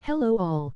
Hello all.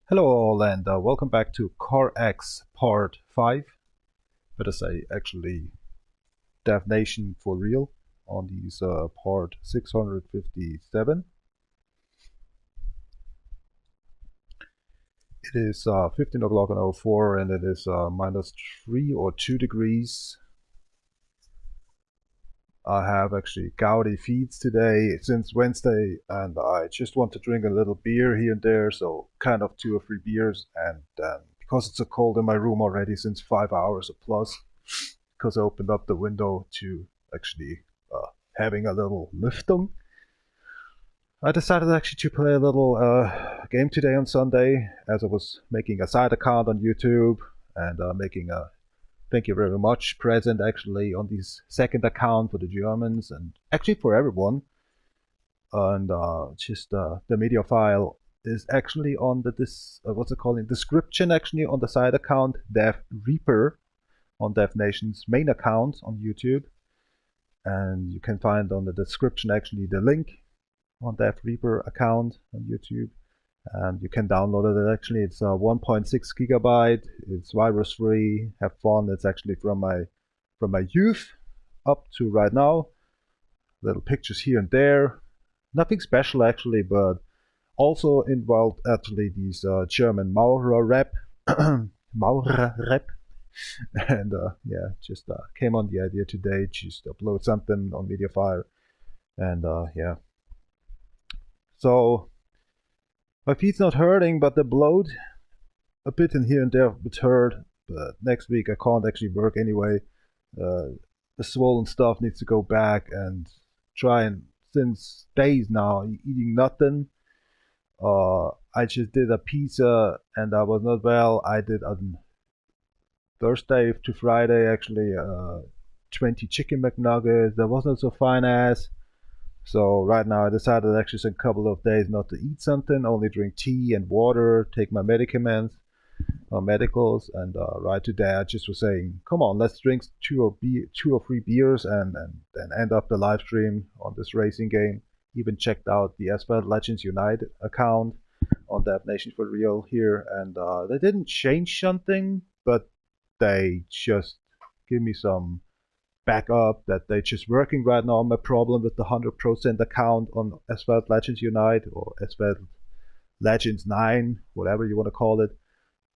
Hello all and welcome back to CarX part 5. Better say actually DefNation4Real on these part 657. It is 15 o'clock on 04 and it is -3 or 2 degrees. I have actually Gouty feeds today since Wednesday, and I just want to drink a little beer here and there, so kind of 2 or 3 beers. And because it's so cold in my room already since 5 hours or plus, because I opened up the window to actually having a little lüftung, I decided actually to play a little game today on Sunday, as I was making a side account on YouTube and making a thank you very much present actually on this second account for the Germans and actually for everyone. And just the media file is actually on the what's it called, in description actually on the side account DefRekka on DefNation's main account on YouTube. And you can find on the description actually the link on DefRekka account on YouTube. And you can download it actually. It's 1.6 gigabyte. It's virus free. Have fun. It's actually from my youth up to right now. Little pictures here and there. Nothing special actually, but also involved actually these German Maurer-Rap. Maurer-Rap. And yeah, just came on the idea today. Just upload something on Mediafire. And yeah. So my feet's not hurting, but the bloat a bit in here and there would hurt. But next week I can't actually work anyway. The swollen stuff needs to go back and try, and since days now eating nothing. I just did a pizza and I was not well. I did on Thursday to Friday actually 20 chicken McNuggets. That wasn't so fine as. So right now I decided actually in a couple of days not to eat something, only drink tea and water, take my medicaments or medicals, and right today I just was saying, come on, let's drink 2 or 3 beers and end up the live stream on this racing game. Even checked out the Asphalt Legends Unite account on DefNation4Real here, and they didn't change something, but they just give me some backup that they're just working right now on my problem with the 100% account on Asphalt Legends Unite or Asphalt Legends 9, whatever you want to call it.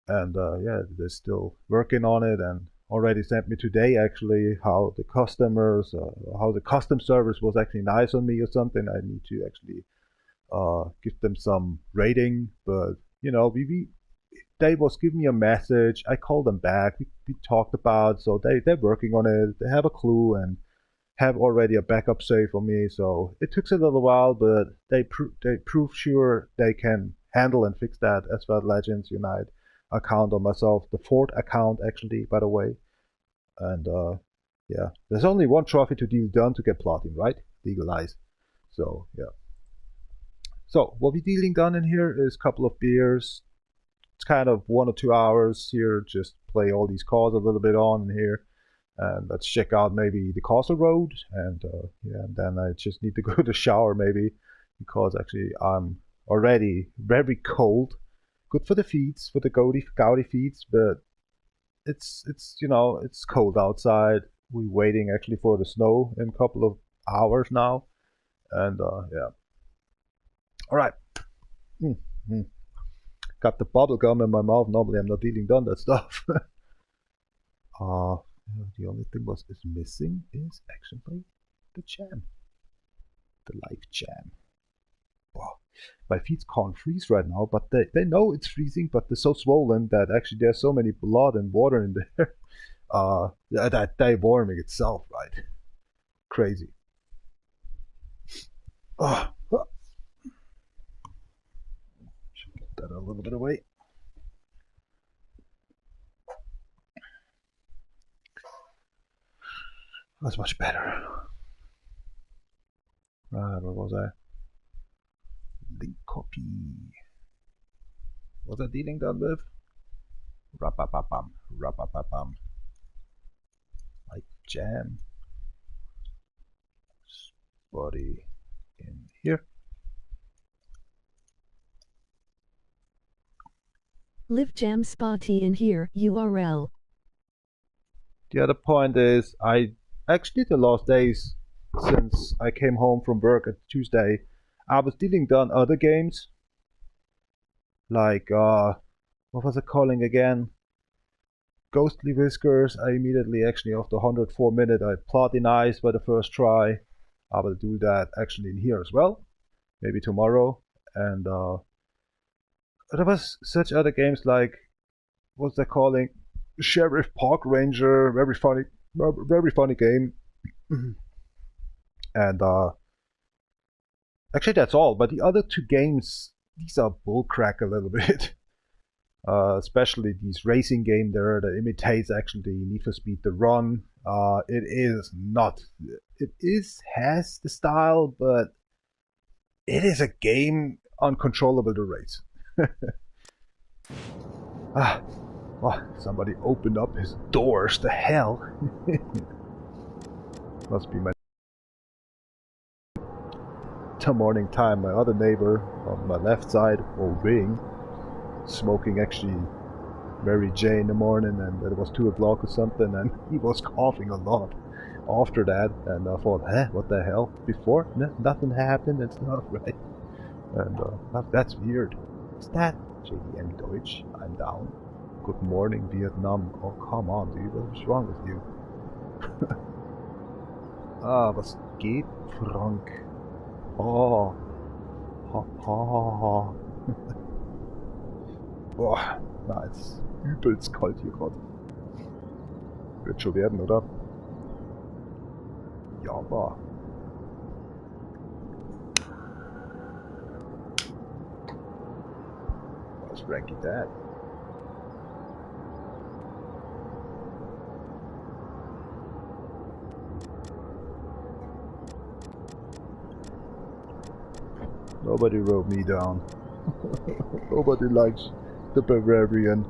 And yeah, they're still working on it, and already sent me today actually how the customers, how the custom service was actually nice on me or something. I need to actually give them some rating, but you know, they was giving me a message. I called them back. We talked about, so they're working on it. They have a clue and have already a backup save for me. So it took a little while, but they prove sure they can handle and fix that Asphalt Legends Unite account on myself. The fourth account actually, by the way. And yeah, there's only one trophy to deal done to get platinum, right? Legalize. So yeah. So what we're dealing done in here is a couple of beers. It's kind of 1 or 2 hours here. Just play all these cars a little bit on in here. And let's check out maybe the Castle Road. And yeah, and then I just need to go to the shower maybe, because actually I'm already very cold. Good for the feet, for the Gouty feet, but it's you know, it's cold outside. We're waiting actually for the snow in a couple of hours now. And yeah. All right. Got the bubble gum in my mouth. Normally I'm not eating done that stuff. The only thing is missing is actually the jam. The life jam. Wow. My feet can't freeze right now, but they know it's freezing, but they're so swollen that actually there's so many blood and water in there. That they're warming itself, right? Crazy. Should get that a little bit away. That's much better. Right, where was I? Link copy. Was I dealing done with? Rapapapam, rapapapam. Like jam. Body in here. Live jam spotty in here, URL. The other point is, I actually the last days since I came home from work at Tuesday, I was dealing done other games. Like, what was it calling again? Ghostly Whiskers. I immediately, actually, after 104 minutes, I platinized by the first try. I will do that actually in here as well. Maybe tomorrow. And there was such other games like, what's that calling? Sheriff Park Ranger. Very funny game. And actually that's all. But the other two games, these are bullcrack a little bit. Especially these racing game there that imitates actually Need for Speed The Run. It is not. It has the style, but it is a game uncontrollable to race. Oh, somebody opened up his doors. The hell. Must be my morning time. My other neighbor on my left side, old wing, smoking actually Mary J in the morning, and it was 2 o'clock or something, and he was coughing a lot after that, and I thought, what the hell? Before nothing happened. It's not right. And that's weird. Is that JDM Deutsch? I'm down. Good morning, Vietnam. Oh, come on, dude. What's wrong with you? Was geht, Frank? Oh. Haha. Boah, na, ist übelst kalt hier gerade. Wird schon werden, oder? Ja, aber. What's Frankie that? Nobody wrote me down. Nobody likes the Bavarian.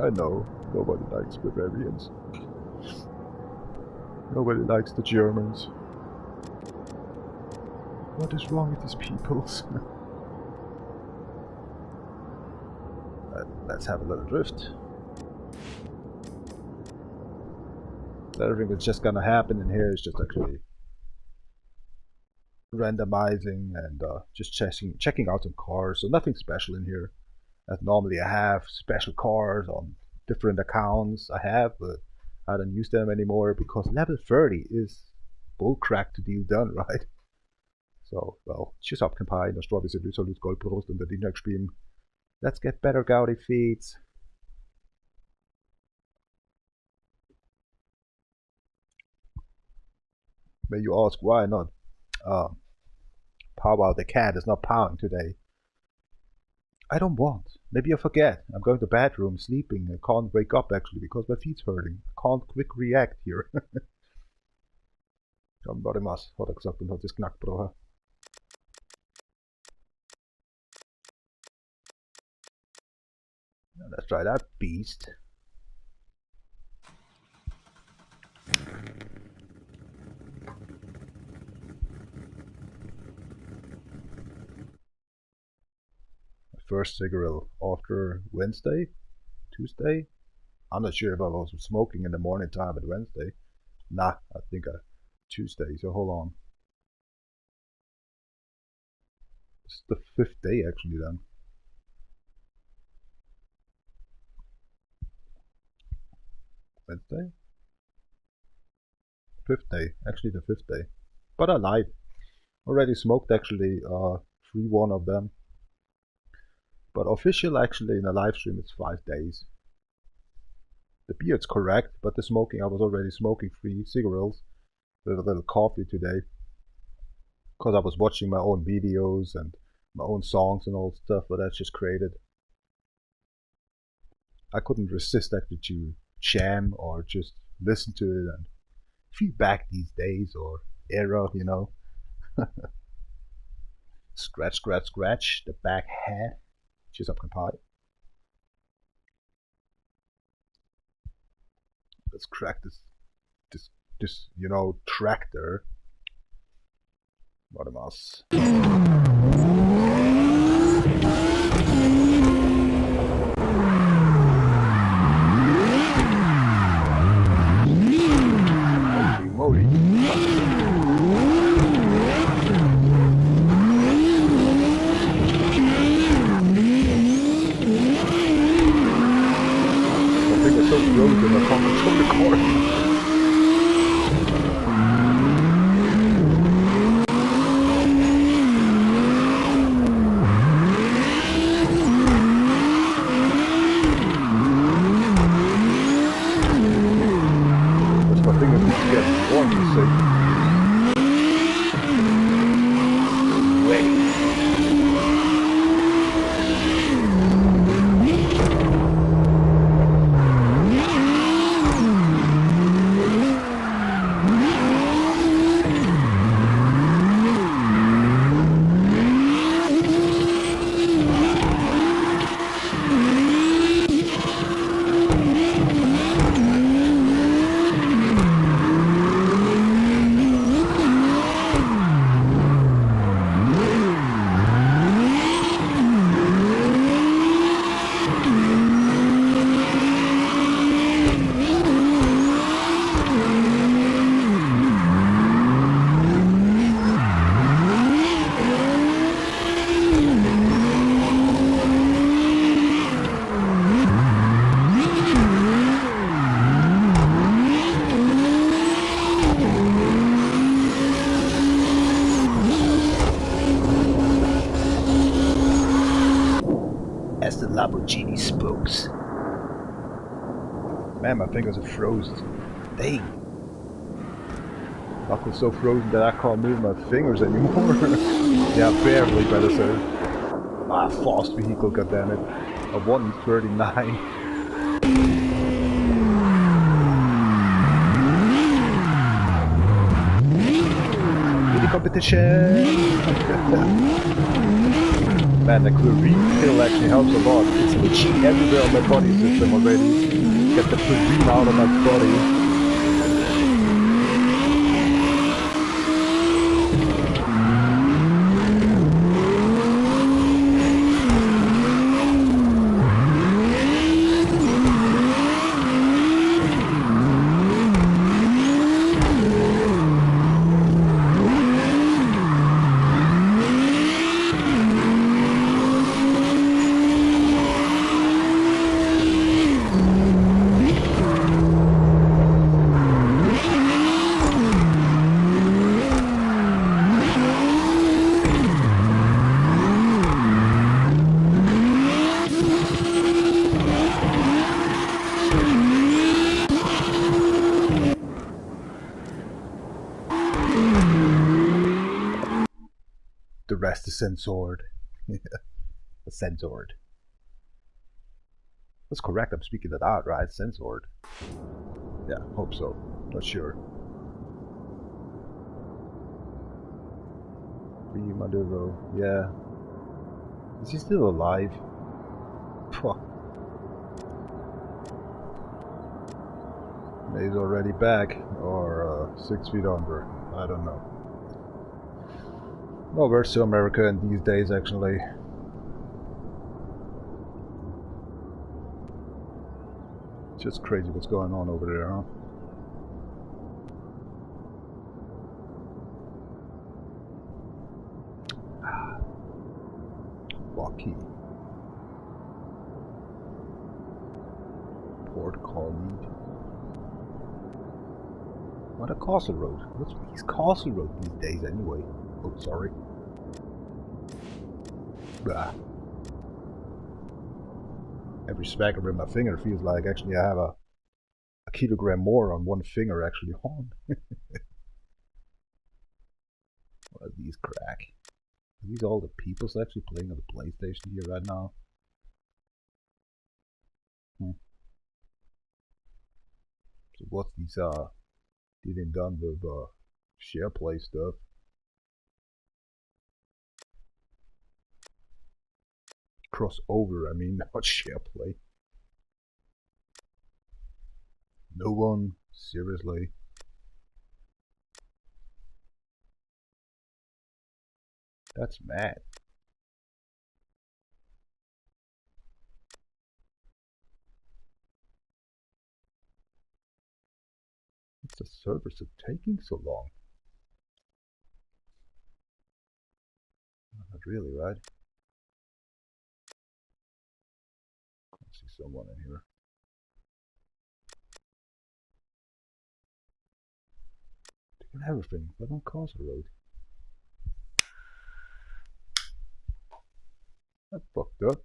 I know, nobody likes Bavarians. Nobody likes the Germans. What is wrong with these peoples? Let's have a little drift. Everything that's just gonna happen in here is just actually randomizing and just checking out some cars. So nothing special in here. As normally I have special cars on different accounts I have, but I don't use them anymore because level 30 is bullcrack to deal done, right? So, well, tschüss abkampai, das Stor, wie sie Lüser, Lüs, Goldbrust und der Diener spielen. Let's get better Gouty feeds. May you ask why not? PowWow'theCat is not powering today. I don't want. Maybe I forget. I'm going to the bathroom, sleeping. I can't wake up actually because my feet's hurting. I can't quick react here. Dann war dem was, hat gesagt und hat das Knack gebrochen. Let's try that beast. First cigarette after Wednesday, Tuesday. I'm not sure if I was smoking in the morning time at Wednesday. Nah, I think Tuesday, so hold on. It's the 5th day actually then. Wednesday? 5th day, actually the 5th day. But I lied. Already smoked actually 3-1 of them. But official actually in a live stream it's 5 days. The beard's correct, but the smoking, I was already smoking 3 cigarettes with a little coffee today. Because I was watching my own videos and my own songs and all stuff, but that's just created. I couldn't resist actually to jam or just listen to it and feel back these days or era, you know. Scratch, scratch, scratch, the back hat. Just up compile. Let's crack this you know, tractor. What a mouse. Holy moly. So frozen, I can't control the car. That's my thing, I need to get warm to say. As the Lamborghini spokes. Man, my fingers are frozen. Dang. Knuckles so frozen that I can't move my fingers anymore. Yeah, barely, better say. Ah, fast vehicle, goddammit. A 139. Beauty competition! Man, the chlorine pill actually helps a lot. It's itching everywhere on my body system already. Get the chlorine out of my body. the rest is censored. Censored. That's correct, I'm speaking that out, right? Censored. Yeah, hope so. Not sure. Maduro, yeah. Is he still alive? He's already back, or 6 feet under. I don't know. No, where's to America in these days, actually? Just crazy what's going on over there, huh? Lucky. Port Colleague. What a Castle Road. What's these Castle Road these days anyway? Oh, sorry. Bah. Every smack around my finger feels like actually I have a kilogram more on one finger actually on. What are these crack? Are these all the people's actually playing on the PlayStation here right now? So what's these getting done with share play stuff? Crossover, I mean, not share play. No one, seriously. That's mad. What's the servers are taking so long? Not really, right? I see someone in here. Taking everything, but on Castle Road. That's fucked up.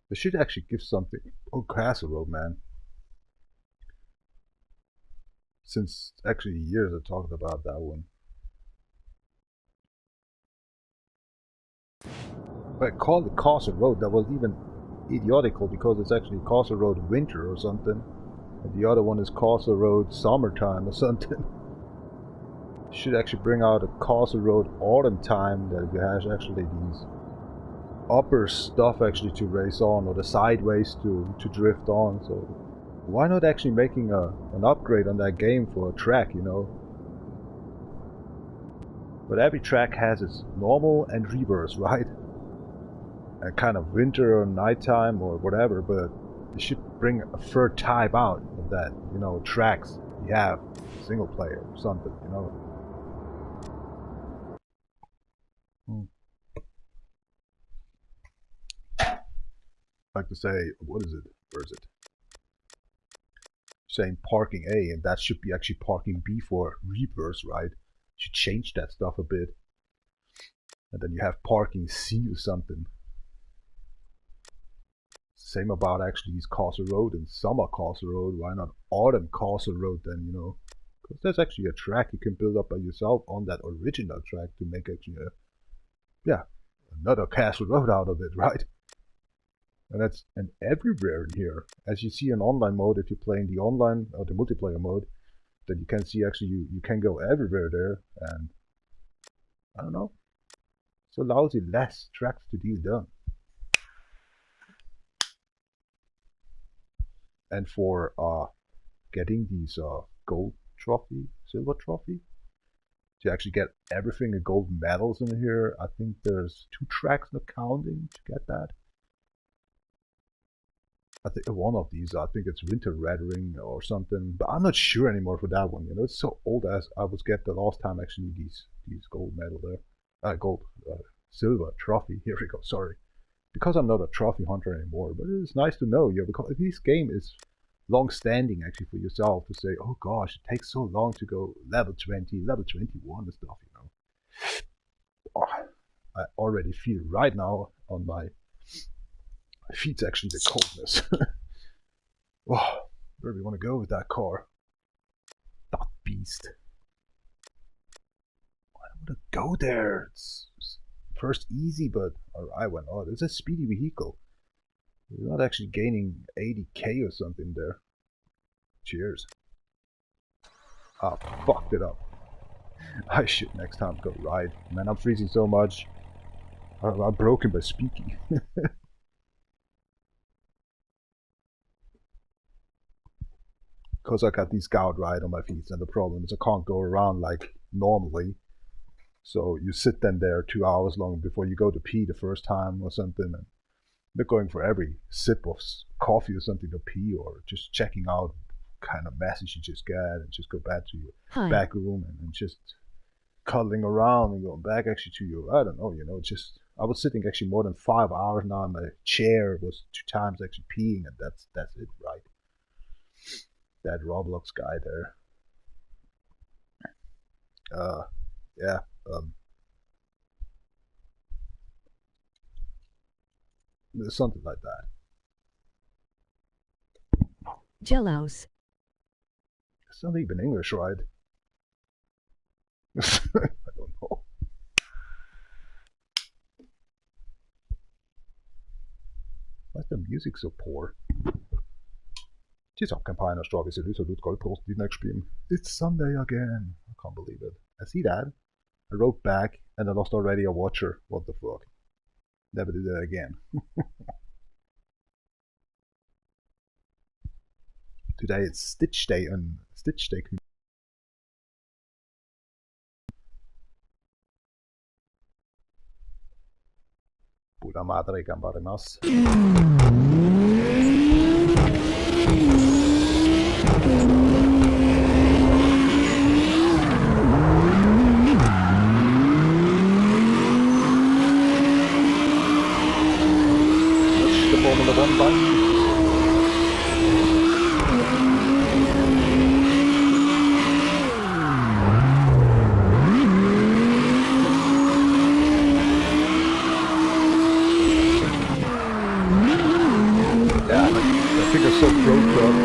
They should actually give something. Oh, Castle Road, man. Since actually years I talked about that one. But I called it Castle Road. That was even idiotical because it's actually Castle Road Winter or something. And the other one is Castle Road Summertime or something. Should actually bring out a Castle Road Autumn Time that you have actually these upper stuff actually to race on, or the sideways to drift on. So why not actually making an upgrade on that game for a track, you know? But every track has its normal and reverse, right? And kind of winter or nighttime or whatever, but they should bring a third type out of that, you know, tracks you have, single player or something, you know? Like to say, what is it? Where is it? Saying parking A, and that should be actually parking B for reverse, right? Should change that stuff a bit. And then you have parking C or something. Same about actually these Castle Road and Summer Castle Road. Why not Autumn Castle Road then, you know? Because there's actually a track you can build up by yourself on that original track to make actually another Castle Road out of it, right? And that's everywhere in here. As you see in online mode, if you're playing the online or the multiplayer mode, then you can see actually you can go everywhere there, and I don't know. So lousy less tracks to deal done. And for getting these gold trophy, silver trophy, to actually get everything and gold medals in here, I think there's 2 tracks not counting to get that. I think one of these, I think it's Winter Red Ring or something, but I'm not sure anymore for that one. You know, it's so old as I was get the last time actually these gold medal there, silver trophy. Here we go. Sorry, because I'm not a trophy hunter anymore, but it's nice to know. Yeah, because this game is long-standing actually for yourself to say, oh gosh, it takes so long to go level 20, level 21 and stuff. You know, oh, I already feel right now on my feet's actually the coldness. Oh, Where do we want to go with that car? That beast. I don't want to go there. It's first easy, but I went, oh, there's a speedy vehicle. We're not actually gaining 80k or something there. Cheers. Ah, fucked it up. I should next time go ride. Man, I'm freezing so much. I'm broken by speaking. Because I got these gout right on my feet, and the problem is I can't go around like normally. So you sit then there 2 hours long before you go to pee the first time or something, and they're going for every sip of coffee or something to pee, or just checking out kind of message you just get, and just go back to your back room and just cuddling around and going back actually to your, I don't know, you know, just, I was sitting actually more than 5 hours now in my chair, was 2 times actually peeing, and that's it, right? That Roblox guy there. Yeah. There's something like that. Jellos. It's not even English, right? I don't know. Why's the music so poor? Geez, auch kein Pioneer Straw, wie sie Luther Goldpost die next spielen. It's Sunday again. I can't believe it. I see that. I wrote back and I lost already a watcher. What the fuck? Never did that again. Today it's Stitch Day and Stitch Day. Puta madre, gambarimasu. Formula 1 bike. Yeah, I think I'm so broke up.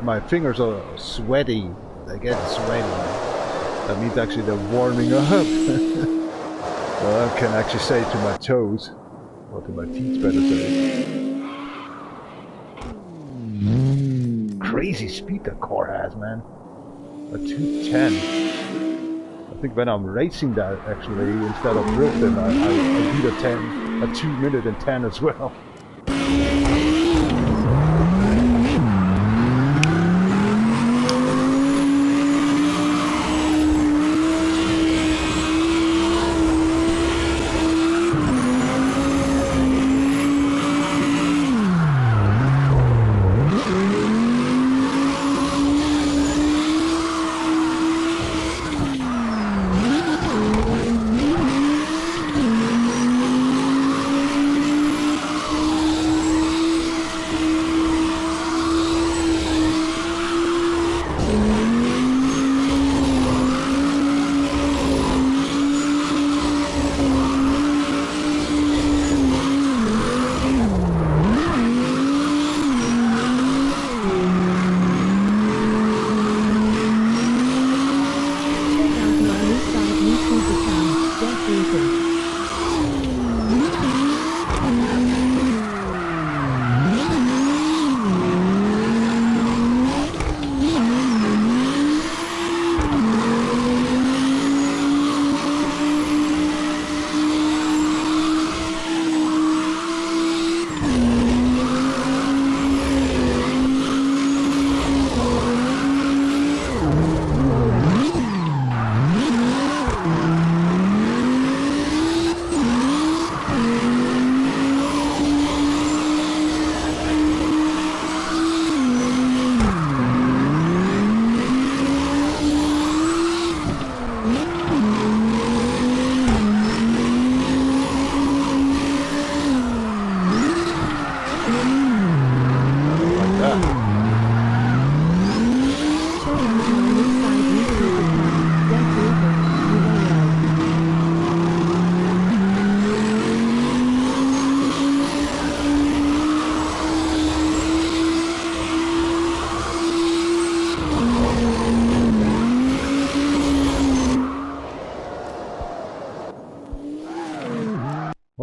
My fingers are sweaty. They get sweaty. That means actually they're warming up. Well, I can actually say to my toes, or to my feet better say. Crazy speed that car has, man. A 210. I think when I'm racing that actually, instead of drifting, I beat a 10, a 2 minute and 10 as well.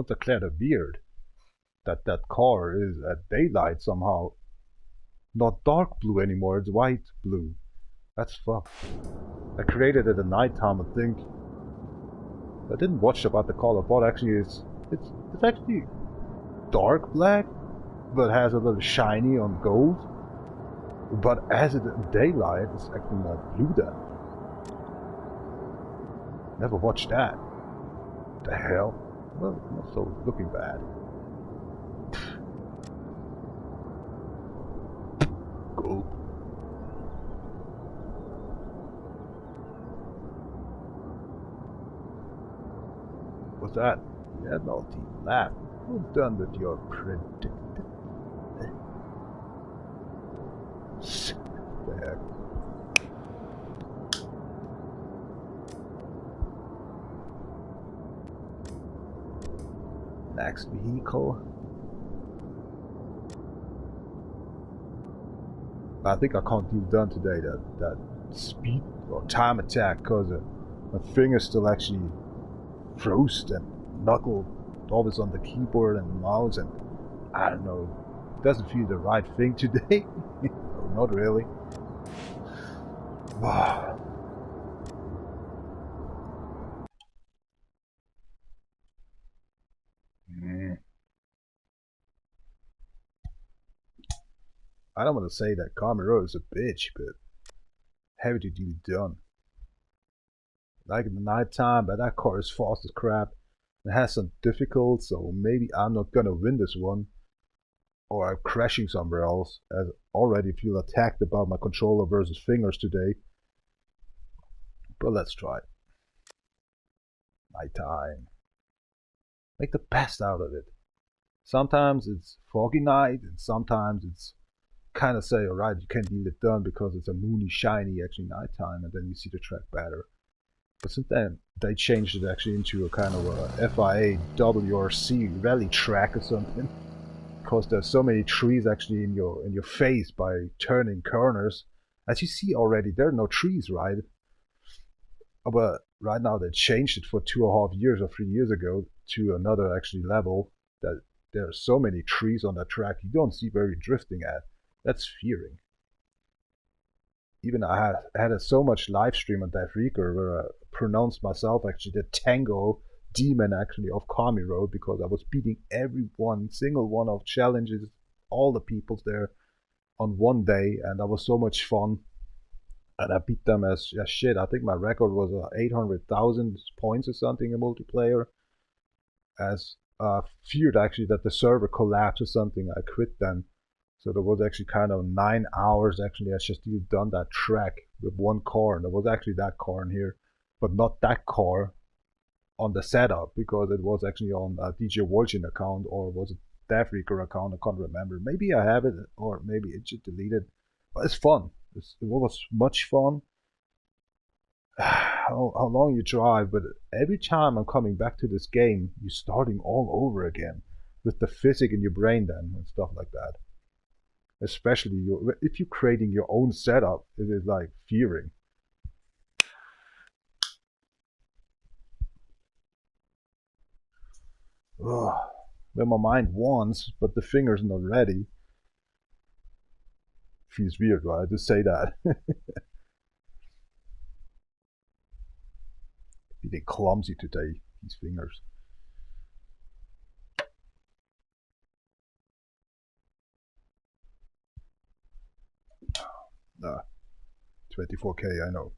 declare the weird that that car is at daylight somehow not dark blue anymore, it's white blue. That's fucked. I created it at nighttime, I think. I didn't watch about the color, but actually it's actually dark black, but has a little shiny on gold. But as it in daylight, it's actually more blue then. Never watched that. The hell? Well, not so looking bad. Cool. What's that? Yeah, naughty laugh. Well done with your predicted. The heck? Next vehicle. I think I can't do done today that speed or time attack because my finger's still actually froze and knuckle always on the keyboard and the mouse, and I don't know, it doesn't feel the right thing today. No, not really. Wow. I don't want to say that R.I.P is a bitch, but heavy to do done. Like in the night time, but that car is fast as crap. It has some difficult, so maybe I'm not gonna win this one. Or I'm crashing somewhere else, as I already feel attacked about my controller versus fingers today. But let's try. Nighttime. Make the best out of it. Sometimes it's foggy night, and sometimes it's kind of say, alright, you can't get it done because it's a moony, shiny, actually nighttime, and then you see the track better. But since then, they changed it actually into a kind of a FIA WRC rally track or something. Because there's so many trees actually in your face by turning corners. As you see already, there are no trees, right? But right now they changed it for 2.5 years or 3 years ago to another actually level that there are so many trees on that track you don't see where you're drifting at. That's fearing. Even I had so much live stream on DefRekka where I pronounced myself actually the Tango demon actually of R.I.P because I was beating single one of challenges, all the peoples there on one day, and that was so much fun. And I beat them as shit. I think my record was 800,000 points or something in multiplayer. As I feared actually that the server collapsed or something, I quit then. So there was actually kind of 9 hours actually I just done that track with one car, and there was actually that car in here, but not that car on the setup because it was actually on a DjVolgin account, or was it DefRekka account, I can't remember. Maybe I have it or maybe it just deleted. But it's fun. It was much fun. How long you drive, but every time I'm coming back to this game, you're starting all over again with the physics in your brain then and stuff like that. Especially if you're creating your own setup, it is like fearing. Ugh. When my mind wants, but the finger's not ready. Feels weird, right? To say that. Feeling clumsy today, these fingers. Nah, 24K, I know.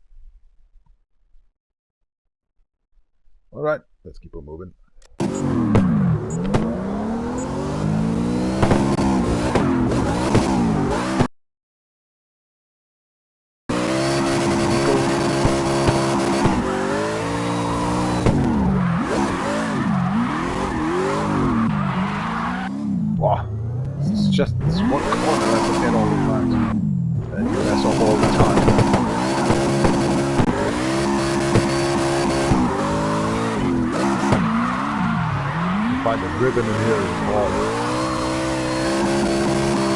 Alright, let's keep on moving. Wow, it's just this one corner I forget all the time. And you mess up all the time. You find the ribbon in here is hard.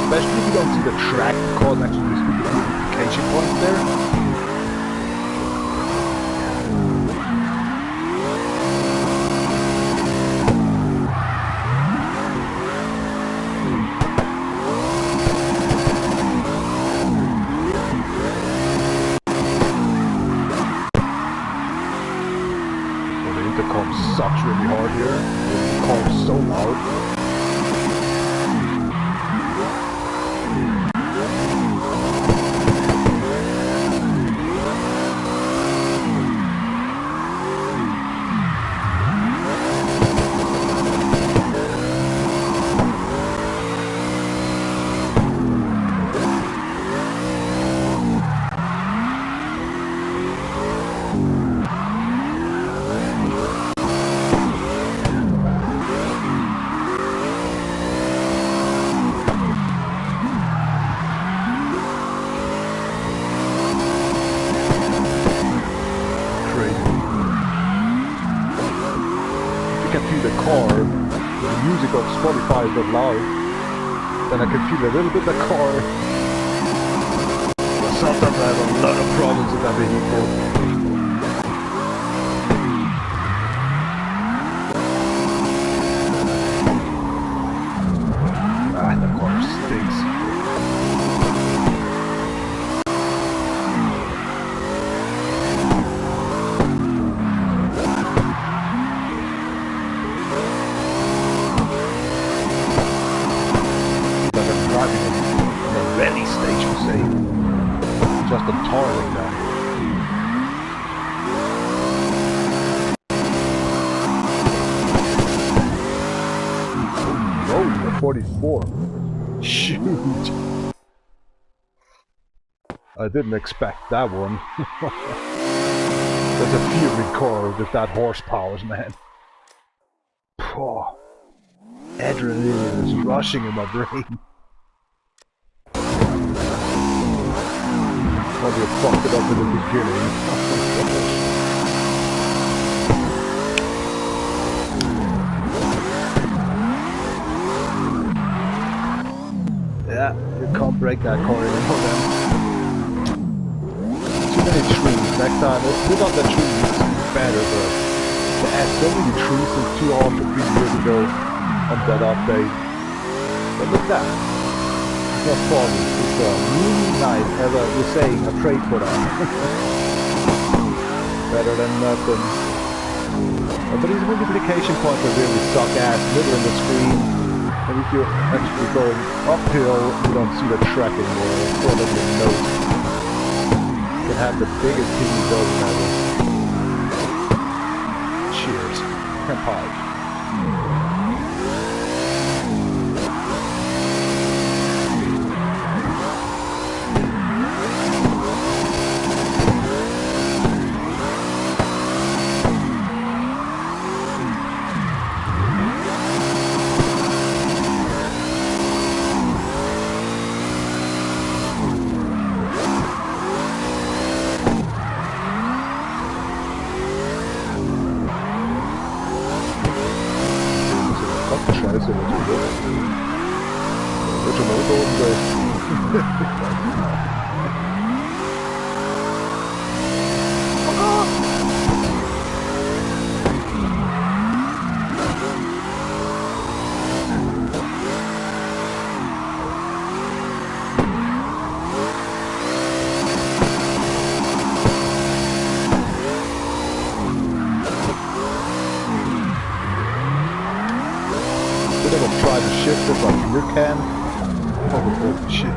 Especially if you don't see the track because actually there's beautification points there. Spotify is not loud, then I can feel a little bit the car. But sometimes I have a lot of problems with that vehicle. The car stinks. Like I'm driving in a rally stage, you say. Just a tar like that. Oh, the 44. Shoot! I didn't expect that one. There's a Fury car with that horsepower, man. Oh, adrenaline is rushing in my brain. Probably fucked it up in the beginning. Yeah, you can't break that car anymore then. Too many trees. Next time, let's put up the trees. It's better, but to add so many trees since 2 or 3 years ago on that update. But look at that. It's not foggy. It's really nice. As I was saying, I prayed for that. Better than nothing. But these multiplication points are really suck ass. Middle in the screen. And if you're actually going uphill, you don't see the track anymore in front of your nose. You can have the biggest TV doesn't matter. Cheers. And pie. Scheiße, wird schon mal unter oben sein. Try to shift it like you can. Oh, shit.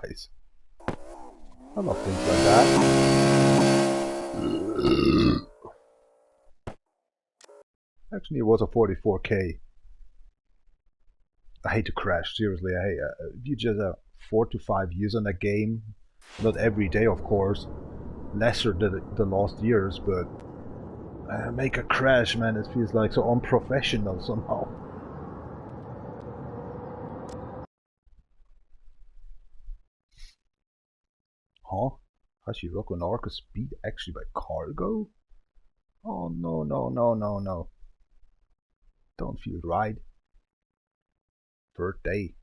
Nice. I love things like that. Actually, it was a 44K. I hate to crash, seriously. If you just have 4 to 5 years on a game, not every day, of course, lesser than the last years, but make a crash, man. It feels like so unprofessional somehow. Huh? Hashiroko and Arca speed actually by cargo? Oh no, no, no, no, no. Don't feel right. Third day.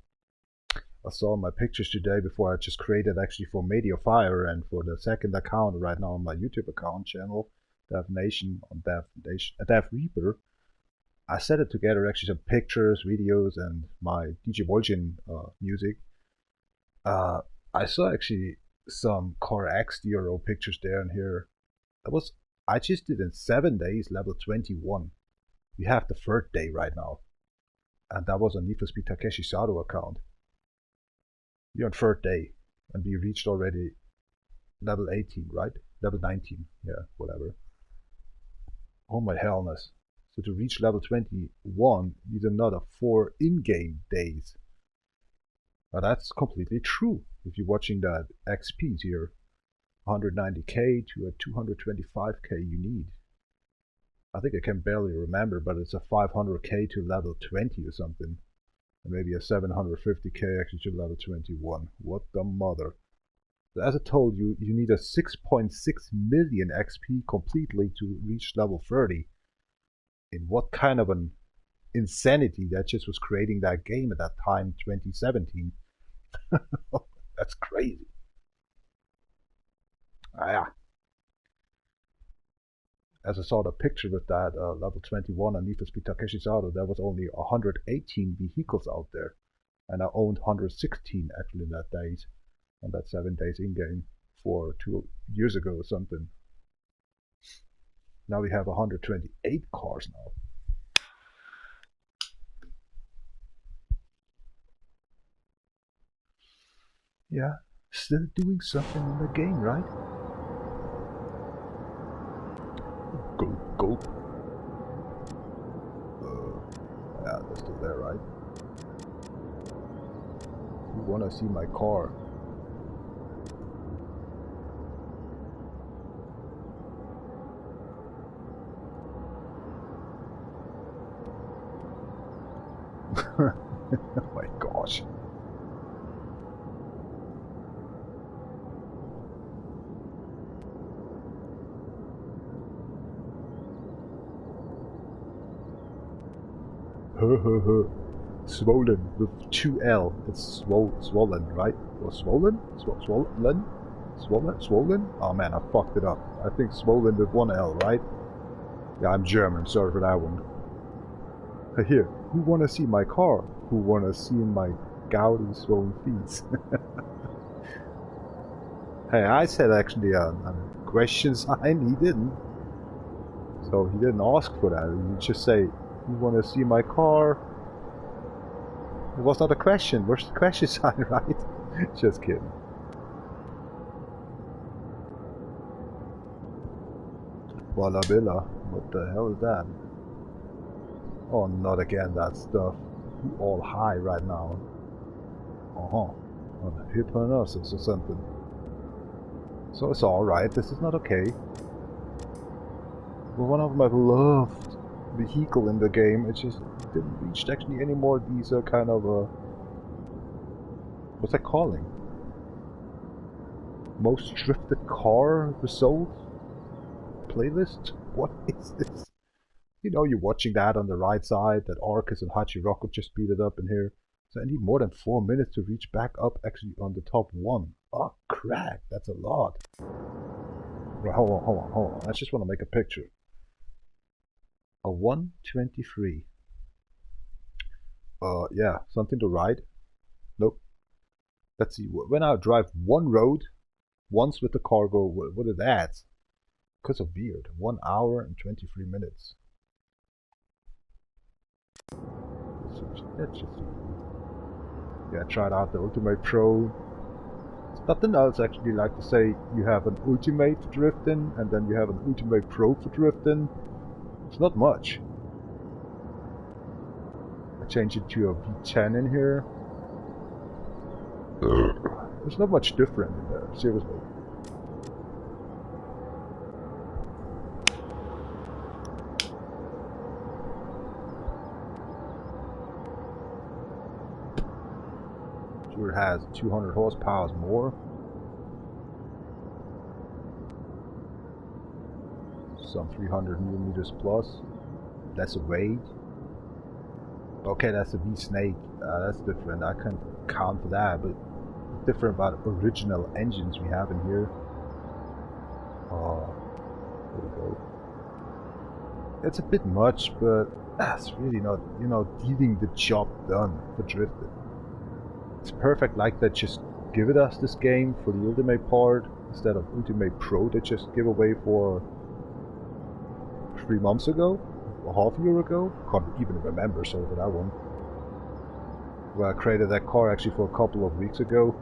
I saw my pictures today before I just created actually for Mediafire and for the second account right now on my YouTube account channel, DefNation on DefRekka. I set it together actually some pictures, videos, and my DjVolgin music. I saw actually some CarX D.R.O pictures there and here. I just did in 7 days level 21. We have the third day right now. And that was a Need for Speed Takeshi Sato account. We're on third day. And we reached already level 18, right? Level 19. Yeah, whatever. Oh my hellness. So to reach level 21, you need another 4 in-game days. Now that's completely true. If you're watching that XPs here, 190k to a 225k you need. I think I can barely remember, but it's a 500k to level 20 or something. And maybe a 750k actually to level 21. What the mother. As I told you, you need a 6.6 million XP completely to reach level 30. In what kind of an insanity that just was creating that game at that time, 2017. That's crazy. Yeah. As I saw the picture with that level 21 on Need for Speed Takeshi's Auto, there was only 118 vehicles out there. And I owned 116 actually in that days, on that 7 days in-game for 2 years ago or something. Now we have 128 cars now. Yeah, still doing something in the game, right? Gulp. Yeah, they're still there, right? You wanna see my car? Oh my gosh. Swollen with 2L. It's swollen, right? Or swollen? Swollen? Oh man, I fucked it up. I think swollen with 1L, right? Yeah, I'm German, sorry for that one. Here, who wanna see my car? Who wanna see my Gouty swollen feet? Hey, I said actually a question sign, he didn't. So he didn't ask for that. He just say, you wanna see my car? It was not a question. Where's the question sign, right? Just kidding. Walla Billa. What the hell is that? Oh, not again that stuff. You all high right now. On hypnosis or something. So it's alright. This is not okay. But one of my beloved vehicle in the game, it just didn't reach actually any more of these kind of what's that calling? Most drifted car result playlist? What is this? You know, you're watching that on the right side, that Arcus and Hachiroko just beat it up in here. So I need more than 4 minutes to reach back up actually on the top 1. Oh crap, that's a lot. Well, hold on. I just want to make a picture. A 123. Yeah, something to ride? Nope. Let's see, when I drive one road, once with the cargo, what is that? Because of beard, 1 hour and 23 minutes. Let's just see. Yeah, I tried out the Ultimate Pro. It's nothing else actually, like to say you have an Ultimate for drifting, and then you have an Ultimate Pro for drifting. It's not much. I changed it to a V10 in here. There's not much different in there, seriously. Sure has 200 horsepower more. Some 300 millimeters plus. That's a weight. Okay, that's a V-Snake. That's different. I can't count for that, but it's different about original engines we have in here. There we go. It's a bit much, but that's really not, you know, getting the job done for drifting. It's perfect like that. Just give it us this game for the Ultimate part instead of Ultimate Pro that just give away for 3 months ago, a half year ago. Can't even remember, so for that one. Well, I created that car actually for a couple of weeks ago.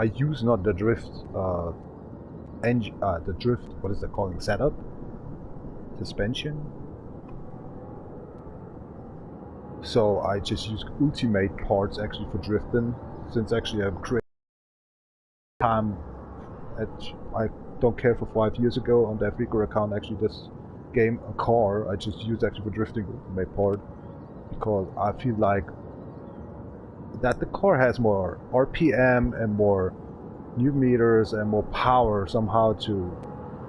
I use not the drift engine, the drift, what is that calling, setup? Suspension? So I just use ultimate parts actually for drifting, since actually I've created time at, I don't care, for 5 years ago on the DefRekka account actually this game, a car, I just used actually for drifting ultimate part, because I feel like that the car has more RPM and more new meters and more power somehow to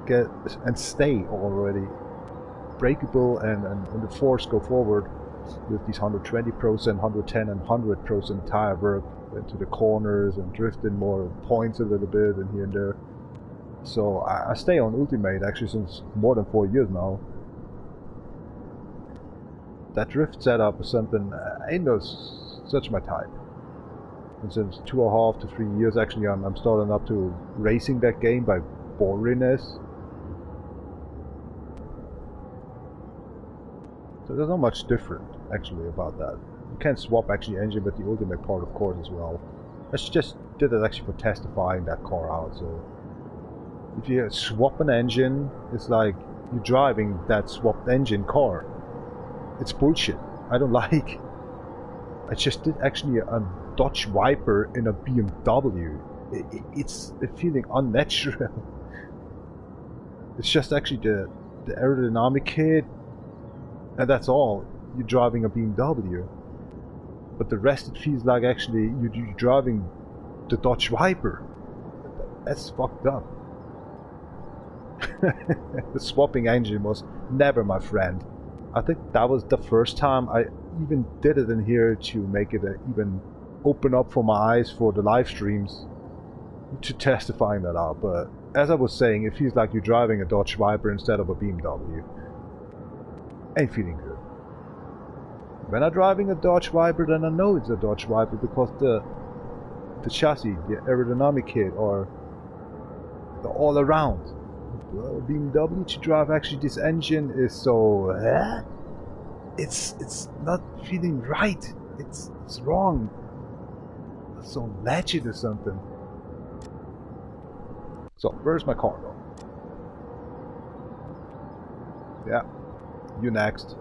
get and stay already breakable and the force go forward with these 120%, 110 and 100% tire work into the corners and drifting more points a little bit and here and there. So I stay on ultimate actually since more than 4 years now. That drift setup is something ain't no such my type. And since 2.5 to 3 years actually I'm starting up to racing that game by boringness. So there's not much different actually about that. You can swap actually engine with the ultimate part of course as well. I just did it actually for testifying that car out. So if you swap an engine, it's like you're driving that swapped engine car. It's bullshit. I don't like. I just did actually a Dodge Viper in a BMW. It's feeling unnatural. It's just actually the aerodynamic kit, and that's all. You're driving a BMW, but the rest it feels like actually you're driving the Dodge Viper. That's fucked up. The swapping engine was never my friend. I think that was the first time I even did it in here to make it even open up for my eyes for the live streams to testifying that out. But as I was saying, it feels like you're driving a Dodge Viper instead of a BMW. Ain't feeling good. When I'm driving a Dodge Viper, then I know it's a Dodge Viper because the chassis, the aerodynamic kit, or the all around. Well, BMW to drive actually this engine is so it's not feeling right. It's wrong. It's so legit or something. So where's my car though? Yeah, you next.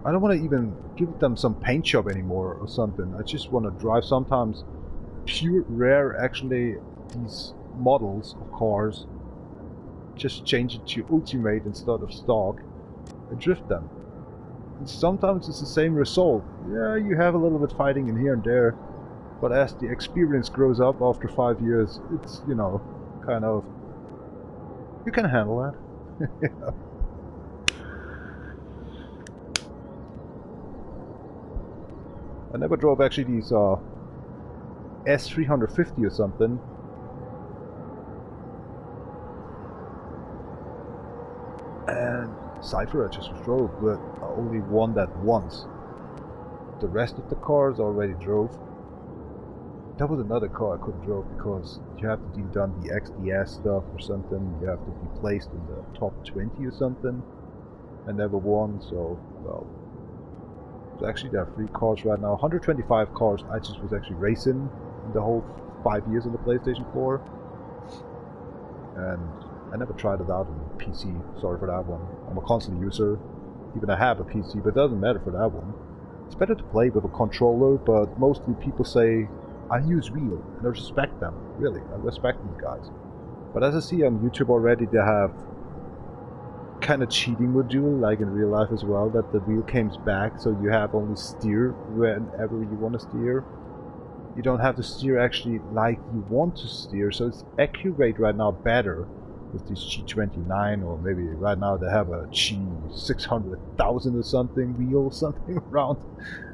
I don't want to even give them some paint job anymore or something. I just want to drive sometimes pure rare actually these models of cars, just change it to ultimate instead of stock and drift them. And sometimes it's the same result. Yeah, you have a little bit fighting in here and there, but as the experience grows up after 5 years, it's, you know, kind of, you can handle that. Yeah. I never drove actually these S350 or something. And Cypher I just drove, but I only won that once. The rest of the cars I already drove. That was another car I couldn't drove because you have to do done the XDS stuff or something. You have to be placed in the top 20 or something. I never won, so well. So actually there are 3 cars right now. 125 cars I just was actually racing in the whole 5 years on the PlayStation 4. And I never tried it out on PC, sorry for that one. I'm a console user, even I have a PC, but it doesn't matter for that one. It's better to play with a controller, but mostly people say, I use wheel, and I respect them, really, I respect these guys. But as I see on YouTube already, they have kind of cheating module, like in real life as well, that the wheel comes back, so you have only steer whenever you want to steer. You don't have to steer actually like you want to steer, so it's accurate right now better with this G29, or maybe right now they have a G600,000 or something wheel, something around.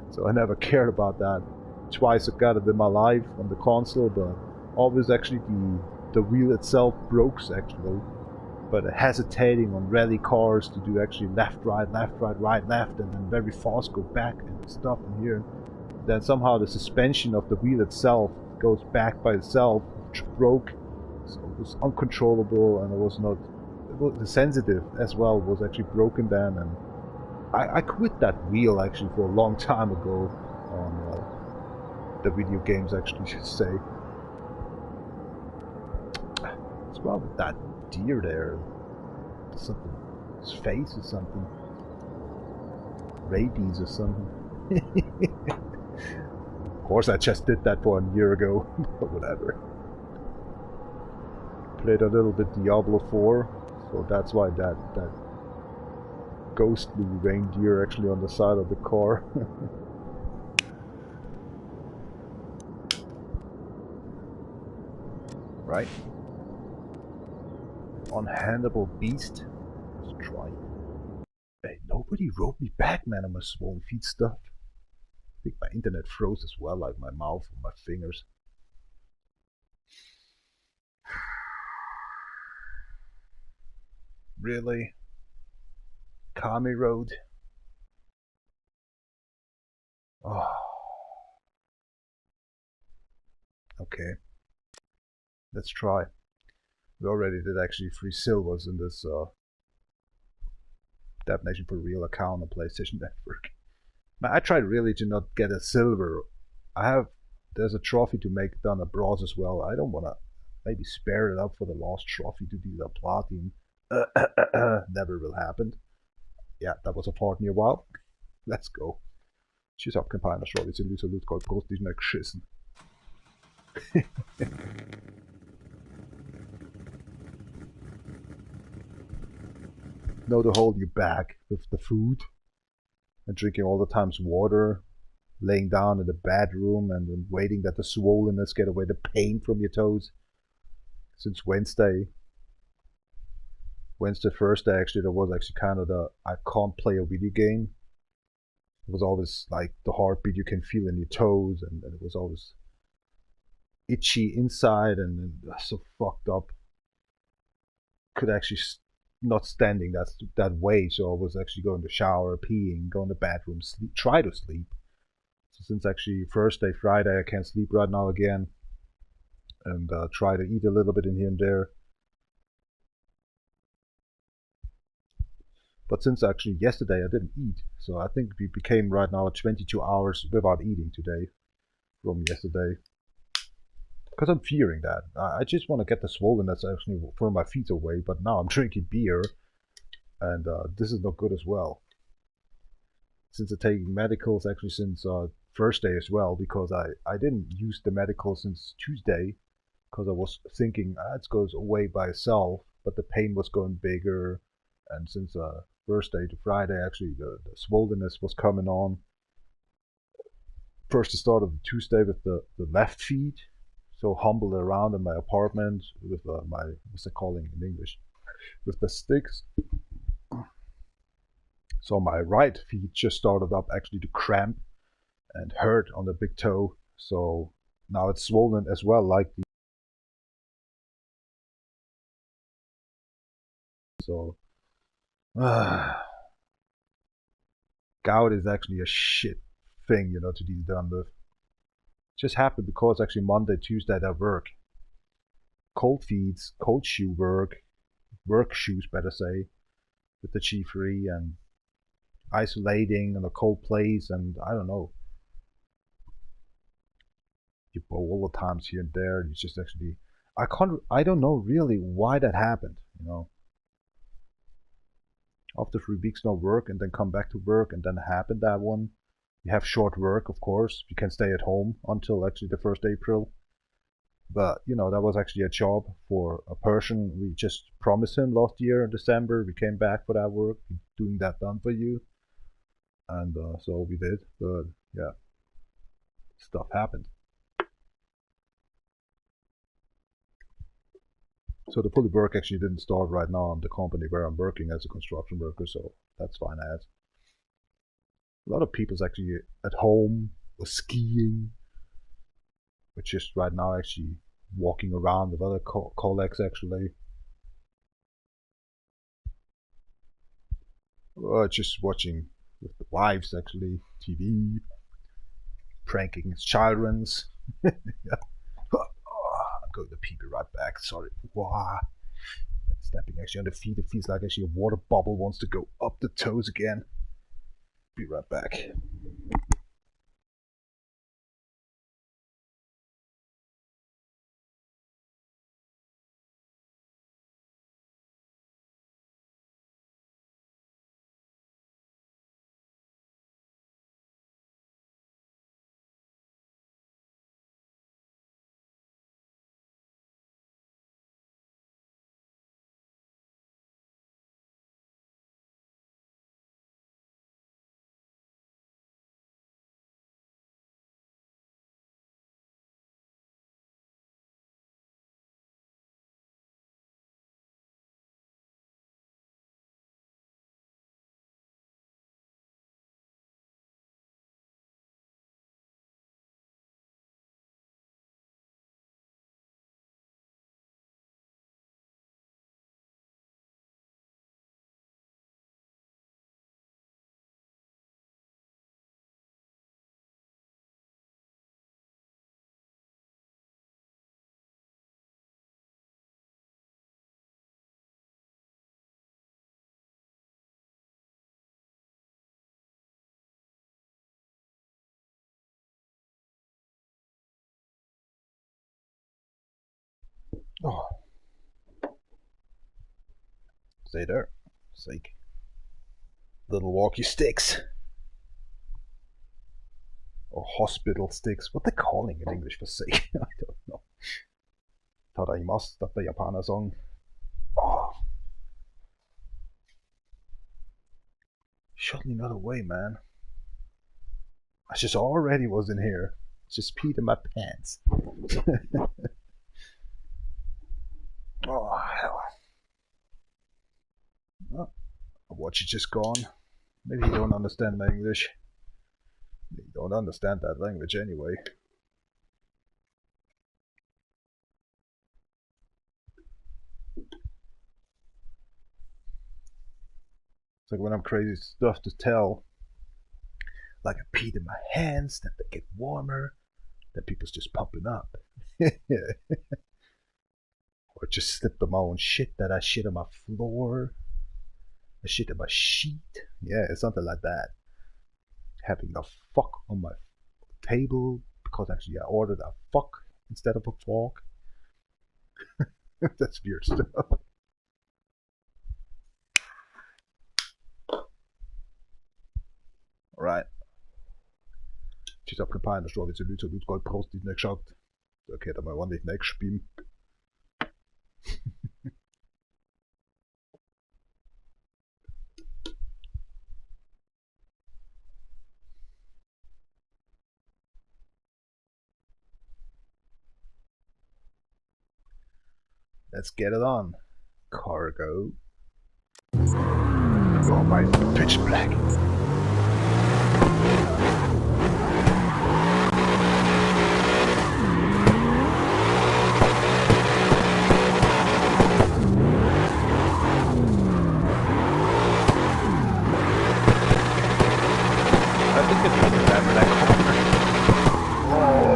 So I never cared about that. Twice I got it in my life on the console, but always actually the wheel itself broke actually. But hesitating on rally cars to do actually left, right, right, left, and then very fast go back and stuff in here. Then somehow the suspension of the wheel itself goes back by itself, which broke. So it was uncontrollable, and it was not. The sensitive as well was actually broken then, and I quit that wheel actually for a long time ago on the video games actually should say. What's wrong with that deer there? Something. His face or something. Rabies or something. Of course, I just did that 1 year ago, but whatever. Played a little bit Diablo 4, so that's why that ghostly reindeer actually on the side of the car. Right. Unhandleable beast. Let's try. Hey, nobody wrote me back, man, on my swollen feet stuff. I think my internet froze as well, like my mouth and my fingers. Really? Kami Road? Oh. Okay. Let's try. We already did actually 3 silvers in this DefNation4Real account on PlayStation Network. Man, I tried really to not get a silver. There's a trophy to make done a bronze as well. I don't wanna maybe spare it up for the last trophy to do the platinum. Never will happen. Ja, dat was een part near while. Let's go. Tschüss, hab kein Peiner, schau, jetzt in dieser Loot Gold groß nicht mehr geschissen. Know to hold you back with the food and drinking all the times water, laying down in the bedroom and then waiting that the swollenness get away the pain from your toes. Since Wednesday first day actually, there was actually kind of I can't play a video game. It was always like the heartbeat you can feel in your toes, and it was always itchy inside and so fucked up. Could actually not standing that way, so I was actually going to shower, peeing, go in the bathroom, sleep, try to sleep. So since actually Thursday, Friday, I can't sleep right now again, and try to eat a little bit in here and there. But since actually yesterday I didn't eat, so I think we became right now 22 hours without eating today from yesterday. Because I'm fearing that. I just want to get the swollenness actually from my feet away, but now I'm drinking beer, and this is not good as well. Since I'm taking medicals actually since Thursday as well, because I didn't use the medical since Tuesday, because I was thinking it goes away by itself, but the pain was going bigger, and since Thursday to Friday actually the swollenness was coming on. First it started Tuesday with the left feet, so humbled around in my apartment with my, what's it calling in English, with the sticks. So my right feet just started up actually to cramp and hurt on the big toe, so now it's swollen as well, like the so gout is actually a shit thing, you know, to be done with. Just happened because actually Monday, Tuesday at work, cold feeds, cold shoe work shoes better say, with the G3 and isolating in a cold place, and I don't know. You bow all the times here and there, and it's just actually I don't know really why that happened, you know. After 3 weeks no work and then come back to work and then happened that one. You have short work, of course. You can stay at home until actually the 1st April. But, you know, that was actually a job for a person. We just promised him last year in December. We came back for that work. Doing that done for you. And so we did. But, yeah. Stuff happened. So the fully work actually didn't start right now on the company where I'm working as a construction worker. So that's fine as. A lot of people's actually at home or skiing, but just right now actually walking around with other colleagues actually. Or just watching with the wives actually, TV, pranking his children's. Yeah. I'm going to pee right back, sorry. Wow. Stepping actually on the feet, it feels like actually a water bubble wants to go up the toes again. Be right back. Oh, stay there. Sake. Little walkie sticks. Or hospital sticks. What they calling in English for sake? I don't know. Tadaimasu, that's the Japaner song. Oh. Shut me not away, man. I just already was in here. Just peed in my pants. Oh, hell. Oh, watch it just gone. Maybe you don't understand my English. You don't understand that language anyway. It's like when I'm crazy stuff to tell. Like I peed in my hands, then they get warmer, then people's just pumping up. Or just slipped on my own shit that I shit on my floor. I shit on my sheet. Yeah, it's something like that. Having a fuck on my table because actually I ordered a fuck instead of a fork. That's weird stuff. Alright. Či sa prepájam, že človek si ľudí ľudskoj prostý nekšat. Tak je tam aj one next spím. Let's get it on. Cargo. Oh my, pitch black.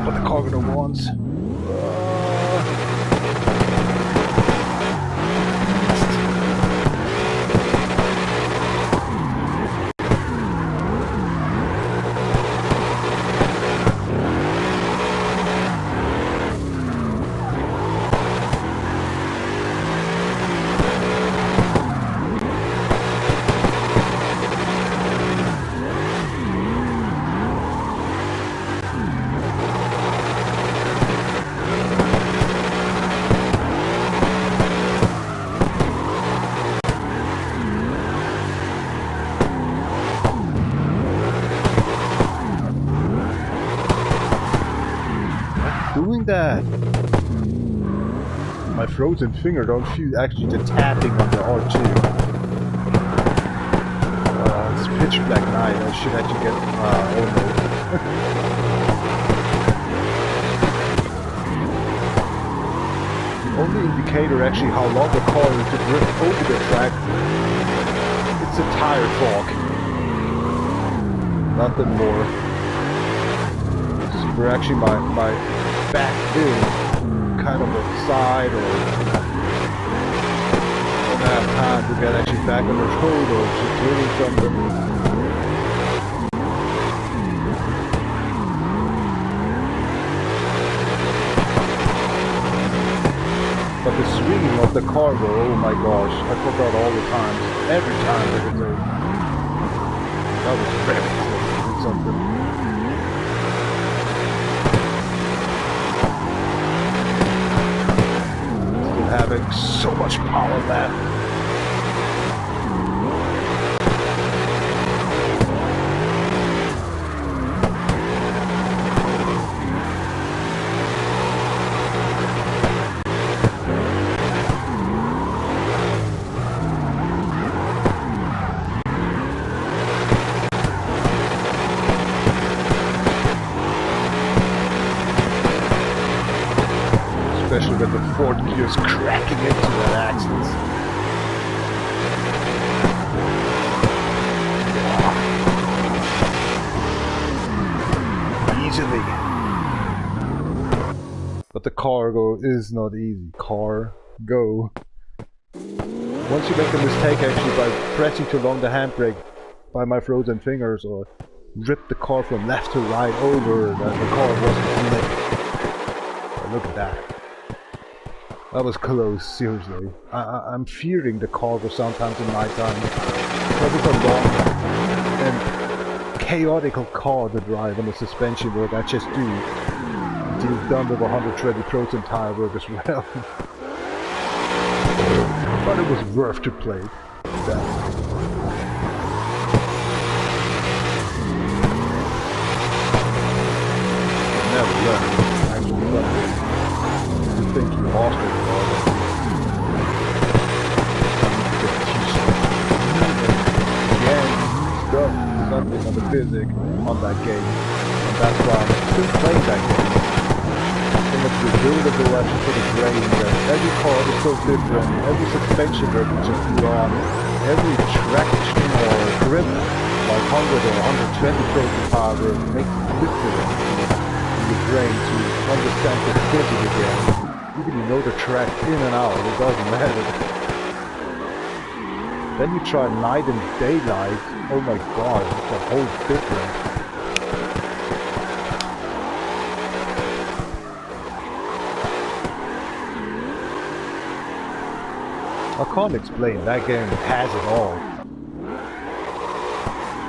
But the cargo wants. That my frozen finger don't feel actually the tapping on the R2. It's pitch black night. I should actually get oh no. The only indicator actually how long the car is to drift over the track, it's a tire fog. Nothing more. Where actually my back is kind of a side, or don't have time to get actually back on the road or just doing something. But the swinging of the cargo, oh my gosh, I forgot all the times. Every time I could say that was very cool to do something. Having so much power left. Especially with the fourth gears cracking into that axles. Easily. But the cargo is not easy. Cargo. Once you make a mistake actually by pressing too long the handbrake by my frozen fingers, or rip the car from left to right over, then the car wasn't flipped. Look at that. That was close, seriously. I'm fearing the cargo sometimes in night time. Because it's a long and chaotical car to drive on the suspension work. I just do. Until it's done with 120% tire work as well. But it was worth to play. Never learned. Actually, you think you lost it, something on the physics on that game, and that's why I'm still playing that game. So much rebuildable actually for the brain that every car is so different, every suspension work you just do on, every traction or grip, like 100 or 120 power makes it different in the brain to understand the physics again. Even you know the track in and out, it doesn't matter. Then you try night and daylight, oh my god, it's a whole difference. I can't explain, that game has it all.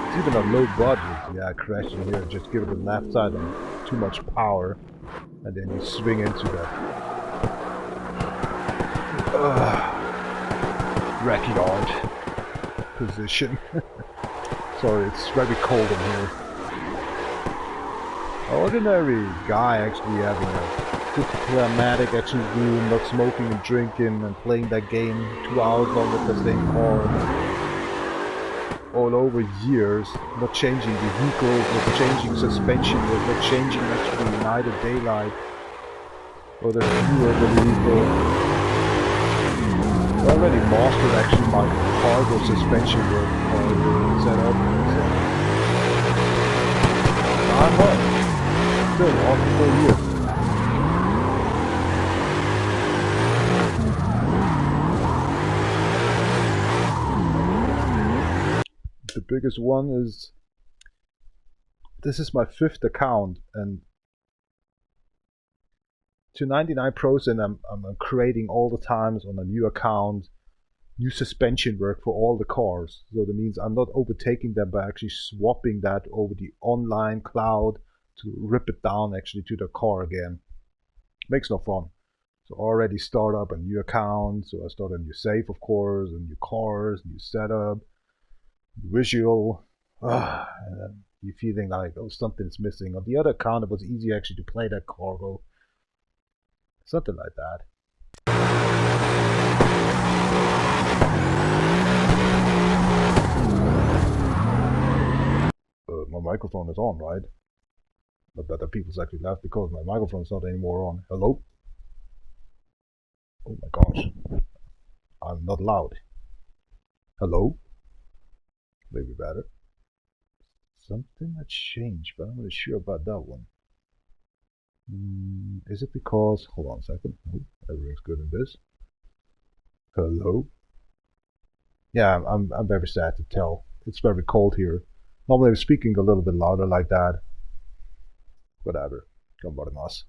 It's even a low budget, yeah, crashing here, just give it a left side and too much power, and then you swing into that. Backyard position. Sorry, it's very cold in here. Ordinary guy actually having a good climatic action room, not smoking and drinking and playing that game 2 hours long with the same car. All over years, not changing vehicles, not changing suspension, not changing actually night or daylight. Or the fuel of the vehicle. I already mastered actually my cargo suspension work setup. I'm on. Still after 4 years. The biggest one is this is my 5th account, and to 99% I'm creating all the times on a new account, new suspension work for all the cars. So that means I'm not overtaking them by actually swapping that over the online cloud to rip it down actually to the car again. Makes no fun. So already start up a new account, so I start a new save of course, and new cars, new setup, visual, and then you're feeling like, oh, something's missing. On the other account it was easy actually to play that cargo. Something like that. My microphone is on, right? But that the people's actually left because my microphone is not anymore on. Hello? Oh my gosh. I'm not loud. Hello? Maybe better. Something had changed, but I'm not sure about that one. Is it because... Hold on a second. Oh, everything's good in this. Hello? Yeah, I'm very sad to tell. It's very cold here. Normally I'm speaking a little bit louder like that. Whatever. Don't bother us.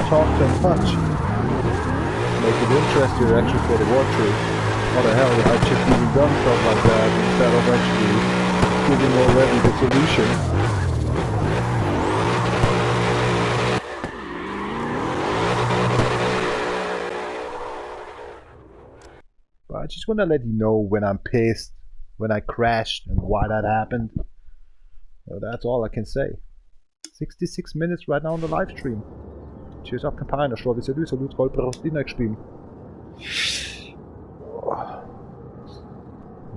Talk too much. Make it interesting actually for the watcher. How the hell I just even done stuff like that instead of actually giving already the solution. But I just want to let you know when I'm pissed, when I crashed and why that happened. So that's all I can say. 66 minutes right now on the live stream. Cheers up campaign, a slår vi ser ut som utvalgte oss din stream.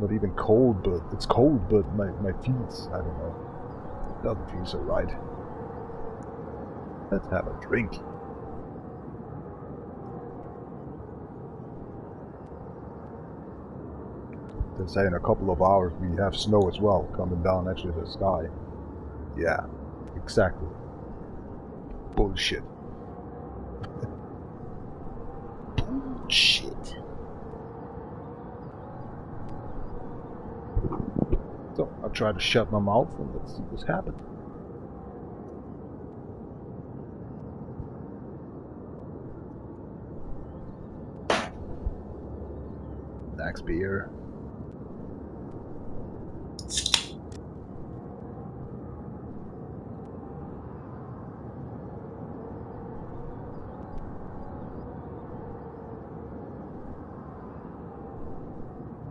Not even cold, but it's cold, but my feet, I don't know. Doesn't feel so right. Let's have a drink. They say in a couple of hours we have snow as well coming down actually the sky. Yeah, exactly. Bullshit. Bullshit. So I'll try to shut my mouth and let's see what's happened. Next beer.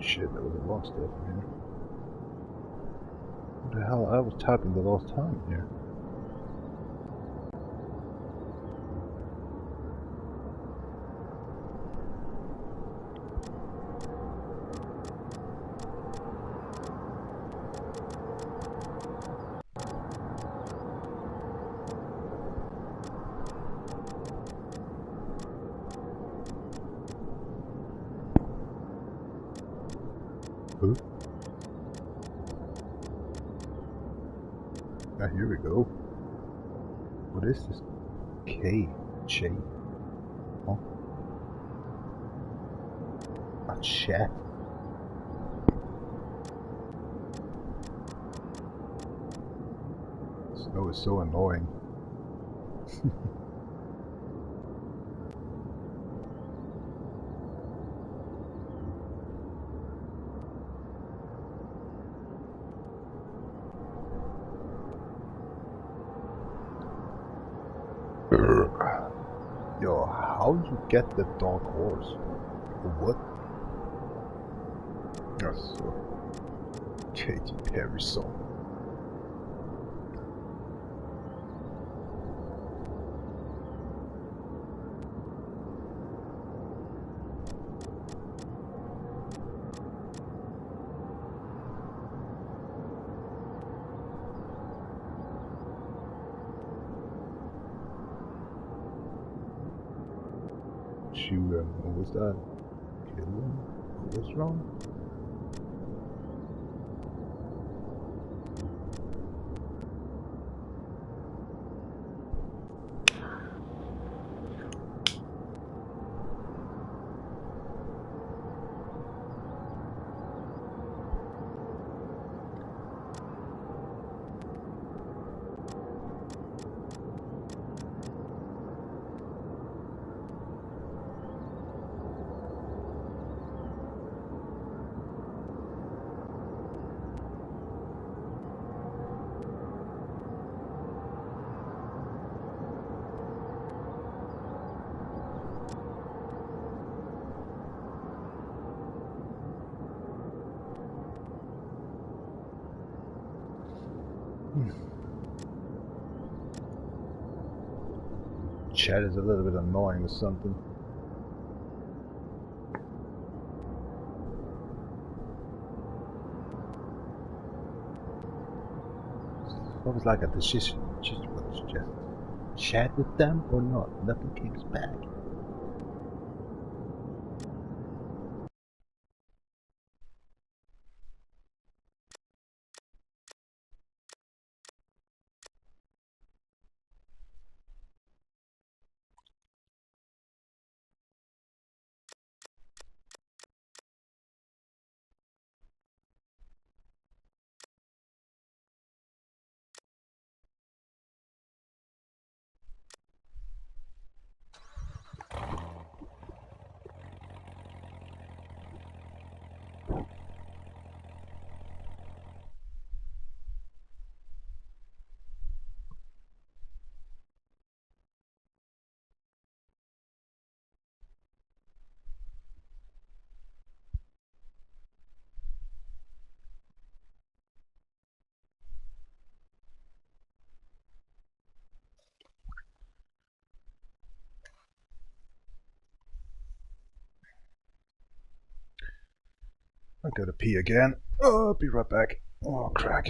Shit, that was a long step from here. What the hell? I was typing the last time here. Huh? Ah, here we go. What is this? J. Huh? A chat. Snow is so annoying. Yo, how you get the dark horse? What? Yes, Katy Perry song. Shoot him. What was that? Kill him? What was wrong? Chat is a little bit annoying or something. It's always like a decision. Just chat with them or not. Nothing comes back. I gotta pee again. Oh, I'll be right back. Oh, crack.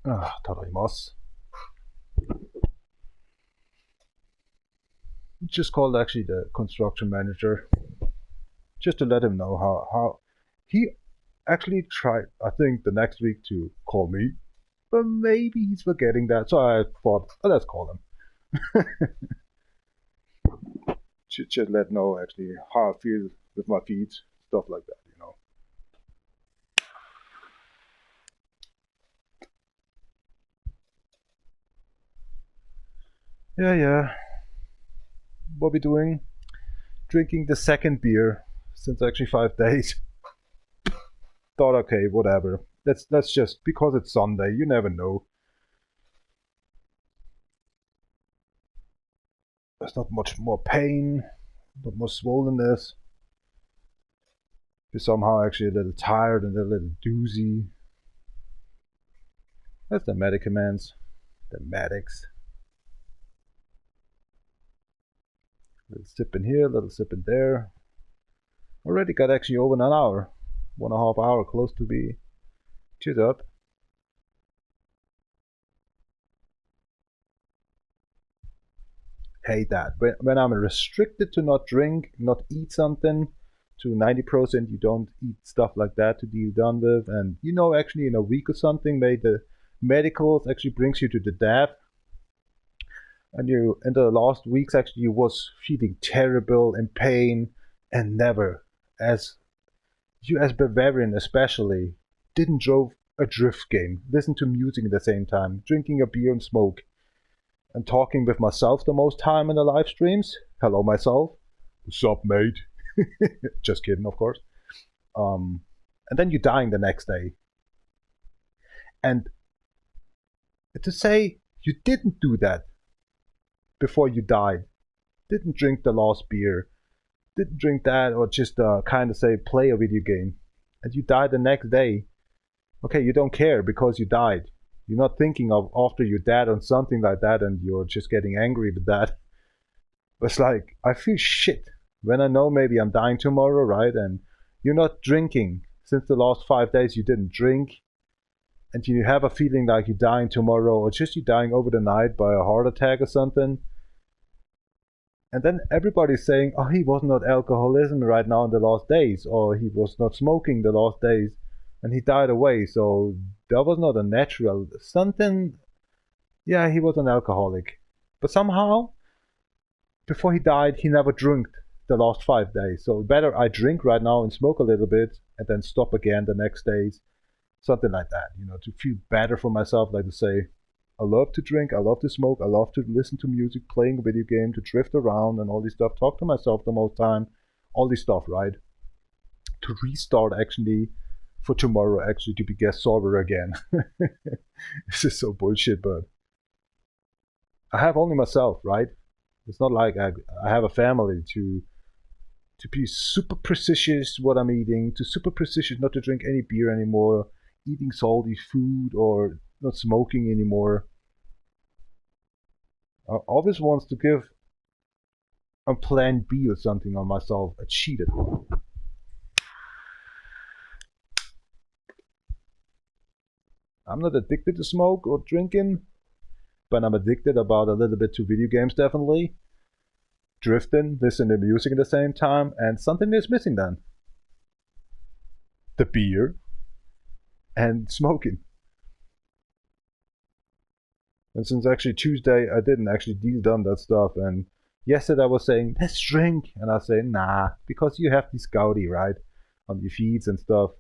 Ah, tadaimasu. Just called actually the construction manager, just to let him know how he actually tried, I think, the next week to call me, but maybe he's forgetting that. So I thought, oh, let's call him. Just let know actually how I feel with my feet, stuff like that, you know. Yeah. What we doing? Drinking the second beer since actually 5 days. Thought, okay, whatever. Let's just, because it's Sunday, you never know. There's not much more pain, not more swollenness. You're somehow actually a little tired and a little doozy. That's the medicaments, the medics. Little sip in here, little sip in there. Already got actually over an hour, 1.5 hour, close to be cheered up. Hate that. When I'm restricted to not drink, not eat something, to 90% you don't eat stuff like that to deal done with, and you know actually in a week or something, maybe the medicals actually brings you to the death. And you, in the last weeks, actually, you was feeling terrible, in pain, and never, as you as Bavarian especially, didn't drove a drift game, listen to music at the same time, drinking a beer and smoke, and talking with myself the most time in the live streams. Hello, myself. What's up, mate? Just kidding, of course. And then you're dying the next day. And to say you didn't do that before you died, didn't drink the last beer, didn't drink that, or just kind of say play a video game, and you die the next day. Okay, you don't care because you died. You're not thinking of after you're dead on something like that, and you're just getting angry with that. It's like, I feel shit when I know maybe I'm dying tomorrow, right? And you're not drinking. Since the last 5 days you didn't drink, and you have a feeling like you're dying tomorrow, or just you're dying over the night by a heart attack or something. And then everybody's saying, oh, he was not alcoholism right now in the last days, or he was not smoking the last days, and he died away. So that was not a natural something. Yeah, he was an alcoholic. But somehow, before he died, he never drank the last 5 days. So better I drink right now and smoke a little bit, and then stop again the next days. Something like that, you know, to feel better for myself, like to say, I love to drink, I love to smoke, I love to listen to music, playing a video game, to drift around and all this stuff, talk to myself the most time, all this stuff, right? To restart actually for tomorrow, actually to be get sober again. This is so bullshit, but I have only myself, right? It's not like I have a family to be super precise what I'm eating, to super precise not to drink any beer anymore, eating salty food, or not smoking anymore. I always wants to give a plan B or something on myself. I cheated. I'm not addicted to smoke or drinking, but I'm addicted about a little bit to video games, definitely. Drifting, listening to music at the same time, and something is missing then. The beer and smoking. And since actually Tuesday, I didn't actually deal done that stuff. And yesterday I was saying, let's drink. And I say, nah, because you have this Gouty, right? On your feeds and stuff.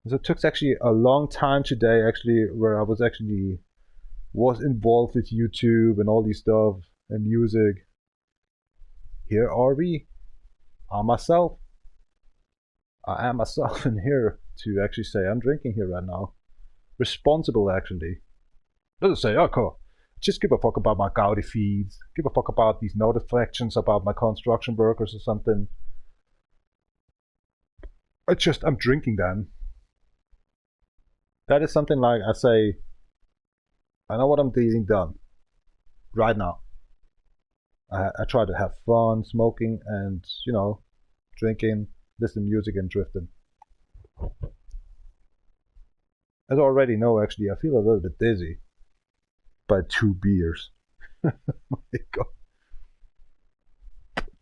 So it took actually a long time today, actually, where I was involved with YouTube and all these stuff and music. Here are we. I'm myself. I am myself in here to actually say I'm drinking here right now. Responsible, actually. Doesn't say, oh, cool. Just give a fuck about my Gouty feeds. Give a fuck about these notifications about my construction workers or something. I'm drinking then. That is something like I say, I know what I'm getting done right now. I try to have fun, smoking, and, you know, drinking, listening to music, and drifting. As I already know, actually, I feel a little bit dizzy by 2 beers. My God.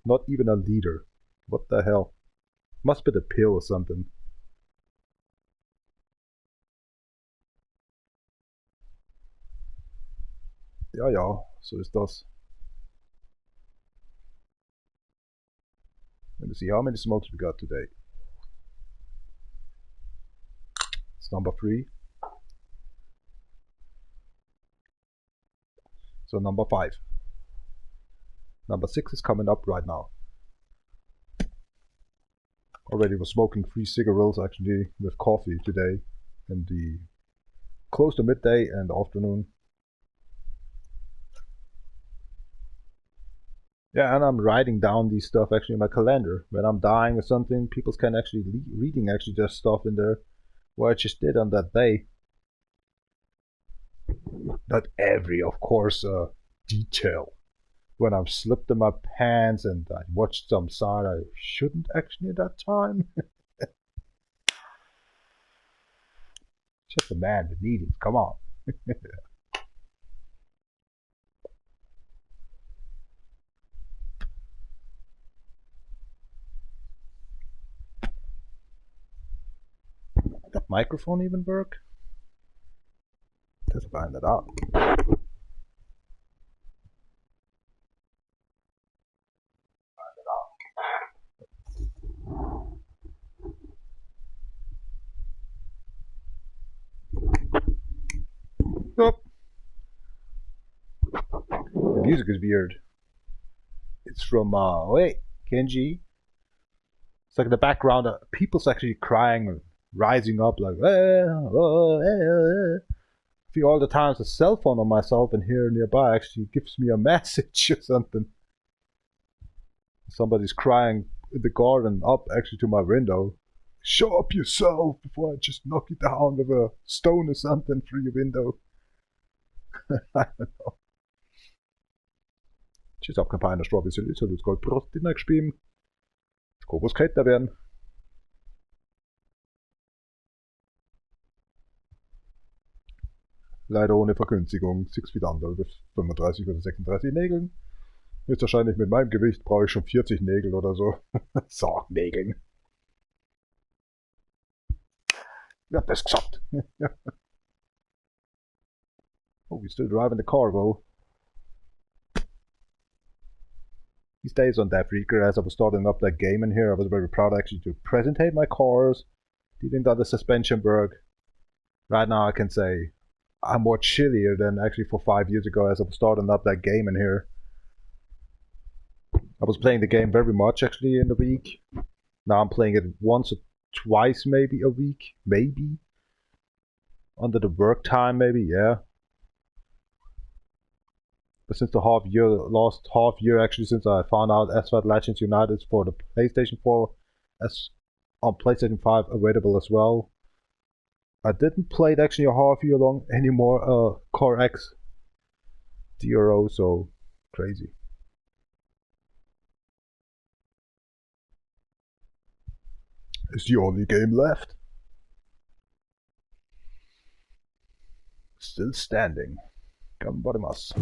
Not even a liter. What the hell? Must be the pill or something. Ja, ja, so ist das. Let me see how many smokes we got today. It's number 3. So number 5. Number 6 is coming up right now. Already was smoking 3 cigarillos actually with coffee today in the close to midday and afternoon. Yeah, and I'm writing down these stuff actually in my calendar. When I'm dying or something, people can actually reading actually just stuff in there what I just did on that day. Not every, of course, detail. When I'm slipped in my pants and I watched some side I shouldn't actually at that time. Just a man with needles, come on. Did that microphone even work? Let's find that out. Nope. The music is weird. It's from wait, Kenji. It's like in the background, people's actually crying, rising up like. I feel all the times a cell phone on myself and here nearby actually gives me a message or something. Somebody's crying in the garden up actually to my window. Show up yourself before I just knock you down with a stone or something through your window. I don't know. Ich hab kein Pein, der Strafe ist ja nicht so, du hast Brust in der gespielt. Kobus Ketter werden. Leider ohne Vergünstigung. 6 Feet under bis 35 oder 36 Nägeln. Ist wahrscheinlich mit meinem Gewicht brauche ich schon 40 Nägel oder so. Sargnägeln. Wer hat das gesagt? Oh, he's still driving the car though. These days on DefRekka, as I was starting up that game in here, I was very proud actually to presentate my cars, dealing with the suspension work. Right now I can say I'm more chillier than actually for 5 years ago as I was starting up that game in here. I was playing the game very much actually in the week. Now I'm playing it once or twice maybe a week, maybe. Under the work time maybe, yeah. But since the last half year actually since I found out Asphalt Legends United for the PlayStation 4 as on PlayStation 5 available as well. I didn't play it actually a half year long anymore, CarX D.R.O, so crazy. It's the only game left. Still standing. Gambarimasu.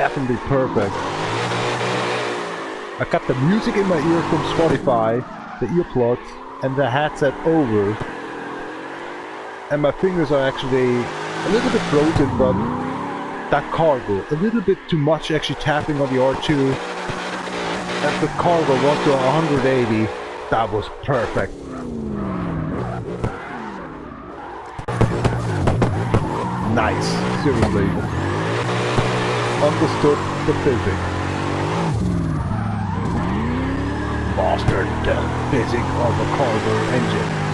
definitely perfect. I got the music in my ear from Spotify, the earplugs, and the headset over. And my fingers are actually a little bit frozen, but that cargo, a little bit too much actually tapping on the R2. And the cargo went to 180. That was perfect. Nice, seriously. Understood the physics. Mastered the physics of the cargo engine.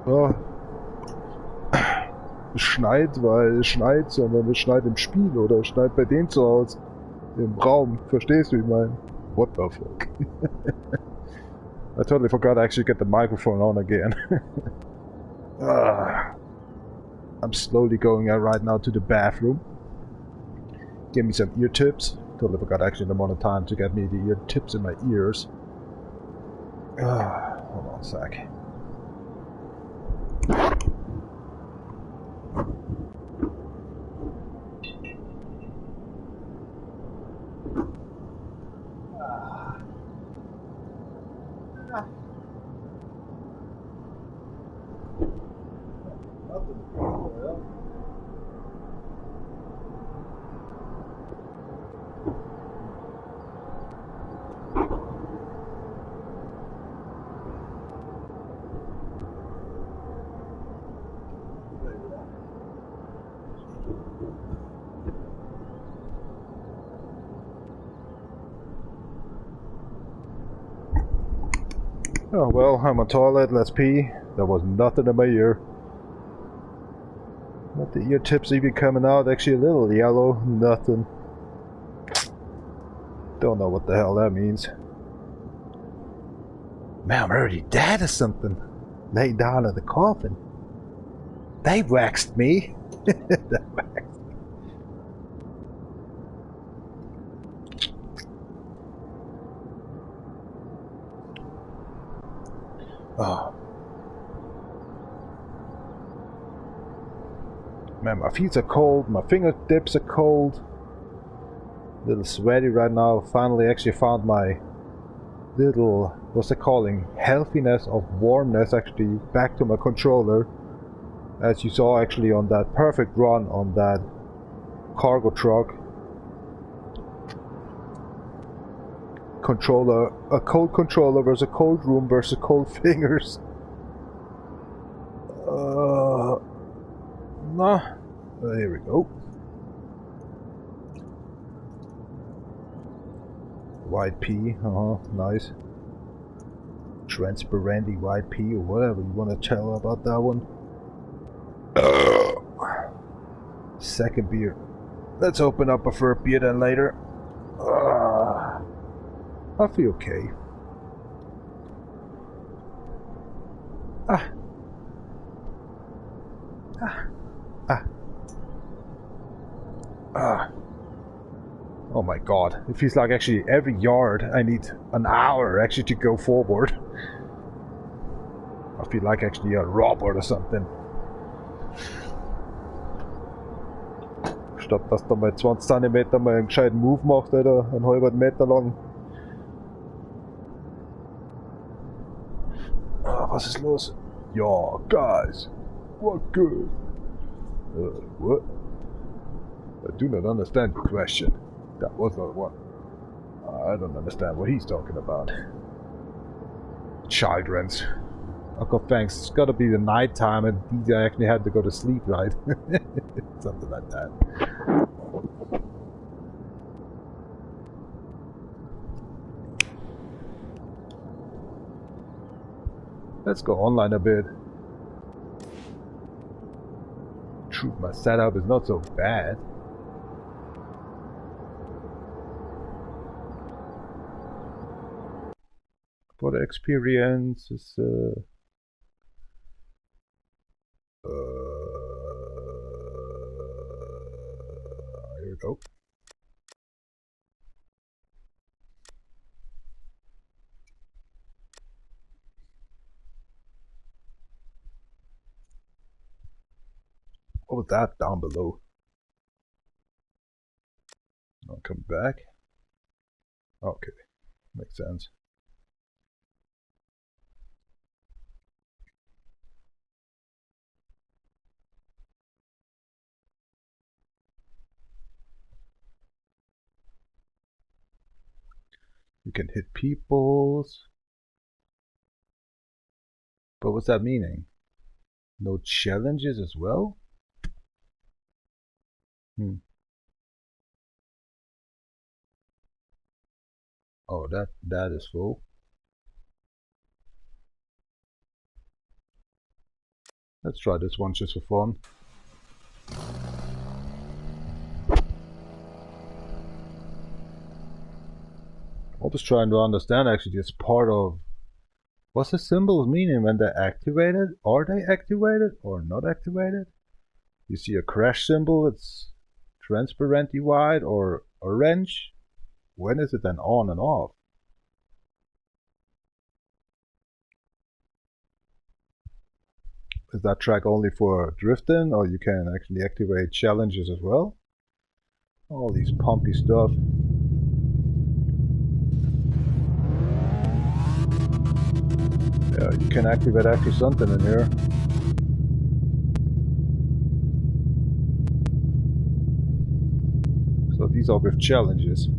Ja, es schneit, weil es schneit, sondern es schneit im Spiel oder es schneit bei denen zu Hause im Raum. Verstehst du, wie ich meine? What the fuck? I totally forgot to actually get the microphone on again. I'm slowly going out right now to the bathroom. Give me some ear tips. Totally forgot actually the amount of time to get me the ear tips in my ears. Hold on a sec. Oh well, I'm on toilet, let's pee. There was nothing in my ear. Not the ear tips even coming out, actually a little yellow, nothing. Don't know what the hell that means. Man, I'm already dead or something. Lay down in the coffin. They waxed me. They waxed. Oh. Man, my feet are cold, my fingertips are cold. A little sweaty right now. Finally actually found my little, what's it calling? Healthiness of warmness actually back to my controller. As you saw actually on that perfect run on that cargo truck. Controller, a cold controller versus a cold room versus cold fingers. Nah. Here we go. White P, nice. Transparenty white P or whatever you want to tell about that one. Second beer. Let's open up a third beer then later. I feel okay. Oh my god. It feels like actually every yard I need an hour actually to go forward. I feel like actually a robot or something. Statt dass da mal 20 cm mal einen gescheiten Move macht, oder einen halben Meter lang. Was ist los? Ja, guys. What good? What? I do not understand the question. That was not one. I don't understand what he's talking about. Children's. Uncle thanks. It's gotta be the night time and DJ actually had to go to sleep, right? Something like that. Let's go online a bit. Truth, my setup is not so bad. For the experience is here we go. What was that down below? I'll come back. Okay, makes sense. You can hit peoples. But what's that meaning? No challenges as well? Hmm. Oh, that is full. Let's try this one just for fun. I was trying to understand actually this part of what's the symbols meaning when they're activated? Are they activated or not activated? You see a crash symbol, it's transparently white or orange. When is it then on and off? Is that track only for drifting, or you can actually activate challenges as well? All these pumpy stuff. Yeah, you can activate actually something in here. So these are with challenges.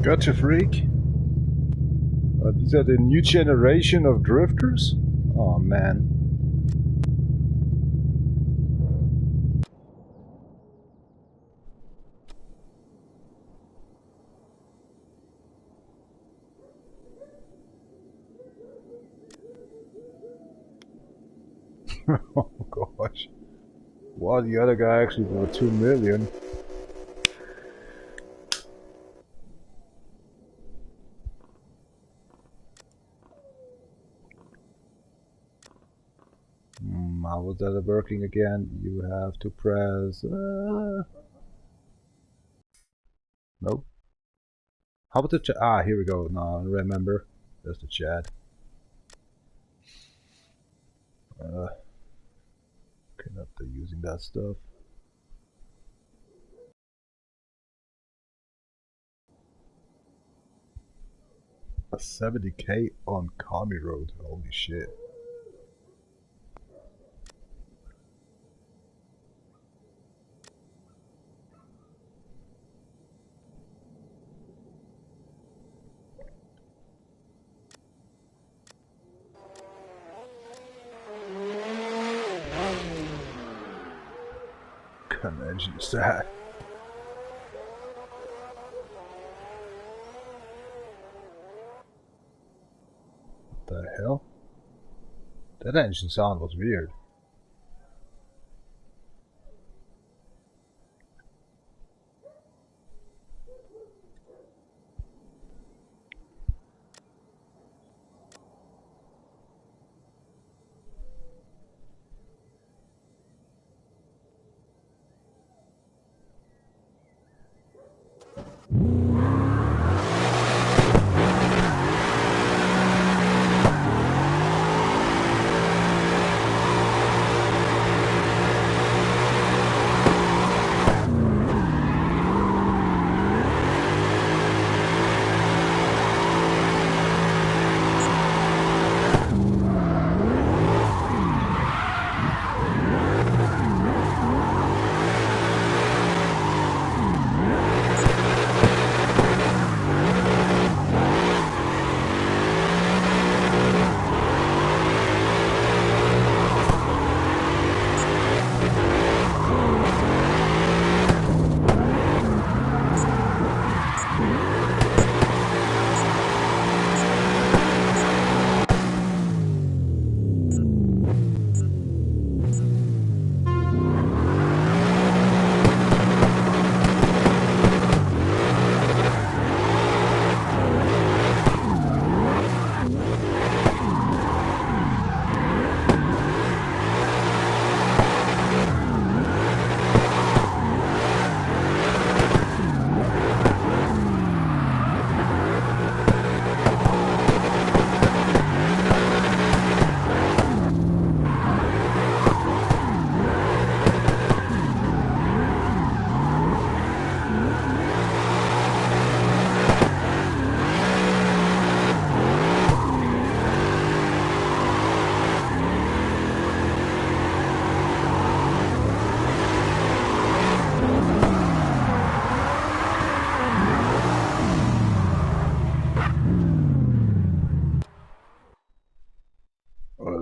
Gotcha, freak. These are the new generation of drifters? Oh man. Oh gosh. Wow, the other guy actually bought 2 million. How was that working again? You have to press... Nope. How about the chat? Ah, here we go. Now I remember. There's the chat. Cannot be using that stuff. A 70k on Kami Road. Holy shit. Convention is that? What the hell? That engine sound was weird.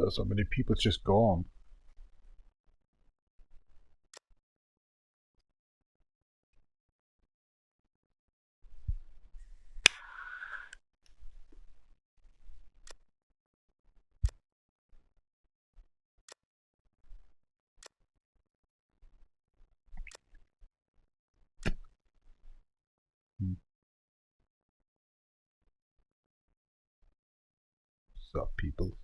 So many people just gone. What's up, people?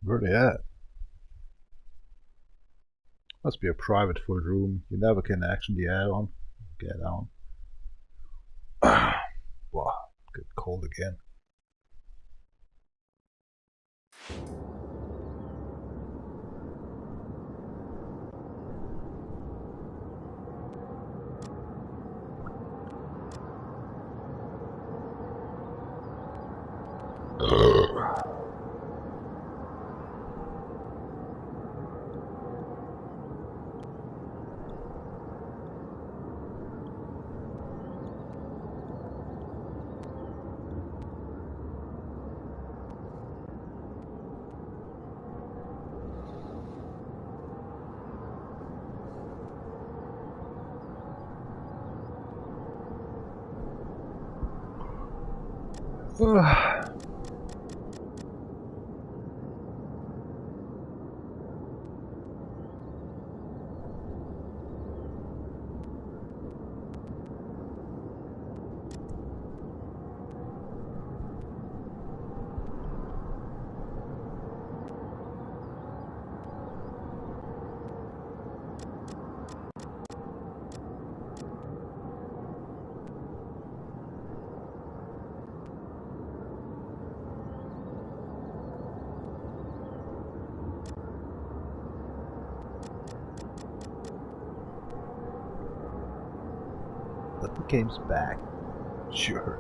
Where they at? Must be a private full room. You never can actually add on. Get on. Wow, get cold again. But the game's back. Sure.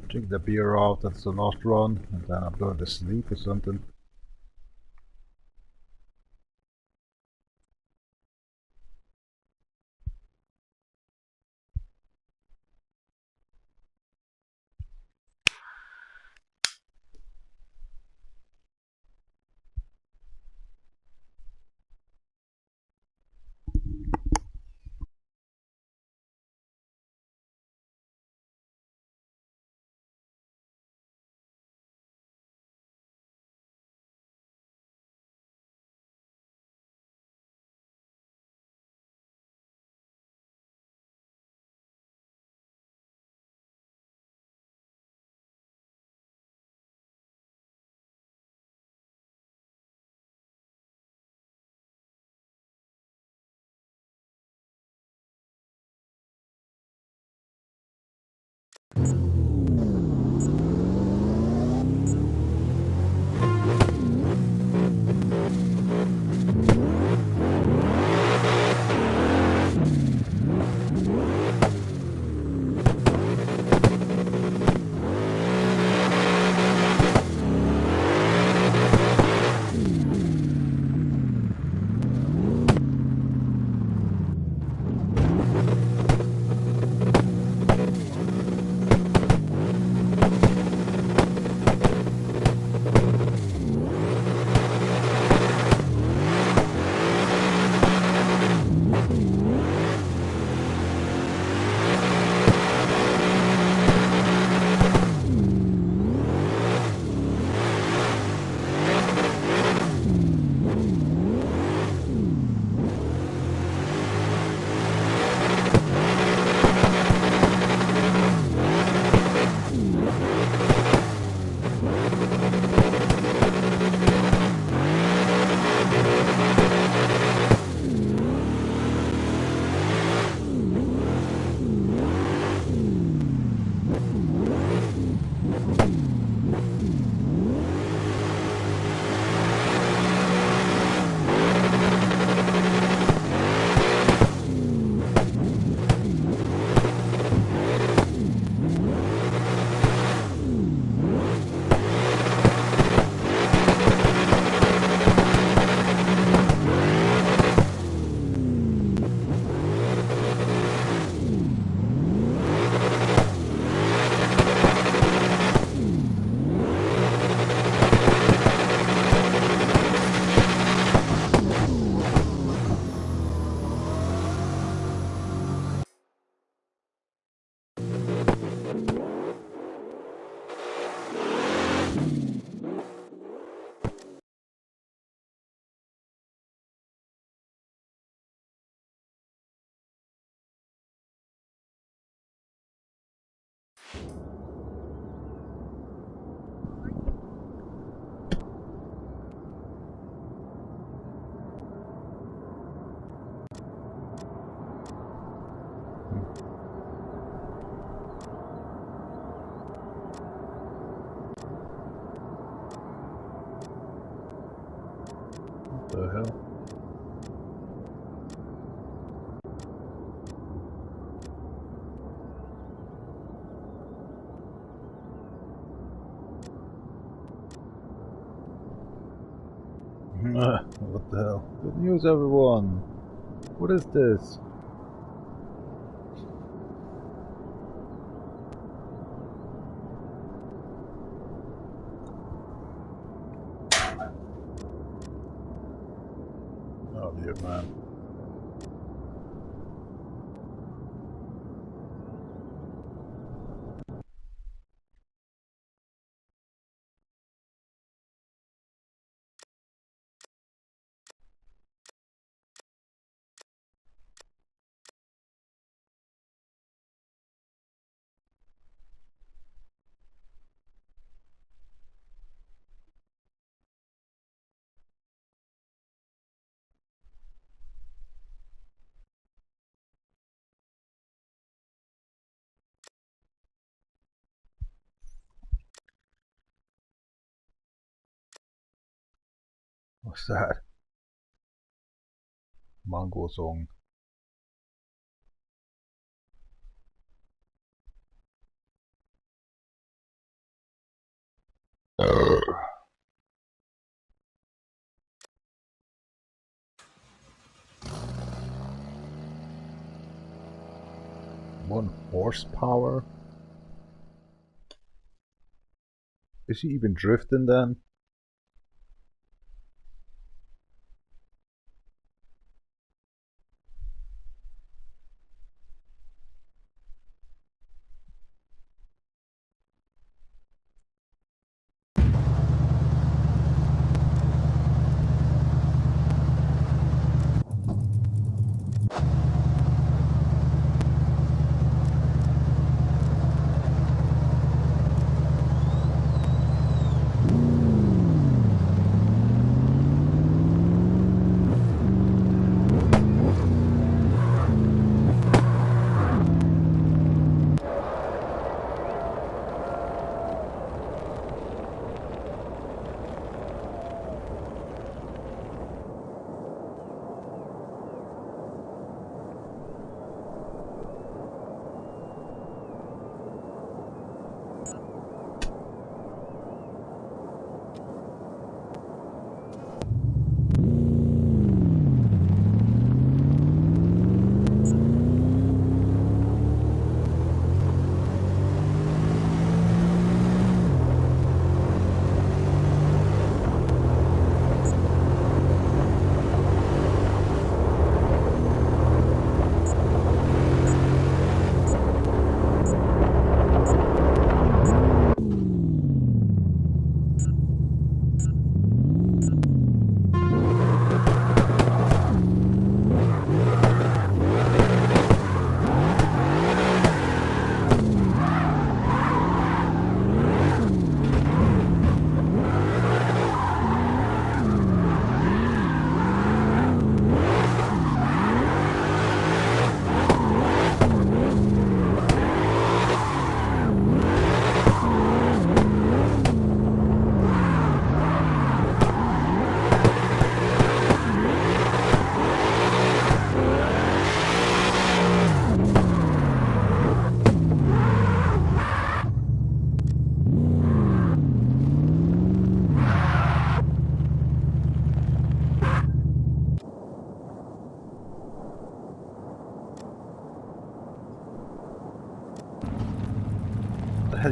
Drink the beer out, that's the last run, and then I'm going to sleep or something. What the hell? What the hell? Good news, everyone! What is this? Oh dear, man. What's that? Mango song. One horsepower? Is he even drifting then?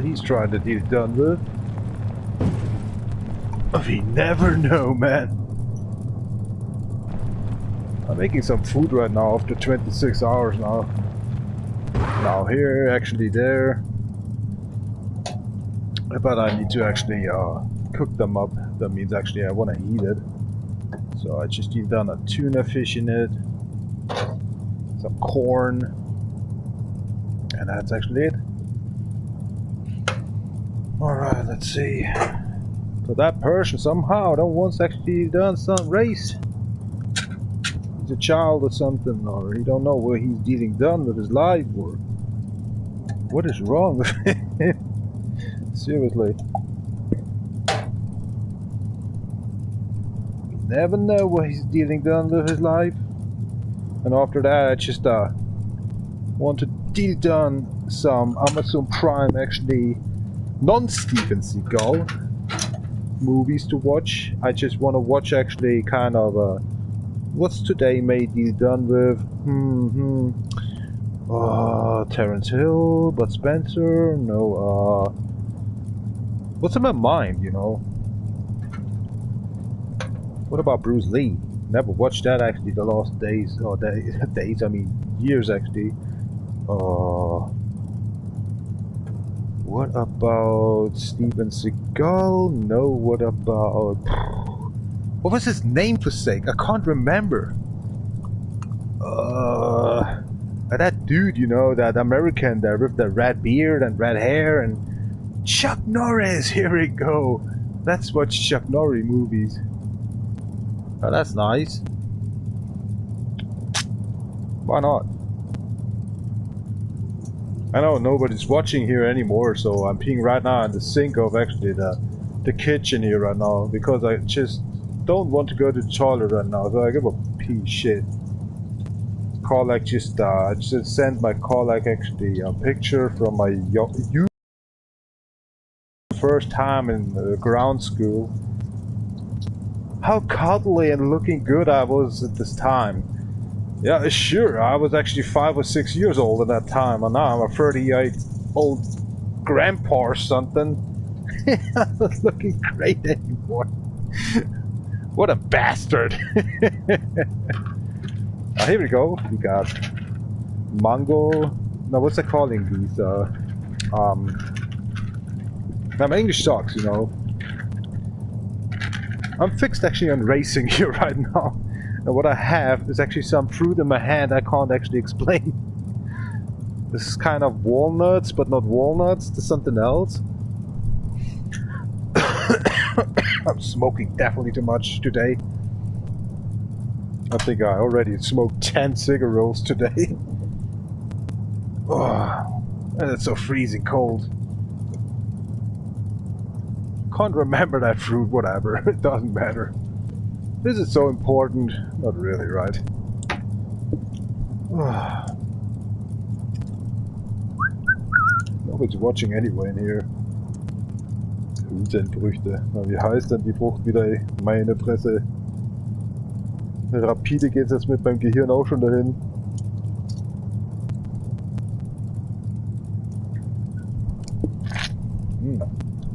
He's trying to get it done with. We never know, man. I'm making some food right now after 26 hours now. Now here, actually there. But I need to actually cook them up. That means actually I want to eat it. So I just need done a tuna fish in it. Some corn. And that's actually it. Alright, let's see. But that person somehow don't want actually done some race. He's a child or something, or he don't know what he's getting done with his life, or what is wrong with him? Seriously. You never know what he's getting done with his life. And after that, I just want to deal done some Amazon Prime, actually non-Steven Seagal movies to watch. I just want to watch actually kind of what's today may deal done with Terence Hill, Bud Spencer, no, what's in my mind, you know? What about Bruce Lee? Never watched that actually the last days, or days, I mean years actually. What about Steven Seagal? No, what about... What was his name for sake? I can't remember. That dude, you know, that American there with the red beard and red hair and... Chuck Norris, here we go! Let's watch Chuck Norris movies. Oh, that's nice. Why not? I know nobody's watching here anymore, so I'm peeing right now in the sink of actually the kitchen here right now, because I just don't want to go to the toilet right now, so I give a pee shit. CarX just sent my CarX actually a picture from my first time in ground school. How cuddly and looking good I was at this time. Yeah, sure, I was actually 5 or 6 years old at that time, and now I'm a 38-old grandpa or something. I'm not looking great anymore. What a bastard! Here we go. We got mango. Now, what's that calling these? Now, my English sucks, you know. I'm fixed actually on racing here right now. And what I have is actually some fruit in my hand I can't actually explain. This is kind of walnuts, but not walnuts. There's something else. I'm smoking definitely too much today. I think I already smoked 10 cigarettes today. Oh, and it's so freezing cold. Can't remember that fruit, whatever. It doesn't matter. This is so important. Not really, right? Nobody's watching anyway in here. Hülsenfrüchte. Na, wie heißt denn die Frucht wieder? Meine Fresse. Rapide geht's jetzt mit meinem Gehirn auch schon dahin.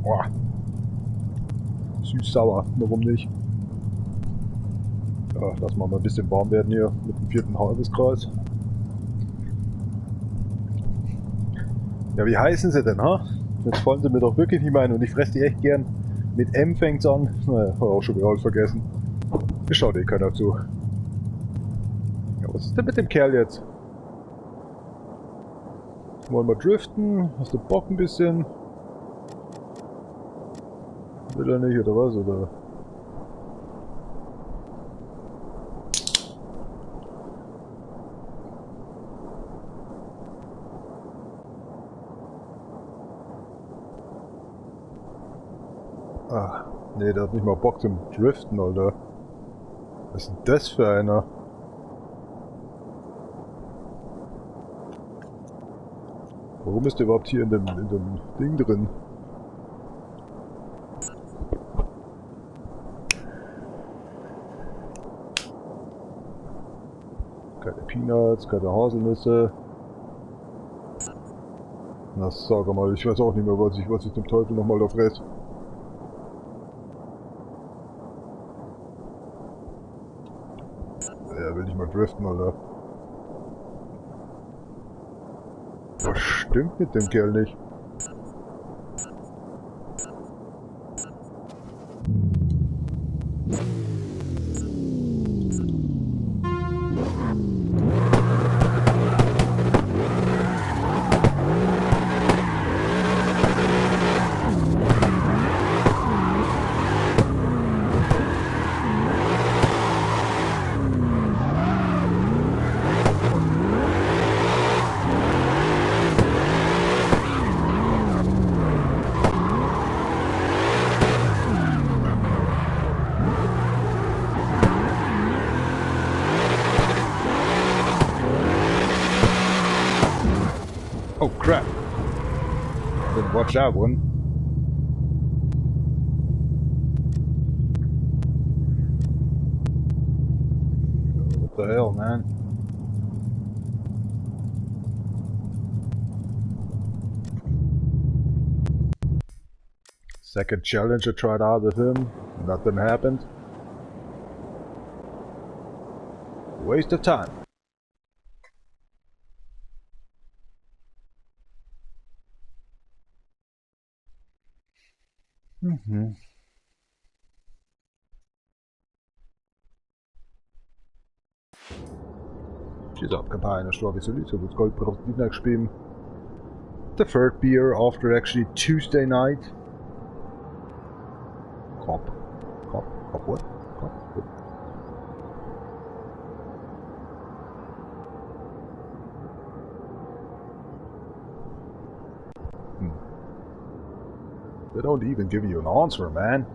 Boah. Süß-sauer, warum nicht? Ja, lass mal ein bisschen warm werden hier mit dem 4. Halbeskreis. Ja, wie heißen sie denn, ha? Jetzt fallen sie mir doch wirklich nicht mehr ein und ich fresse die echt gern. Mit M fängt's an. Naja, hab auch schon wieder alles vergessen. Es schaut eh keiner zu. Ja, was ist denn mit dem Kerl jetzt? Wollen wir driften? Hast du Bock ein bisschen? Will er nicht, oder was? Oder? Ah, nee, der hat nicht mal Bock zum Driften, Alter. Was ist denn das für einer? Warum ist der überhaupt hier in dem Ding drin? Keine Peanuts, keine Haselnüsse. Na, sag mal, ich weiß auch nicht mehr, was ich zum Teufel nochmal da fress. Ja, will ich mal driften, Alter. Was stimmt mit dem Kerl nicht? crap. Didn't watch that one. What the hell, man? Second challenge I tried out with him. Nothing happened. Waste of time. She's up campaign strawberry so it's called Protein gespielt. The third beer after actually Tuesday night. Cop what? Cop what? They don't even give you an answer, man.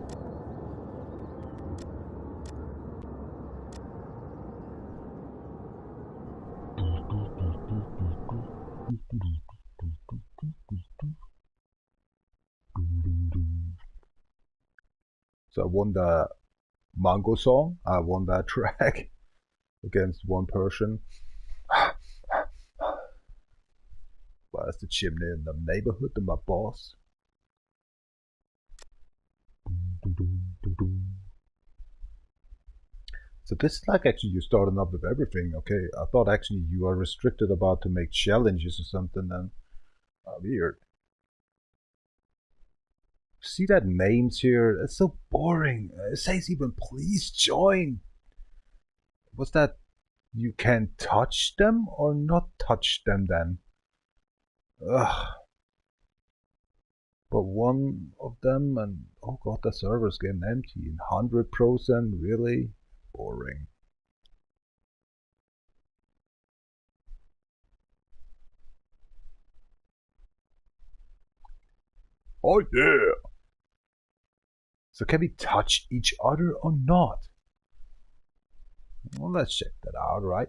So I won the Mango song. I won that track against one person. Where's the chimney in the neighborhood of my boss? So this is like actually you starting up with everything, okay? I thought actually you are restricted about to make challenges or something, and weird. See that names here? It's so boring. It says even please join. What's that? You can touch them or not touch them then? Ugh. But one of them and oh god, the server's getting empty. 100%, really? Boring. Oh yeah! So can we touch each other or not? Well, let's check that out, right?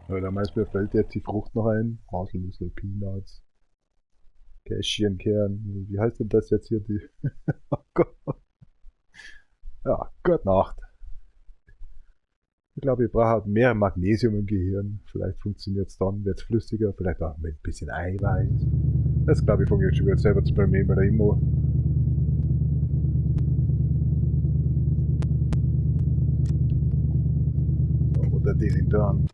Ja, der meist mir fällt jetzt die Frucht noch ein. Haselnüsse, Peanuts, Cashienkern. Wie heißt denn das jetzt hier? Die oh Gott. Ja, gute Nacht. Ich glaube, ich brauche halt mehr Magnesium im Gehirn. Vielleicht funktioniert es dann, wird es flüssiger, vielleicht auch mit ein bisschen Eiweiß. Das glaube ich funktioniert schon wieder selber bei mir immer immer. What are they done?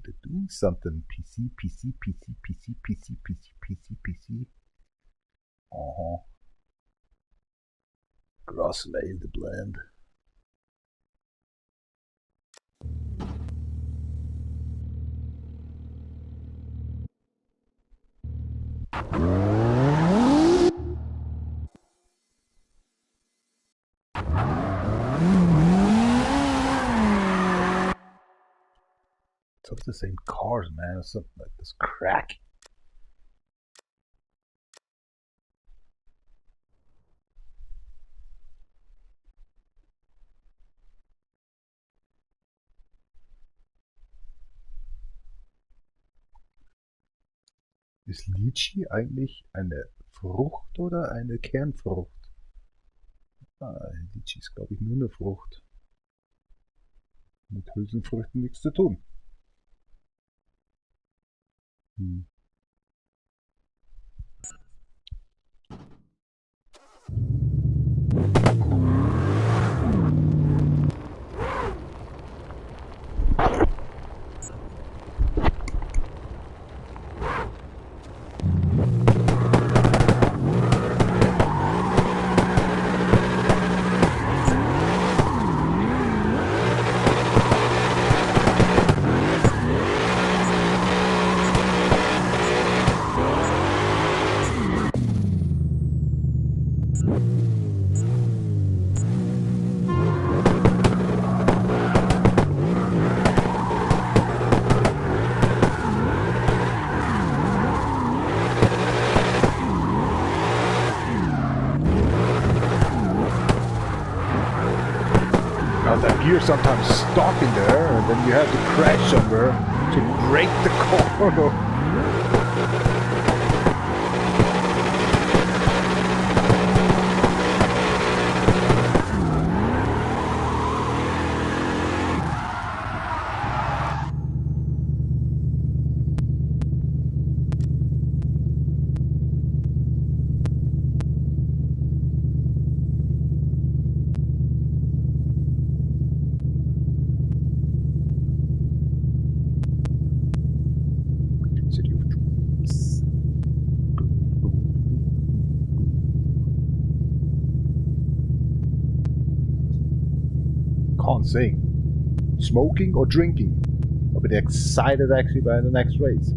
They're doing something. PC. Gross mail the blend. It's all the same cars, man. It's something like this crack. Ist Lychee eigentlich eine Frucht oder eine Kernfrucht? Lychee ist, glaube ich, nur eine Frucht. Mit Hülsenfrüchten nichts zu tun. gear sometimes stuck in there, and then you have to crash somewhere to break the corner. Can't say. Smoking or drinking? I'll be excited actually by the next race.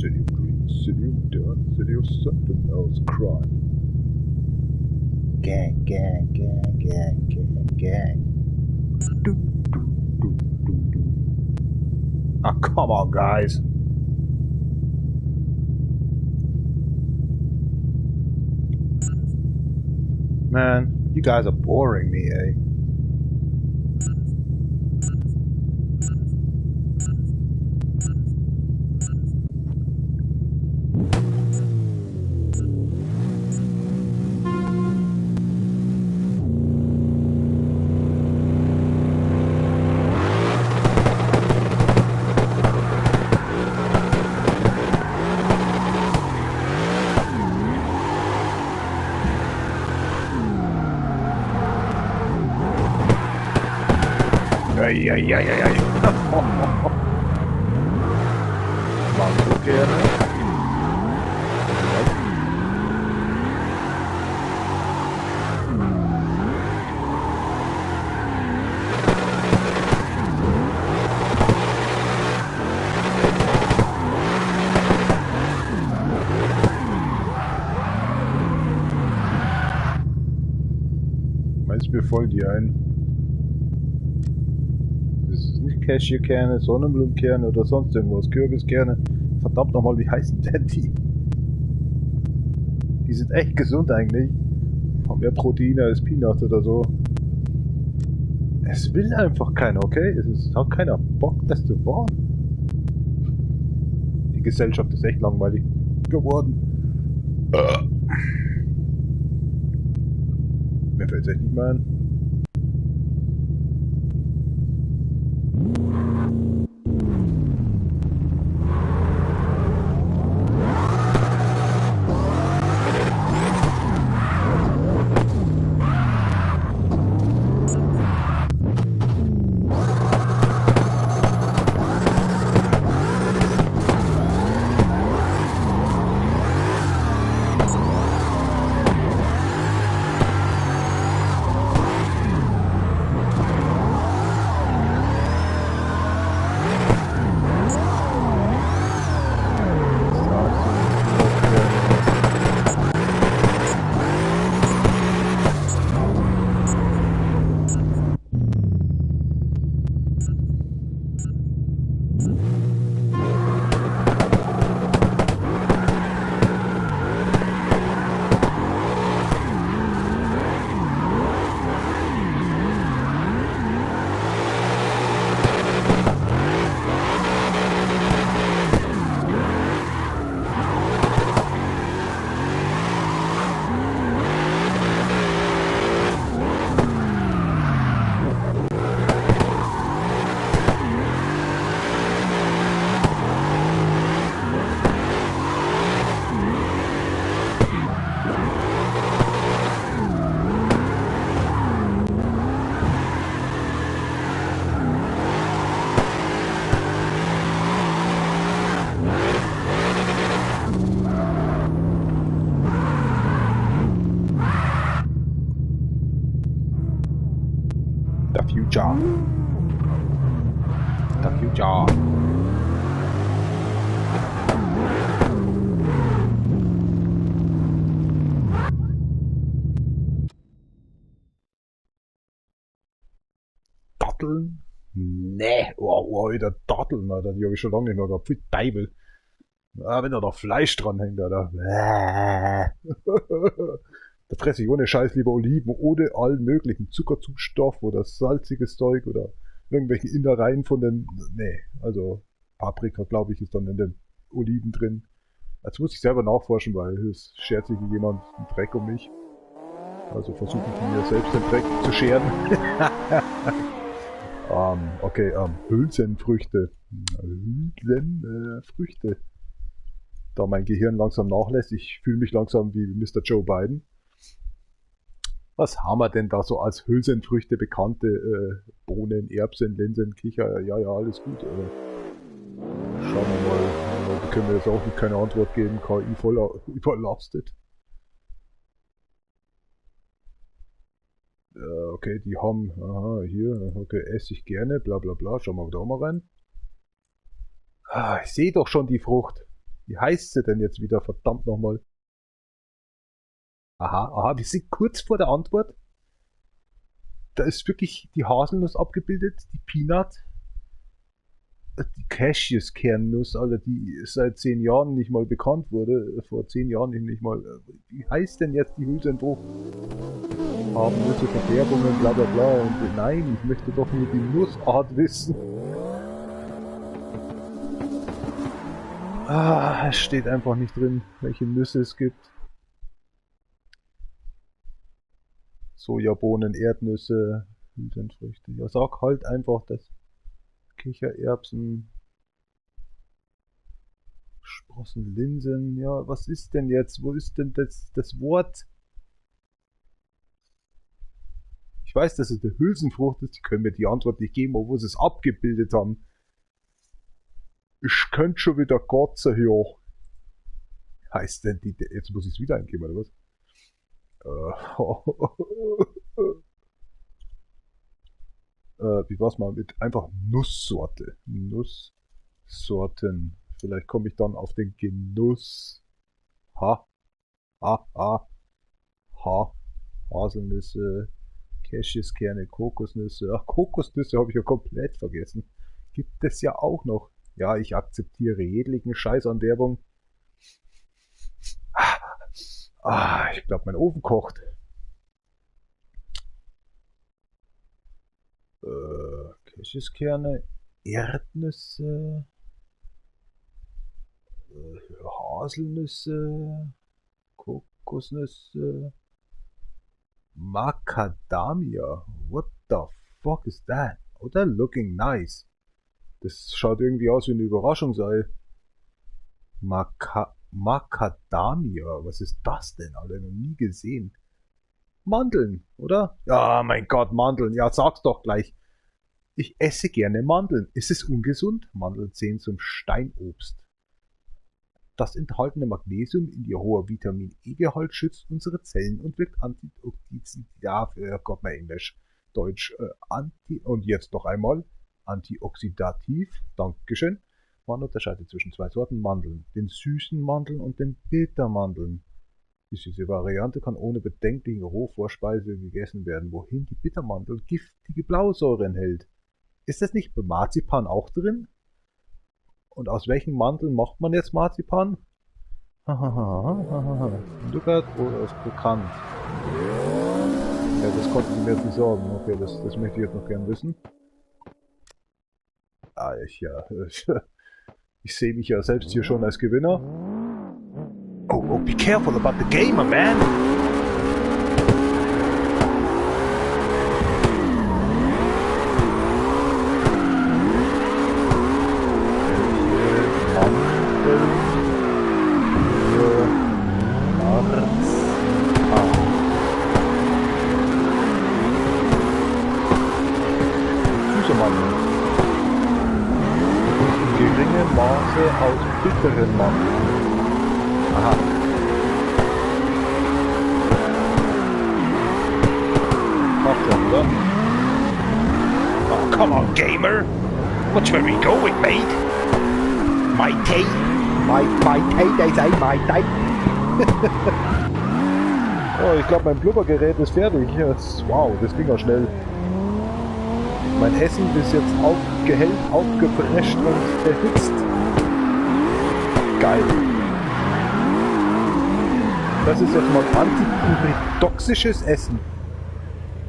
City of Green, City of Done, City of something else crime. Gang, gang, gang, gang, gang, gang. Ah, come on, guys. Man, you guys are boring me, eh? Ay, ay, ay, ay, ay. Mal gerne. Meinst mir voll die ein. Cashewkerne, Sonnenblumenkerne oder sonst irgendwas, Kürbiskerne. Verdammt nochmal, wie heißen denn die? Die sind echt gesund eigentlich. Haben mehr Proteine als Peanuts oder so. Es will einfach keiner, okay? Es hat keiner Bock, das zu fahren. Die Gesellschaft ist echt langweilig geworden. Mir fällt es echt nicht mehr ein. future. The future. Datteln? Nee, oh, wieder Datteln, Alter, die habe ich schon lange nicht mehr gehabt. Viel Teufel. Ah, wenn da Fleisch dran hängt, Alter. Da fresse ich ohne Scheiß lieber Oliven, ohne allen möglichen Zuckerzustoff oder salziges Zeug oder irgendwelche Innereien von den... Nee, also Paprika, glaube ich, ist dann in den Oliven drin. Jetzt muss ich selber nachforschen, weil es schert sich jemand einen Dreck um mich. Also versuche ich mir selbst den Dreck zu scheren. Okay, Hülsenfrüchte. Hülsenfrüchte. Da mein Gehirn langsam nachlässt, ich fühle mich langsam wie Mr. Joe Biden. Was haben wir denn da so als Hülsenfrüchte bekannte? Bohnen, Erbsen, Linsen, Kicher, ja, alles gut. Schauen wir mal, die können wir jetzt auch nicht keine Antwort geben, KI voll überlastet. Okay, die haben, aha, hier, okay, esse ich gerne, bla bla bla, schauen wir da mal rein. Ich sehe doch schon die Frucht. Wie heißt sie denn jetzt wieder, verdammt nochmal? Aha, wir sind kurz vor der Antwort. Da ist wirklich die Haselnuss abgebildet, die Peanut, die Cashewkernnuss, Alter, die seit 10 Jahren nicht mal bekannt wurde, vor 10 Jahren nicht mal. Wie heißt denn jetzt die Hülsenfrucht? Haben Nüsse, Verfärbungen, bla bla bla. Und nein, ich möchte doch nur die Nussart wissen. Es steht einfach nicht drin, welche Nüsse es gibt. Sojabohnen, Erdnüsse, Hülsenfrüchte. Ja, sag halt einfach das. Kichererbsen, Sprossen, Linsen. Ja, was ist denn jetzt? Wo ist denn das Wort? Ich weiß, dass es eine Hülsenfrucht ist. Die können mir die Antwort nicht geben, wo sie es abgebildet haben. Ich könnte schon wieder Gotze hier. Heißt denn die... Jetzt muss ich es wieder eingeben, oder was? Wie war's mal mit einfach Nusssorte? Nusssorten. Vielleicht komme ich dann auf den Genuss. Haselnüsse, Cashewkerne, Kokosnüsse. Ach, Kokosnüsse habe ich ja komplett vergessen. Gibt es ja auch noch. Ja, ich akzeptiere jeglichen Scheiß an Werbung. Ich glaube, mein Ofen kocht. Cashewkerne, Erdnüsse, Haselnüsse, Kokosnüsse, Macadamia. What the fuck is that? Oh, they're looking nice. Das schaut irgendwie aus wie eine Überraschungsei. Macadamia. Was ist das denn, Alter? Noch nie gesehen. Mandeln, oder? Ja, mein Gott, Mandeln. Ja, sag's doch gleich. Ich esse gerne Mandeln. Ist es ungesund? Mandeln zählen zum Steinobst. Das enthaltene Magnesium in ihr hoher Vitamin-E-Gehalt schützt unsere Zellen und wirkt Gott, mein Englisch, Deutsch, und jetzt noch einmal, antioxidativ. Dankeschön. Man unterscheidet zwischen 2 Sorten Mandeln, den süßen Mandeln und den Bittermandeln. Die süße Variante kann ohne bedenkliche Rohvorspeise gegessen werden, wohin die Bittermandel giftige Blausäure enthält. Ist das nicht bei Marzipan auch drin? Und aus welchen Mandeln macht man jetzt Marzipan? Nougat oder ist bekannt? Ja, das konnten sie mir jetzt nicht sagen. Okay, das möchte ich jetzt noch gern wissen. Ich sehe mich ja selbst hier schon als Gewinner. Oh, be careful about the gamer, man! Aus bitteren Mandeln. Aha. Macht ja, oder? Oh, come on, gamer! Watch where we going, mate? My tay, they say my tay. Oh, ich glaube, mein Blubbergerät ist fertig. Wow, das ging ja schnell. Mein Essen ist jetzt aufgehellt, aufgeprescht und erhitzt. Geil. Das ist jetzt mal antitoxisches Essen.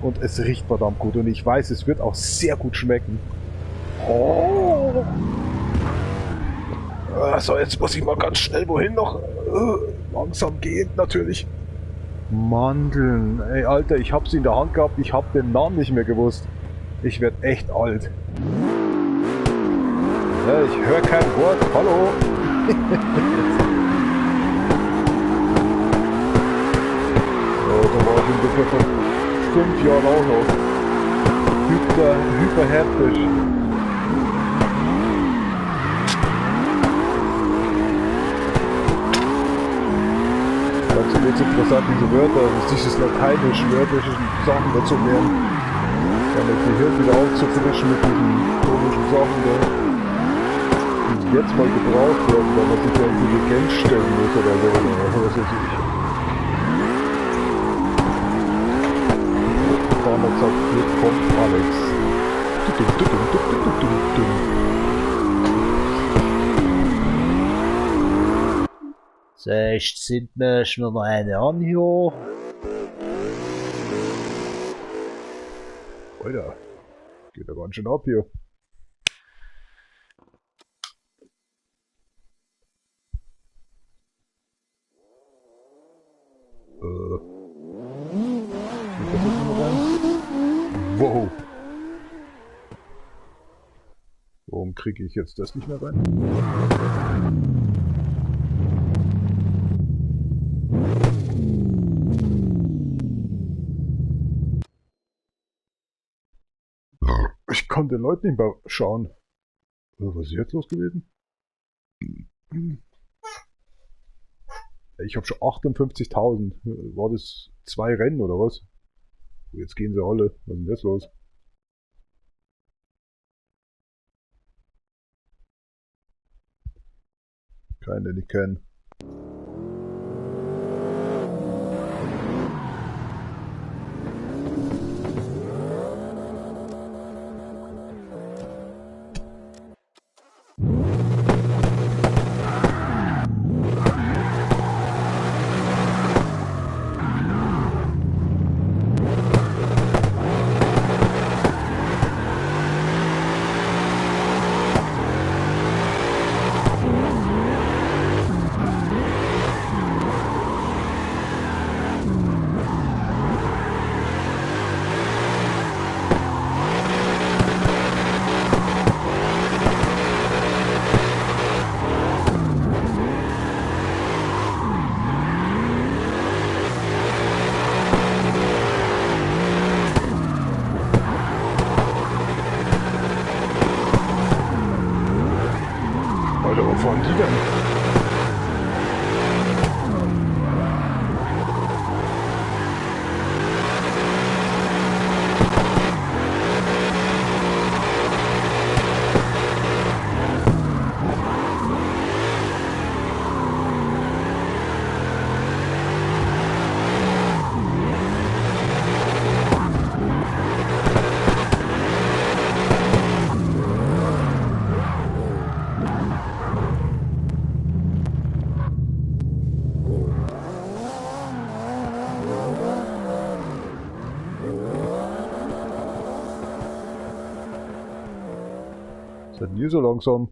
Und es riecht verdammt gut. Und ich weiß, es wird auch sehr gut schmecken. Oh. So, jetzt muss ich mal ganz schnell wohin noch. Langsam gehend natürlich. Mandeln. Ey, Alter, ich hab sie in der Hand gehabt. Ich hab den Namen nicht mehr gewusst. Ich werd echt alt. Ja, ich höre kein Wort. Hallo. Da war ich ungefähr vor 5 Jahren auch noch. Hyperhektisch. Das sind jetzt interessant, diese Wörter, dieses lateinisch-wörtliche Sachen dazu lernen. Ja, das Gehirn wieder aufzufrischen mit diesen komischen Sachen da. Die jetzt mal gebraucht werden, weil man sich ja Intelligenz stellen muss oder so, oder was weiß ich. Damals sagt, jetzt kommt Alex. So, jetzt sind wir schon noch eine an hier. Alter, geht ja ganz schön ab hier. Wow. Warum kriege ich jetzt das nicht mehr rein? Ich konnte den Leuten nicht mehr schauen. Was ist jetzt los gewesen? Ich habe schon 58.000. War das 2 Rennen oder was? Jetzt gehen sie alle. Was ist denn jetzt los? Keinen, den ich kenne. Alter, wo fahren die denn? Seid ihr so langsam?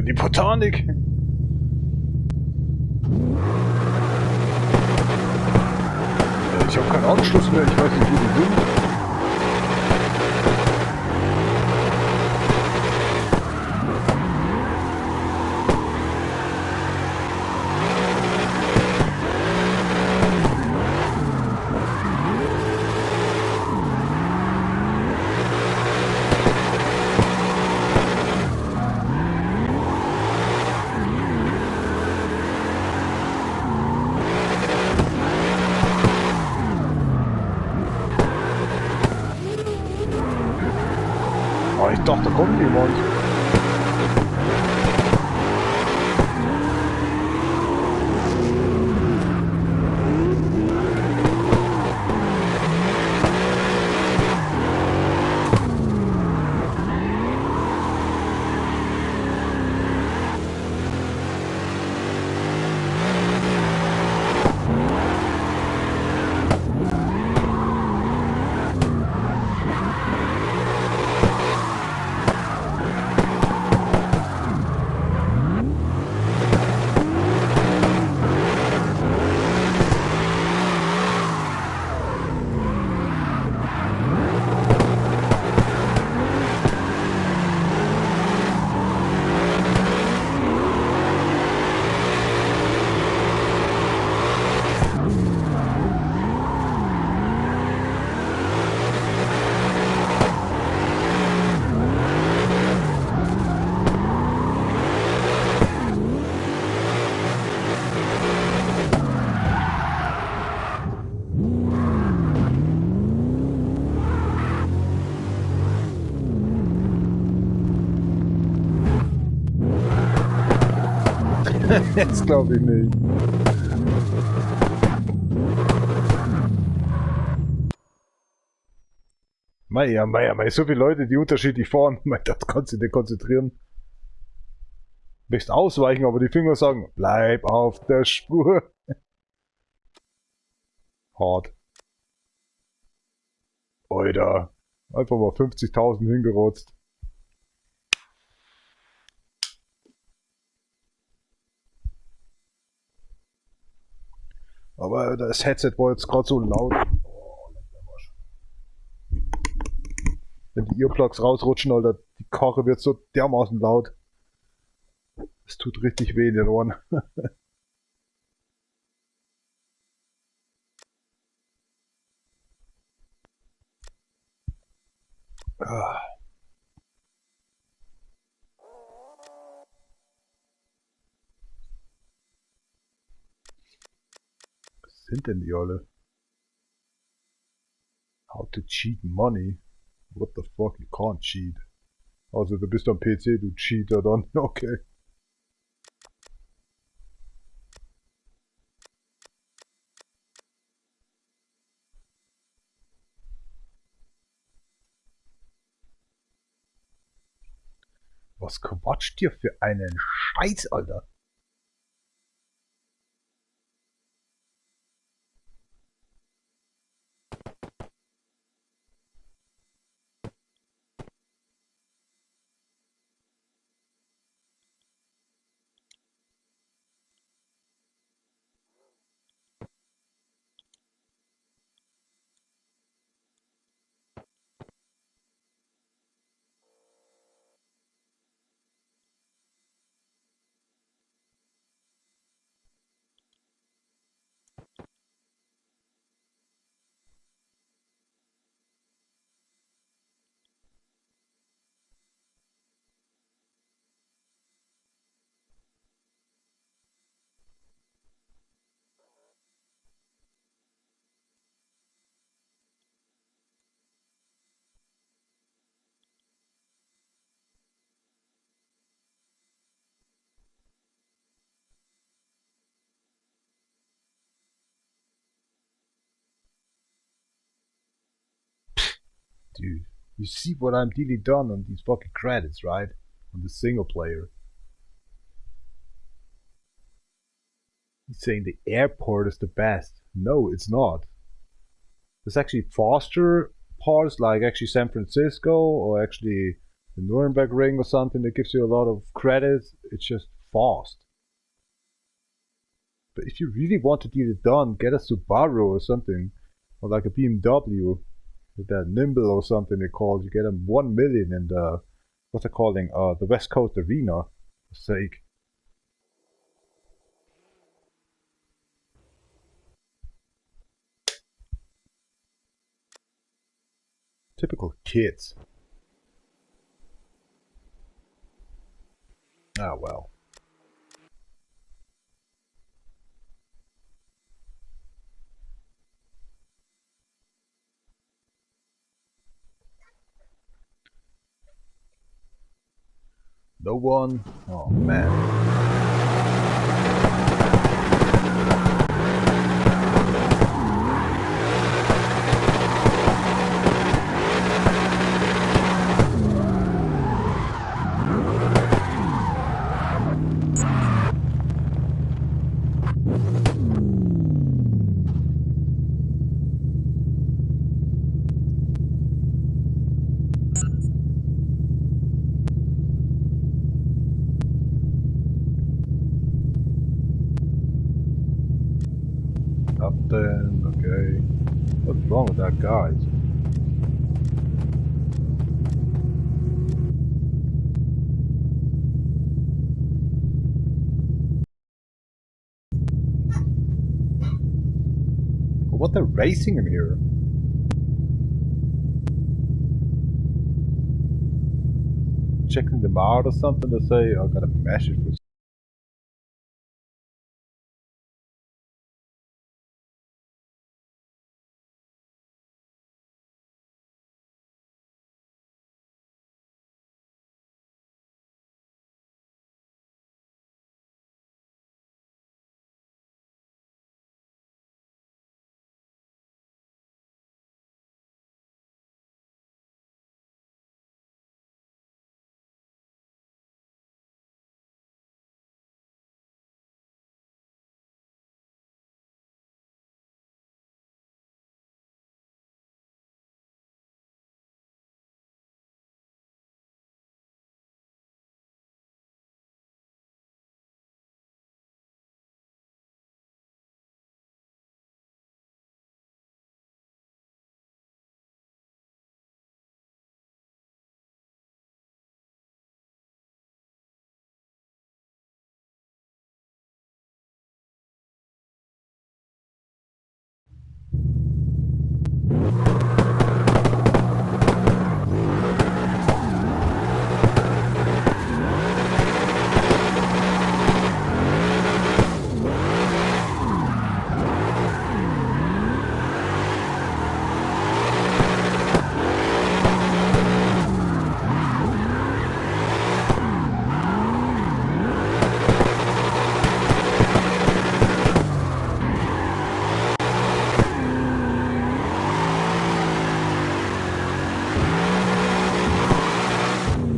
in die Botanik. Ich habe keinen Anschluss mehr, ich weiß nicht, wo die sind. Ich dachte, da kommt jemand. Jetzt glaube ich nicht. Mei, so viele Leute, die unterschiedlich fahren. Das kannst du dich konzentrieren. Du möchtest ausweichen, aber die Finger sagen, bleib auf der Spur. Hart. Alter. Einfach mal 50.000 hingerotzt. Aber das Headset war jetzt gerade so laut. Wenn die Earplugs rausrutschen, Alter, die Karre wird so dermaßen laut. Es tut richtig weh in den Ohren. Was sind denn die alle? How to cheat money? What the fuck, you can't cheat. Also du bist am PC, du Cheater dann. Okay. Was quatscht ihr für einen Scheiß, Alter? Dude, you see what I'm really done on these fucking credits, right? On the single player. He's saying the airport is the best. No, it's not. There's actually faster parts like actually San Francisco or actually the Nuremberg ring or something that gives you a lot of credit. It's just fast. But if you really want to get it done, get a Subaru or something, or like a BMW, with that Nimble or something they call. You get them 1 million in the, what's it calling, the West Coast Arena, for sake. Typical kids. Ah, well. No one? Oh, man. Up then, okay. What's wrong with that, guys? What, they're racing him here? Checking them out or something to say, I got a message for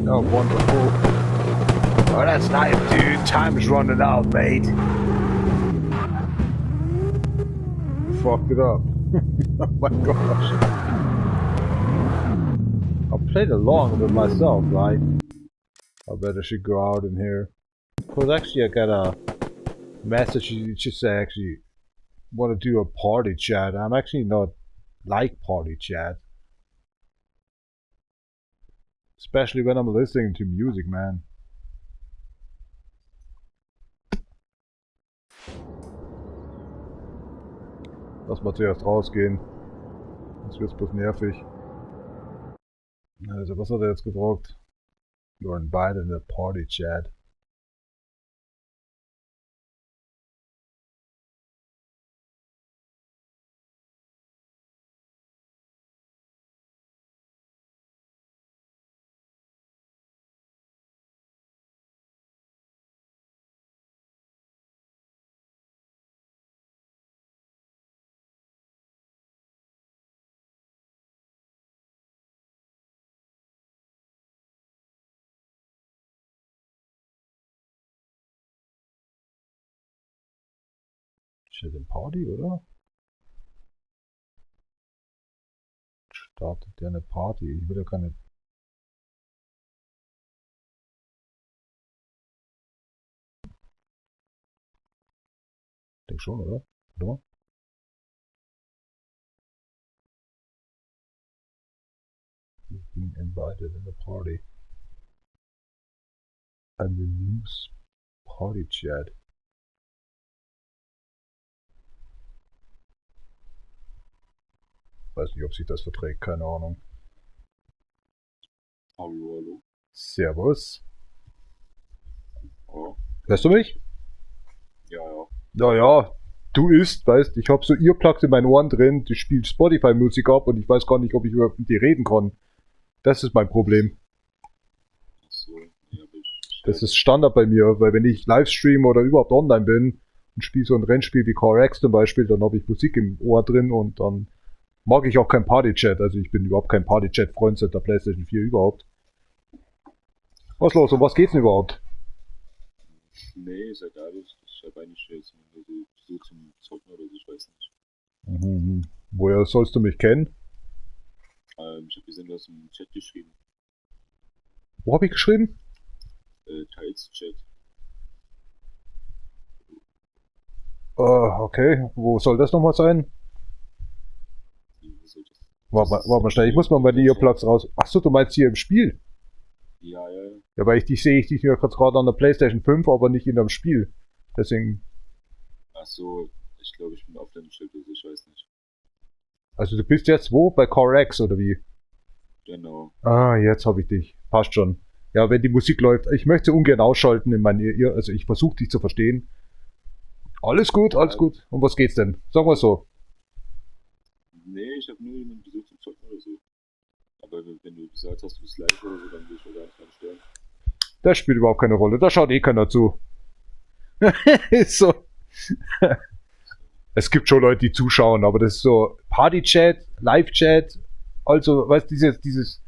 Oh, wonderful. Oh, that's nice, dude. Time's running out, mate. Fucked it up. Oh my gosh. I played along with myself, right? I bet I should go out in here. Because actually I got a message, you just say actually want to do a party chat. I'm actually not like party chat. Especially when I'm listening to music, man. Lass mal zuerst rausgehen. Sonst wird's bloß nervig. Also, was hat er jetzt gedruckt? You're invited in the party chat. Shit, im Party, oder? Startet der eine Party? Ich will ja keine denke schon, oder? Warte mal. Being invited in the party. And the news party chat. Weiß nicht, ob sich das verträgt, keine Ahnung. Hallo, hallo. Servus. Ja, Hörst du mich? ja, ja. Naja, du weißt, ich hab so Earplugs in meinen Ohren drin, die spielt Spotify-Musik ab und ich weiß gar nicht, ob ich überhaupt mit dir reden kann. Das ist mein Problem. Achso, ja, Das ist Standard bei mir, weil wenn ich Livestream oder überhaupt online bin und spiele so ein Rennspiel wie CarX zum Beispiel, dann habe ich Musik im Ohr drin und dann mag ich auch kein Party-Chat. Also ich bin überhaupt kein Party-Chat-Freund seit der PlayStation 4 überhaupt. Was los? Um was geht's denn überhaupt? Nee, ist ja egal. Ich habe eigentlich jetzt so Besuch zum Zocken oder so, ich weiß nicht. Mhm. Woher sollst du mich kennen? Ich habe gesehen, du hast im Chat geschrieben. Wo habe ich geschrieben? Teils Chat. Okay. Wo soll das nochmal sein? Wie soll das? Warte mal schnell, ich muss mal bei Earplugs raus. Achso, du meinst hier im Spiel? Ja, ja, ja. Ja, weil ich sehe dich ja gerade an der PlayStation 5, aber nicht in dem Spiel. Deswegen. Achso, ich glaube, ich bin offline gestellt, also ich weiß nicht. Also du bist jetzt wo? Bei CarX oder wie? Genau. Ah, jetzt habe ich dich. Passt schon. Ja, wenn die Musik läuft. Ich möchte sie ungern ausschalten in meine Ear. Also ich versuche dich zu verstehen. Alles gut, alles gut. Um was geht's denn? Sagen wir so. Nee, ich habe nur jemanden besucht zum Zocken oder so. Aber wenn du gesagt hast, du bist live oder so, dann will ich mir gar nicht dran stören. Das spielt überhaupt keine Rolle. Da schaut eh keiner zu. Ist so. Es gibt schon Leute, die zuschauen, aber das ist so Party-Chat, Live-Chat. Also, weißt du, dieses,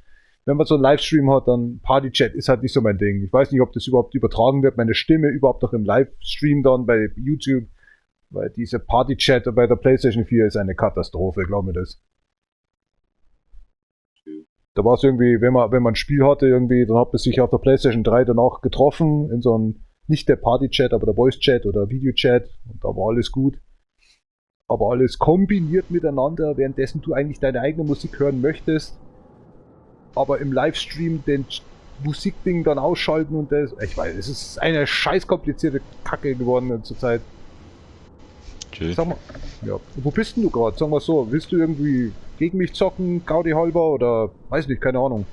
wenn man so einen Livestream hat, dann Party-Chat ist halt nicht so mein Ding. Ich weiß nicht, ob das überhaupt übertragen wird, meine Stimme überhaupt noch im Livestream dann bei YouTube. Weil diese Party-Chat bei der PlayStation 4 ist eine Katastrophe, glaub mir das. Da war es irgendwie, wenn man ein Spiel hatte irgendwie, dann hat man sich auf der PlayStation 3 danach getroffen in so einem, nicht der Party-Chat, aber der Voice-Chat oder Video-Chat und da war alles gut. Aber alles kombiniert miteinander, währenddessen du eigentlich deine eigene Musik hören möchtest, aber im Livestream den Musikding dann ausschalten und das, ich weiß, es ist eine scheiß komplizierte Kacke geworden zur Zeit. Okay. Sag mal, ja, wo bist denn du gerade? Sag mal so, willst du irgendwie gegen mich zocken, Gouty halber oder weiß nicht, keine Ahnung.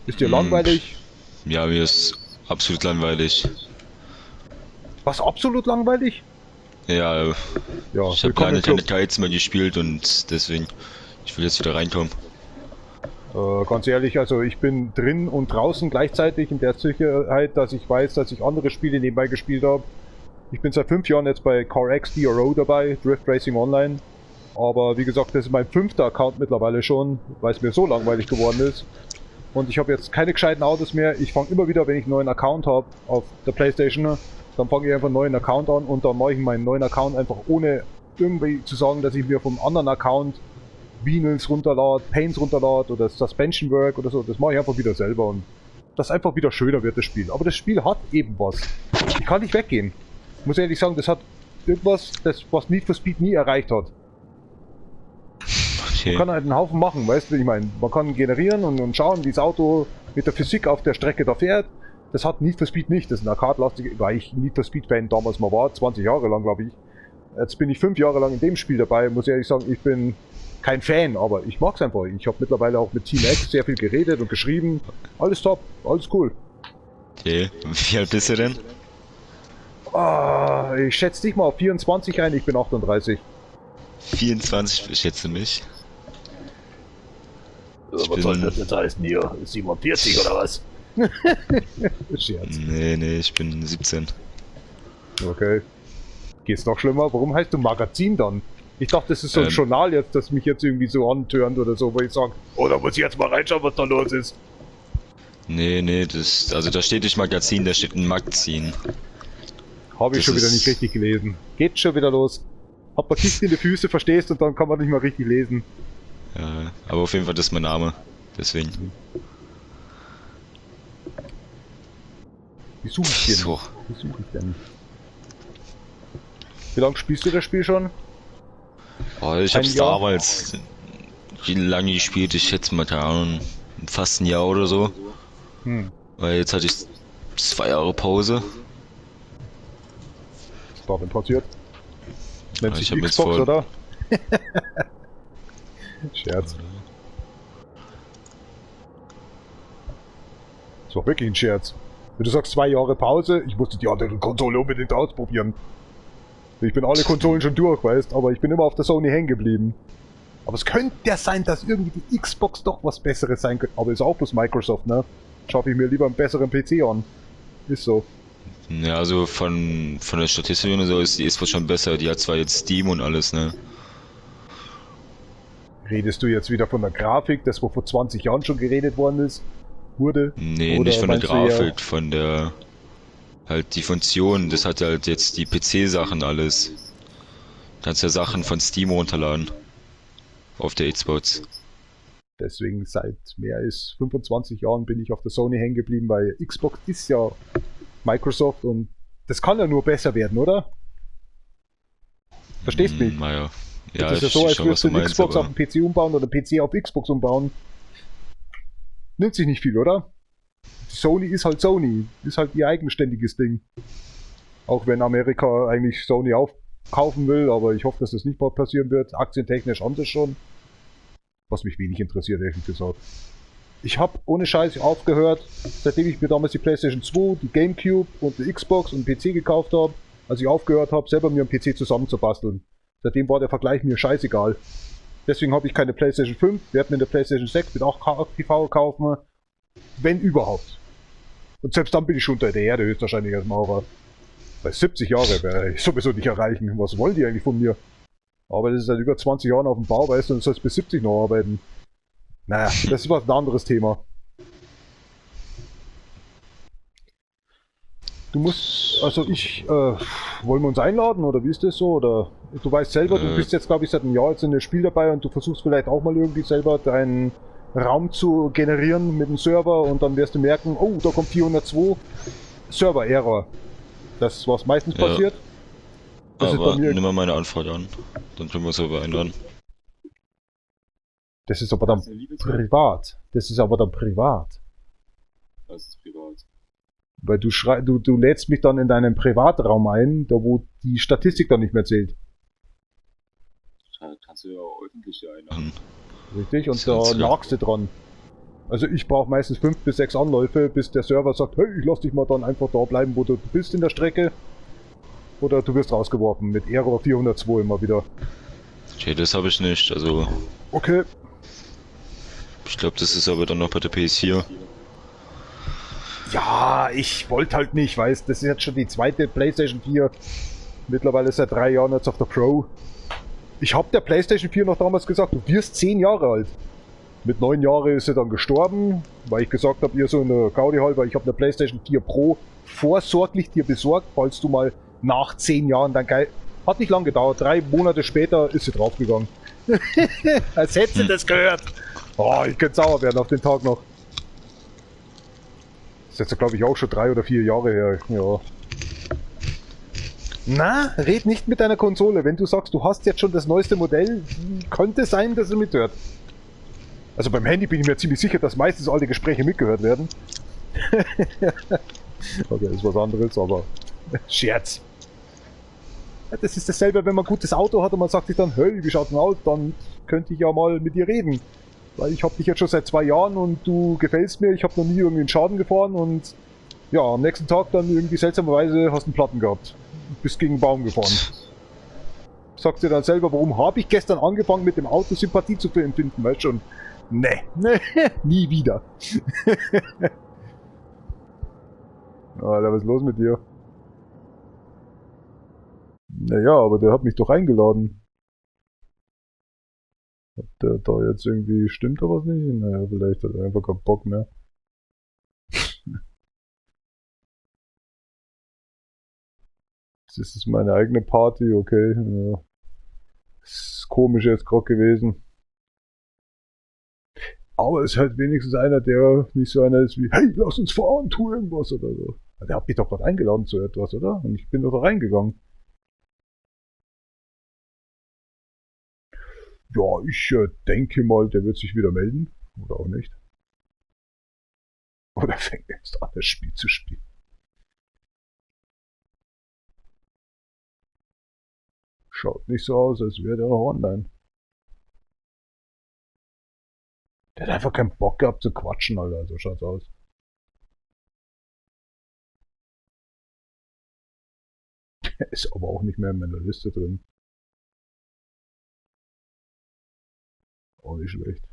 Ist dir langweilig? Ja, mir ist absolut langweilig. Was, absolut langweilig? Ja, Ja, ich habe lange keine Kites mehr gespielt und deswegen, ich will jetzt wieder reinkommen. Ganz ehrlich, also ich bin drin und draußen gleichzeitig in der Sicherheit, dass ich weiß, dass ich andere Spiele nebenbei gespielt habe. Ich bin seit 5 Jahren jetzt bei CarX D.R.O dabei, Drift Racing Online. Aber wie gesagt, das ist mein 5. Account mittlerweile schon, weil es mir so langweilig geworden ist. Und ich habe jetzt keine gescheiten Autos mehr. Ich fange immer wieder, wenn ich einen neuen Account habe auf der PlayStation, dann fange ich einfach einen neuen Account an und dann mache ich meinen neuen Account einfach ohne irgendwie zu sagen, dass ich mir vom anderen Account Vinyls runterlade, Paints runterlade oder Suspension Work oder so. Das mache ich einfach wieder selber und das einfach wieder schöner wird, das Spiel. Aber das Spiel hat eben was. Ich kann nicht weggehen. Ich muss ehrlich sagen, das hat irgendwas, was Need for Speed nie erreicht hat. Okay. Man kann halt einen Haufen machen, weißt du, ich meine, man kann generieren und schauen, wie das Auto mit der Physik auf der Strecke da fährt. Das hat Need for Speed nicht. Das ist ein arcade-lastige, weil ich Need for Speed Fan damals mal war, 20 Jahre lang, glaube ich. Jetzt bin ich 5 Jahre lang in dem Spiel dabei, muss ich ehrlich sagen, ich bin kein Fan, aber ich mag's einfach. Ich habe mittlerweile auch mit Team X sehr viel geredet und geschrieben. Alles top, alles cool. Okay, wie alt bist du denn? Ich schätze dich mal auf 24 ein, ich bin 38. 24, ich schätze mich. Was soll das jetzt heißen hier? 47 oder was? Scherz. Nee, ich bin 17. Okay. Geht's noch schlimmer? Warum heißt du Magazin dann? Ich dachte, das ist so ein Journal jetzt, das mich jetzt irgendwie so antörnt oder so, wo ich sage, oh, da muss ich jetzt mal reinschauen, was da los ist. Nee, also da steht nicht Magazin, da steht ein Magazin. Habe ich schon wieder nicht richtig gelesen. Geht schon wieder los. Hab man Kiste in die Füße, verstehst und dann kann man nicht mal richtig lesen. Ja, aber auf jeden Fall, das ist mein Name. Deswegen. Wie suche ich den? So. Wie suche ich denn? Wie lange spielst du das Spiel schon? Oh, ich Ein hab's Jahr? damals, wie lange gespielt, ich schätze mal, keine Ahnung, fast ein Jahr oder so. Weil jetzt hatte ich 2 Jahre Pause. Was ist da denn passiert? Nennt Ja, sich ich hab jetzt Xbox, vor- oder? Scherz. Das war wirklich ein Scherz. Wenn du sagst 2 Jahre Pause, ich musste die andere Konsole unbedingt ausprobieren. Ich bin alle Konsolen schon durch, weißt, aber ich bin immer auf der Sony hängen geblieben. Aber es könnte ja sein, dass irgendwie die Xbox doch was Besseres sein könnte. Aber ist auch bloß Microsoft, ne? Schaffe ich mir lieber einen besseren PC an. Ist so. Ja, also von der Statistik und so ist die Xbox schon besser. Die hat zwar jetzt Steam und alles, ne? Redest du jetzt wieder von der Grafik, das wo vor 20 Jahren schon geredet worden ist? Wurde? Nee, Oder nicht von der meinst du eher- Grafik, von der halt die Funktion. Das hat halt jetzt die PC-Sachen alles. Du kannst ja Sachen von Steam runterladen. Auf der Xbox. Deswegen seit mehr als 25 Jahren bin ich auf der Sony hängen geblieben, weil Xbox ist ja Microsoft und das kann ja nur besser werden, oder? Verstehst du mich? Naja. Das Ja, ist ja ich so, als schon, würdest was du du eine meinst, Xbox auf aber den PC umbauen oder einen PC auf Xbox umbauen. Nimmt sich nicht viel, oder? Die Sony ist halt Sony. Ist halt ihr eigenständiges Ding. Auch wenn Amerika eigentlich Sony aufkaufen will, aber ich hoffe, dass das nicht bald passieren wird. Aktientechnisch haben sie es schon. Was mich wenig interessiert, ehrlich gesagt. Ich habe ohne Scheiß aufgehört, seitdem ich mir damals die PlayStation 2, die Gamecube und die Xbox und den PC gekauft habe, als ich aufgehört habe, selber mir einen PC zusammenzubasteln. Seitdem war der Vergleich mir scheißegal. Deswegen habe ich keine PlayStation 5, werde mir eine PlayStation 6 mit 8K TV kaufen, wenn überhaupt. Und selbst dann bin ich schon unter der Erde höchstwahrscheinlich als Maurer. Bei 70 Jahre werde ich sowieso nicht erreichen. Was wollen die eigentlich von mir? Aber das ist seit über 20 Jahren auf dem Bau, weißt du, und du sollst bis 70 noch arbeiten. Naja, das ist was ein anderes Thema. Du musst, also wollen wir uns einladen oder wie ist das so? Oder du weißt selber, du bist jetzt glaube ich seit einem Jahr jetzt in dem Spiel dabei und du versuchst vielleicht auch mal irgendwie selber deinen Raum zu generieren mit dem Server und dann wirst du merken, oh, da kommt 402 Server-Error. Das ist was meistens Ja. passiert. Das ist aber bei mir, nimm mal meine Anfrage an. Dann können wir uns aber einladen. das ist aber dann Das ist eine Liebesfrage. privat. Das ist aber dann privat. Das ist privat. Weil du lädst mich dann in deinen Privatraum ein, da wo die Statistik dann nicht mehr zählt. Da kannst du ja auch öffentlich hier einladen. Richtig? Und Das da ist ja- lagst du dran. Also ich brauche meistens 5 bis 6 Anläufe, bis der Server sagt, hey, ich lass dich mal dann einfach da bleiben, wo du bist in der Strecke. Oder du wirst rausgeworfen mit Error 402 immer wieder. Okay, das habe ich nicht. Also, Okay, ich glaube, das ist aber dann noch bei der PS4. ja, ich wollte halt nicht, weißt, das ist jetzt schon die zweite PlayStation 4. Mittlerweile seit 3 Jahren jetzt auf der Pro. Ich hab der PlayStation 4 noch damals gesagt, du wirst 10 Jahre alt. Mit 9 Jahren ist sie dann gestorben, weil ich gesagt habe, ihr so eine Gouty halt, weil ich habe eine PlayStation 4 Pro vorsorglich dir besorgt, falls du mal nach 10 Jahren dann geil. Hat nicht lang gedauert, 3 Monate später ist sie draufgegangen. Als hätte sie das gehört. Oh, ich könnte sauer werden auf den Tag noch. Das ist jetzt, glaube ich, auch schon 3 oder 4 Jahre her. Ja. Na, red nicht mit deiner Konsole. Wenn du sagst, du hast jetzt schon das neueste Modell, könnte sein, dass es mithört. Also beim Handy bin ich mir ziemlich sicher, dass meistens alle Gespräche mitgehört werden. Okay, das ist was anderes, aber Scherz. Ja, das ist dasselbe, wenn man ein gutes Auto hat und man sagt sich dann, hey, wie schaut's denn aus? Dann könnte ich ja mal mit dir reden. Weil ich habe dich jetzt schon seit 2 Jahren und du gefällst mir, ich habe noch nie irgendwie einen Schaden gefahren und ja, am nächsten Tag dann irgendwie seltsamerweise hast du einen Platten gehabt. Bist gegen einen Baum gefahren. Sagt dir dann selber, warum habe ich gestern angefangen mit dem Auto Sympathie zu empfinden, weißt schon? Nee, nie wieder. Alter, was ist los mit dir? Naja, aber der hat mich doch eingeladen. Hat der da jetzt irgendwie, stimmt da was nicht? Naja, vielleicht hat er einfach keinen Bock mehr. Das ist meine eigene Party, okay. Ja. Das ist komisch jetzt gerade gewesen. Aber es ist halt wenigstens einer, der nicht so einer ist wie, hey, lass uns fahren, tu irgendwas oder so. Der hat mich doch gerade eingeladen zu etwas, oder? Und ich bin doch da reingegangen. Ja, ich denke mal, der wird sich wieder melden. Oder auch nicht. Oder fängt erst an, das Spiel zu spielen. Schaut nicht so aus, als wäre der noch online. Der hat einfach keinen Bock gehabt zu quatschen, Alter. So schaut's aus. Der ist aber auch nicht mehr in meiner Liste drin. Auch nicht schlecht.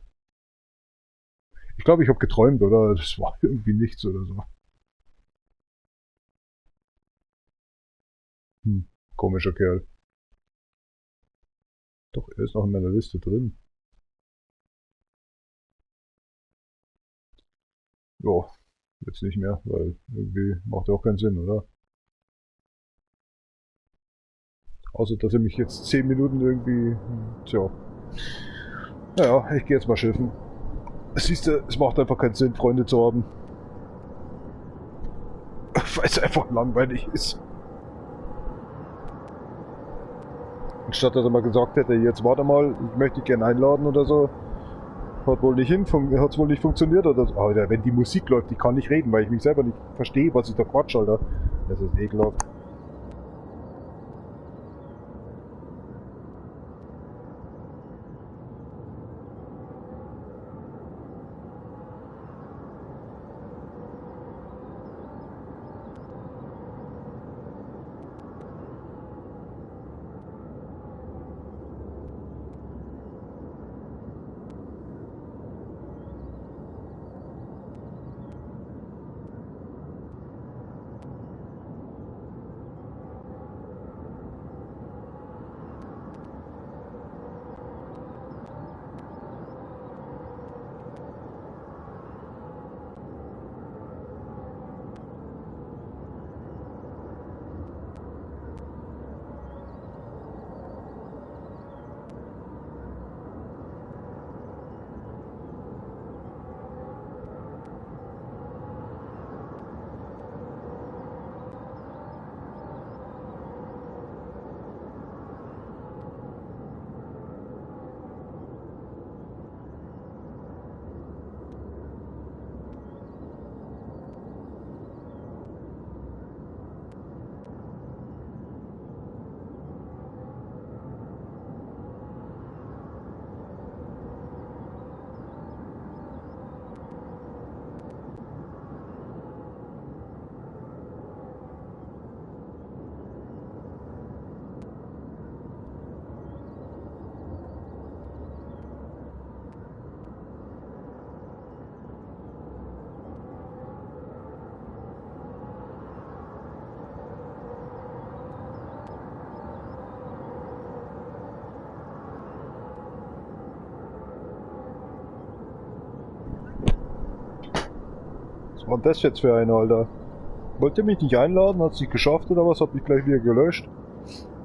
Ich glaube, ich habe geträumt, oder? Das war irgendwie nichts oder so. Komischer Kerl. Doch, er ist noch in meiner Liste drin. Ja, jetzt nicht mehr, weil irgendwie macht ja auch keinen Sinn, oder? Außer, dass er mich jetzt 10 Minuten irgendwie... Tja. Naja, ich gehe jetzt mal schiffen. Siehst du, es macht einfach keinen Sinn, Freunde zu haben. Weil es einfach langweilig ist. Anstatt dass er mal gesagt hätte, jetzt warte mal, ich möchte dich gerne einladen oder so. Hat wohl nicht funktioniert oder so. Alter, wenn die Musik läuft, ich kann nicht reden, weil ich mich selber nicht verstehe, was ich da quatsch, Alter. Das ist ekelhaft. Was war das jetzt für eine, Alter? Wollt ihr mich nicht einladen? Hat's nicht geschafft oder was? Hat mich gleich wieder gelöscht?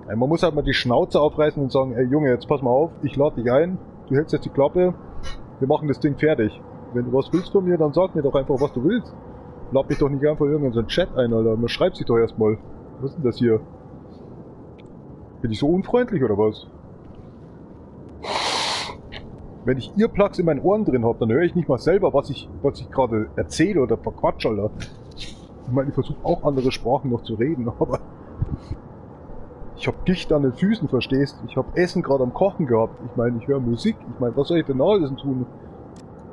Ey, man muss halt mal die Schnauze aufreißen und sagen, ey Junge, jetzt pass mal auf, ich lade dich ein, du hältst jetzt die Klappe, wir machen das Ding fertig. Wenn du was willst von mir, dann sag mir doch einfach, was du willst. Lad mich doch nicht einfach irgendeinen so einen Chat ein, Alter. Man schreibt sich doch erstmal. Was ist denn das hier? Bin ich so unfreundlich oder was? Wenn ich Earplugs in meinen Ohren drin habe, dann höre ich nicht mal selber, was ich gerade erzähle oder verquatsch, Alter. Ich meine, ich versuche auch andere Sprachen noch zu reden, aber ich hab dicht an den Füßen, verstehst? Ich hab Essen gerade am Kochen gehabt. Ich meine, ich höre Musik. Ich meine, was soll ich denn noch alles tun?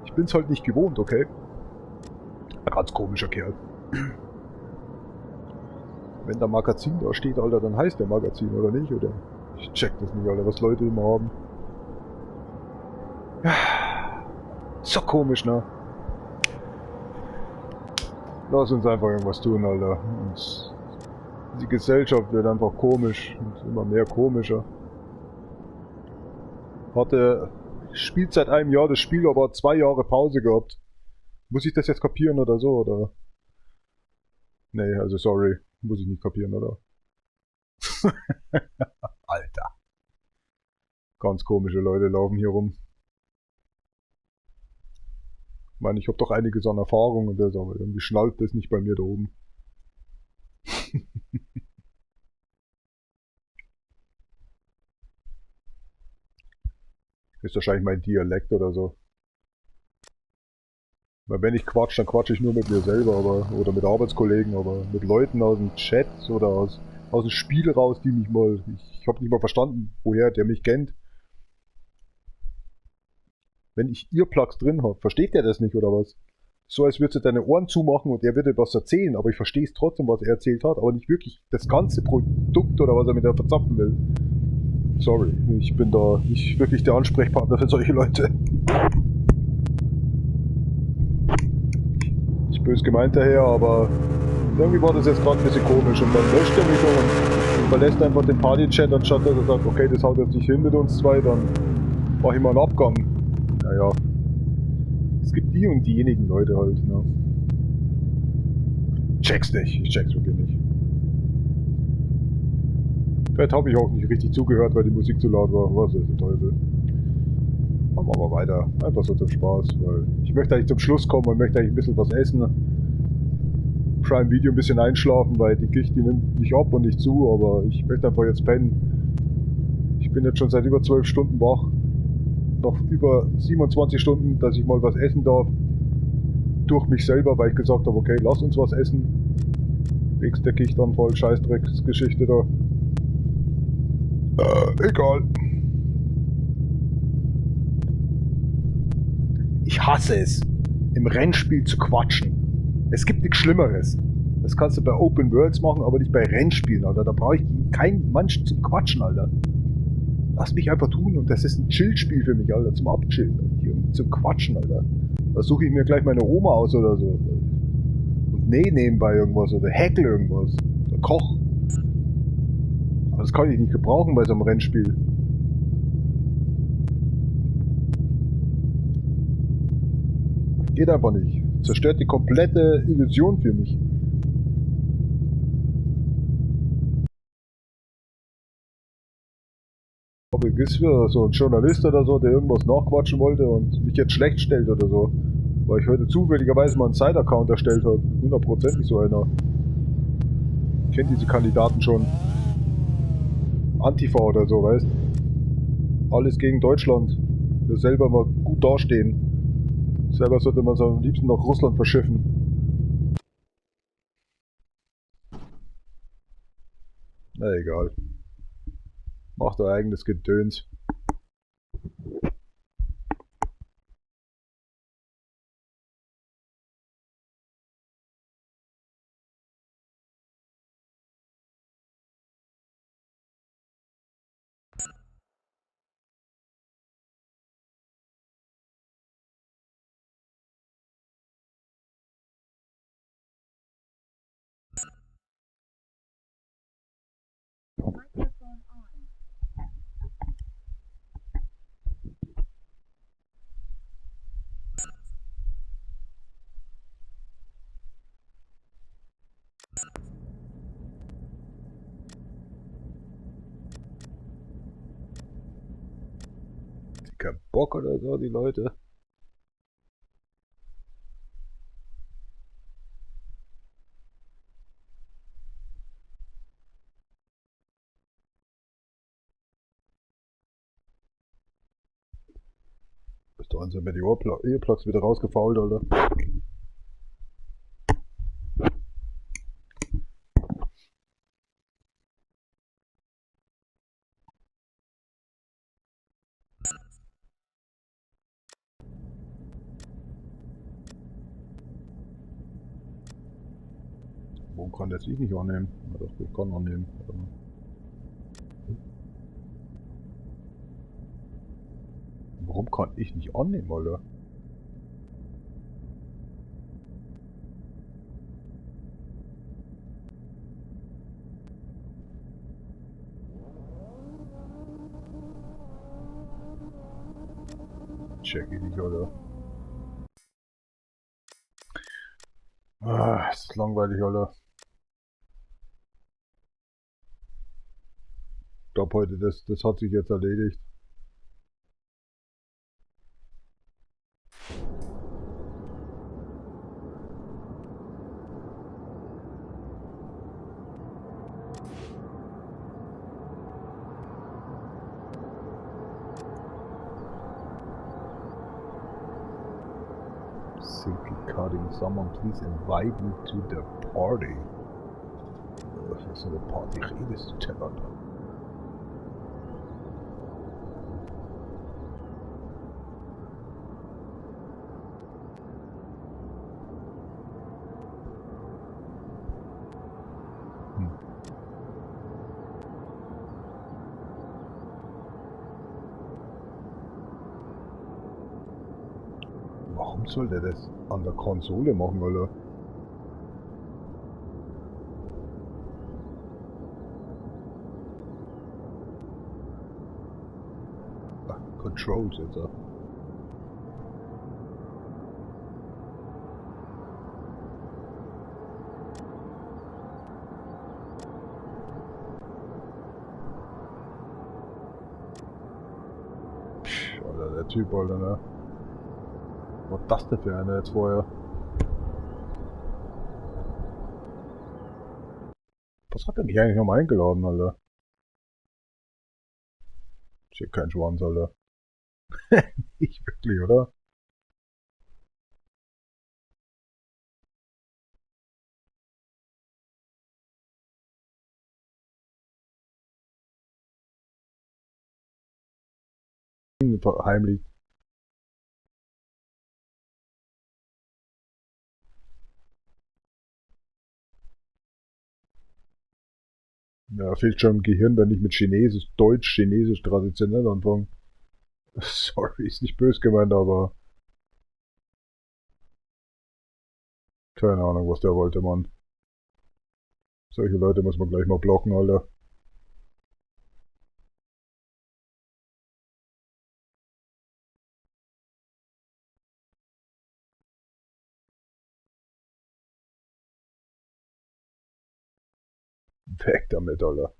Ich bin's halt nicht gewohnt, okay? Ein ganz komischer Kerl. Wenn da Magazin da steht, Alter, dann heißt der Magazin, oder nicht? Oder? Ich check das nicht, Alter, was Leute immer haben. Ja. So komisch, ne? Lass uns einfach irgendwas tun, Alter. Und die Gesellschaft wird einfach komisch und immer mehr komischer. Spielt seit einem Jahr das Spiel, aber 2 Jahre Pause gehabt. Muss ich das jetzt kapieren oder so, oder? Nee, also sorry. Muss ich nicht kapieren, oder? Alter. Ganz komische Leute laufen hier rum. Ich meine, ich habe doch einiges an Erfahrung und das, aber irgendwie schnallt das nicht bei mir da oben. Ist wahrscheinlich mein Dialekt oder so. Weil wenn ich quatsch, dann quatsche ich nur mit mir selber, oder mit Arbeitskollegen, aber mit Leuten aus dem Chat oder aus dem Spiel raus, die mich mal, ich habe nicht mal verstanden, woher der mich kennt. Wenn ich Earplugs drin habe, versteht der das nicht oder was? So als würdest du deine Ohren zumachen und er würde was erzählen, aber ich verstehe es trotzdem, was er erzählt hat, aber nicht wirklich das ganze Produkt oder was er mit der verzapfen will. Sorry, ich bin da nicht wirklich der Ansprechpartner für solche Leute. Nicht böse gemeint daher, aber irgendwie war das jetzt gerade ein bisschen komisch und dann löscht er mich und verlässt einfach den Party-Chat, anstatt dass er sagt, okay, das haut jetzt nicht hin mit uns zwei, dann mach ich mal einen Abgang. Naja. Es gibt die und diejenigen Leute halt, ne? Check's nicht, ich check's wirklich nicht. Vielleicht habe ich auch nicht richtig zugehört, weil die Musik zu laut war. Was ist der Teufel? Machen wir mal weiter. Einfach so zum Spaß, weil ich möchte eigentlich zum Schluss kommen und möchte eigentlich ein bisschen was essen. Prime Video ein bisschen einschlafen, weil die Gicht, die nimmt nicht ab und nicht zu, aber ich möchte einfach jetzt pennen. Ich bin jetzt schon seit über 12 Stunden wach. Noch über 27 Stunden, dass ich mal was essen darf. Durch mich selber, weil ich gesagt habe, okay, lass uns was essen. Wegen der Gichtanfall, Scheißdrecksgeschichte da. Egal. Ich hasse es, im Rennspiel zu quatschen. Es gibt nichts Schlimmeres. Das kannst du bei Open Worlds machen, aber nicht bei Rennspielen, Alter. Da brauche ich keinen Mensch zum Quatschen, Alter. Lass mich einfach tun und das ist ein Chill-Spiel für mich, Alter, zum Abchillen. Hier, zum Quatschen, Alter. Da suche ich mir gleich meine Oma aus oder so. Und näh nebenbei irgendwas oder häkel irgendwas. Oder koch. Aber das kann ich nicht gebrauchen bei so einem Rennspiel. Geht einfach nicht. Zerstört die komplette Illusion für mich. Ob ich ist für so ein Journalist oder so, der irgendwas nachquatschen wollte und mich jetzt schlecht stellt oder so. Weil ich heute zufälligerweise mal einen Side-Account erstellt habe. 100% so einer. Ich kenne diese Kandidaten schon. Antifa oder so, weißt? Alles gegen Deutschland. Wir selber mal gut dastehen. Selber sollte man so am liebsten nach Russland verschiffen. Na egal. Macht euer eigenes Gedöns. Kein Bock oder so, die Leute. Bis dahin sind mir die Earplugs wieder rausgefault, Alter. Warum kann das ich nicht annehmen? Ja, doch, ich kann annehmen. Warum kann ich nicht annehmen, Alter? Check ich nicht, Alter. Ah, ist langweilig, Alter. Ich glaube heute, das hat sich jetzt erledigt. Silky cutting. Someone please invite me to the party. Was ist eine Party redest du denn, Alter? Warum soll der das an der Konsole machen, Alter? Ach, Controls jetzt, ja. Psch, Alter, der Typ, Alter, ne? Was ist das denn für eine jetzt vorher? Was hat er mich eigentlich nochmal eingeladen, Alter? Ist hier kein Schwanz, Alter. Nicht wirklich, oder? Heimlich. Ja, fehlt schon im Gehirn, wenn ich mit Chinesisch, Deutsch, Chinesisch traditionell anfange. Sorry, ist nicht böse gemeint, aber keine Ahnung, was der wollte, Mann. Solche Leute muss man gleich mal blocken, Alter. Weg damit, Alter.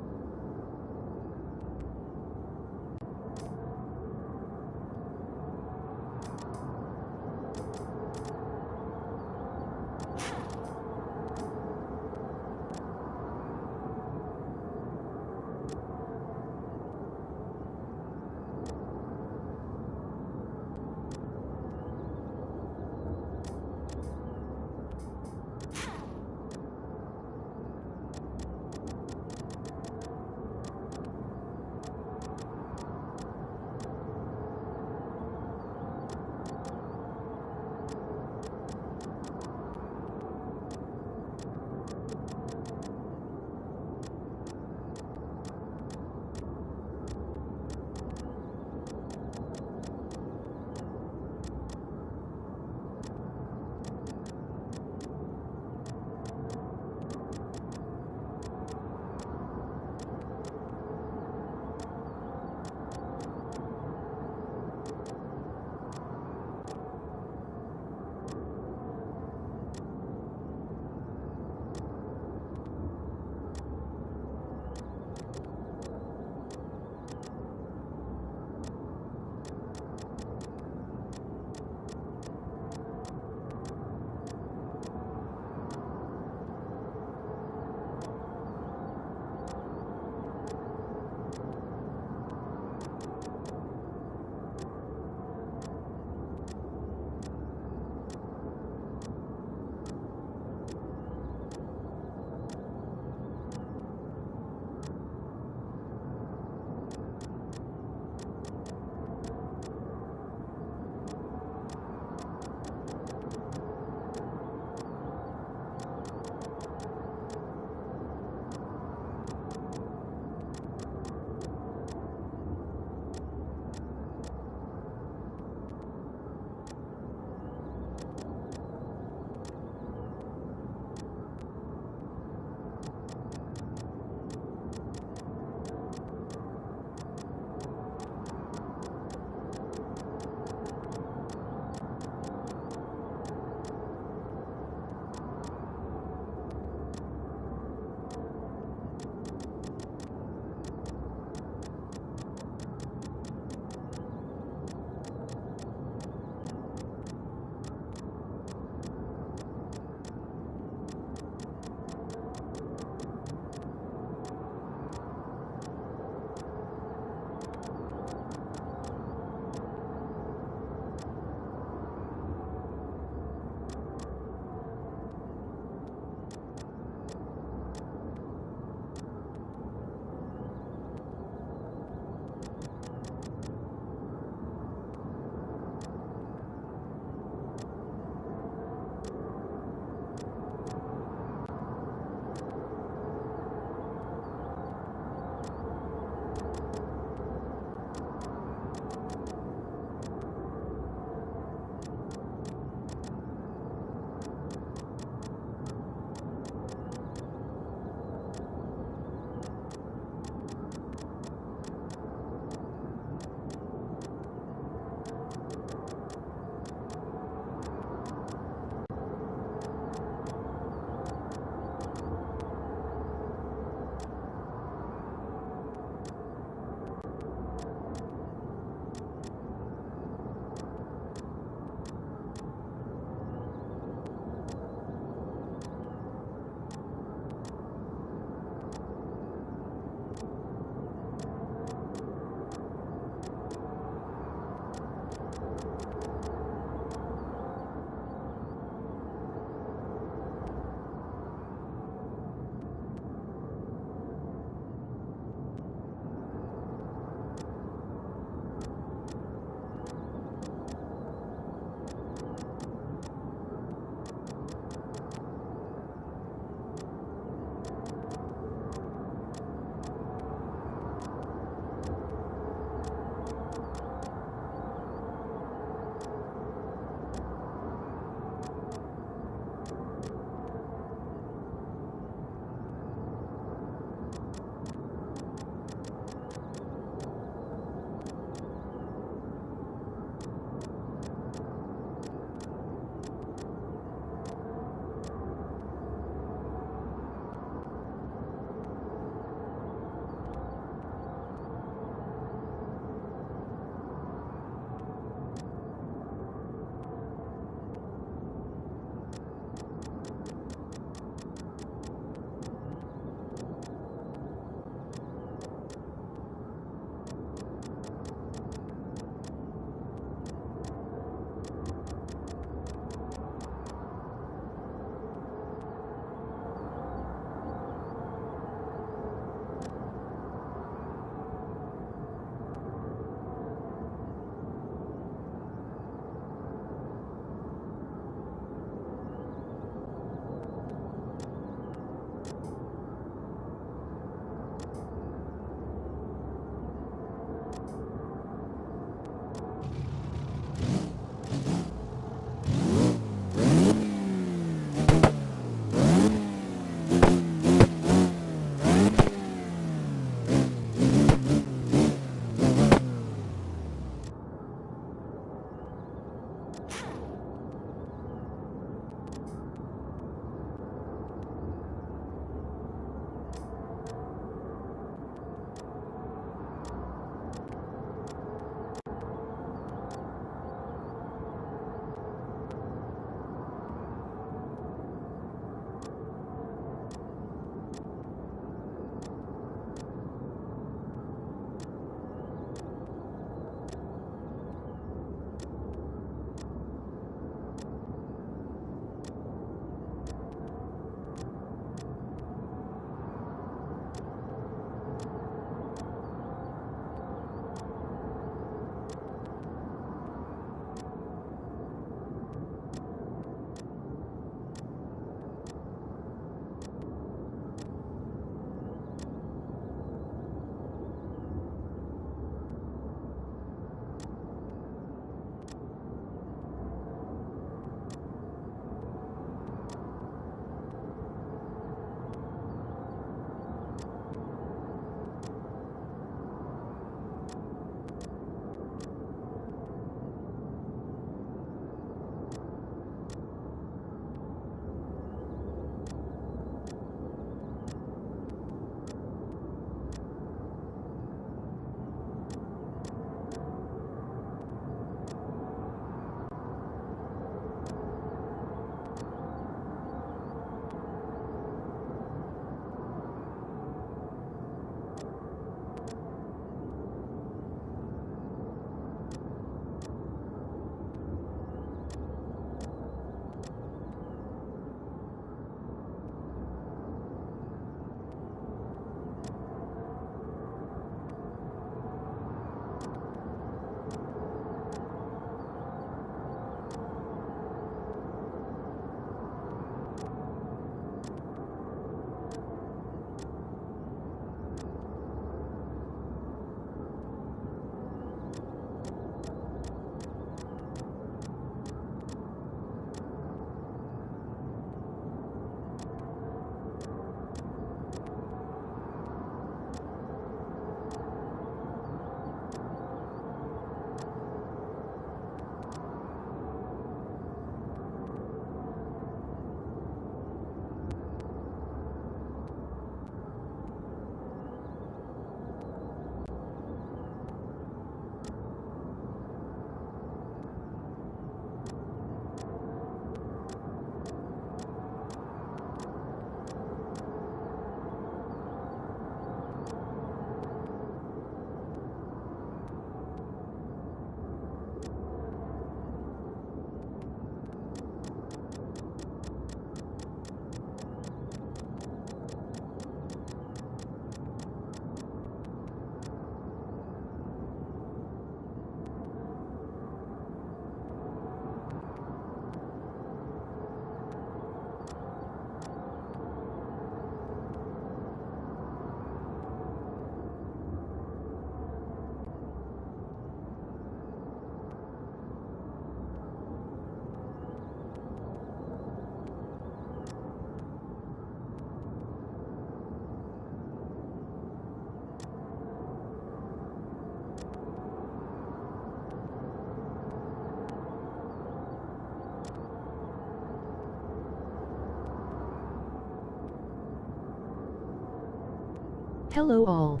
Hello all.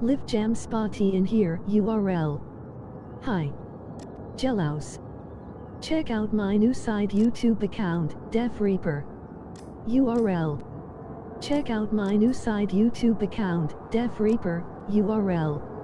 Live Jam Spotty in here URL. Hi. Jealous. Check out my new side YouTube account, DefRekka. URL. Check out my new side YouTube account, DefRekka, URL.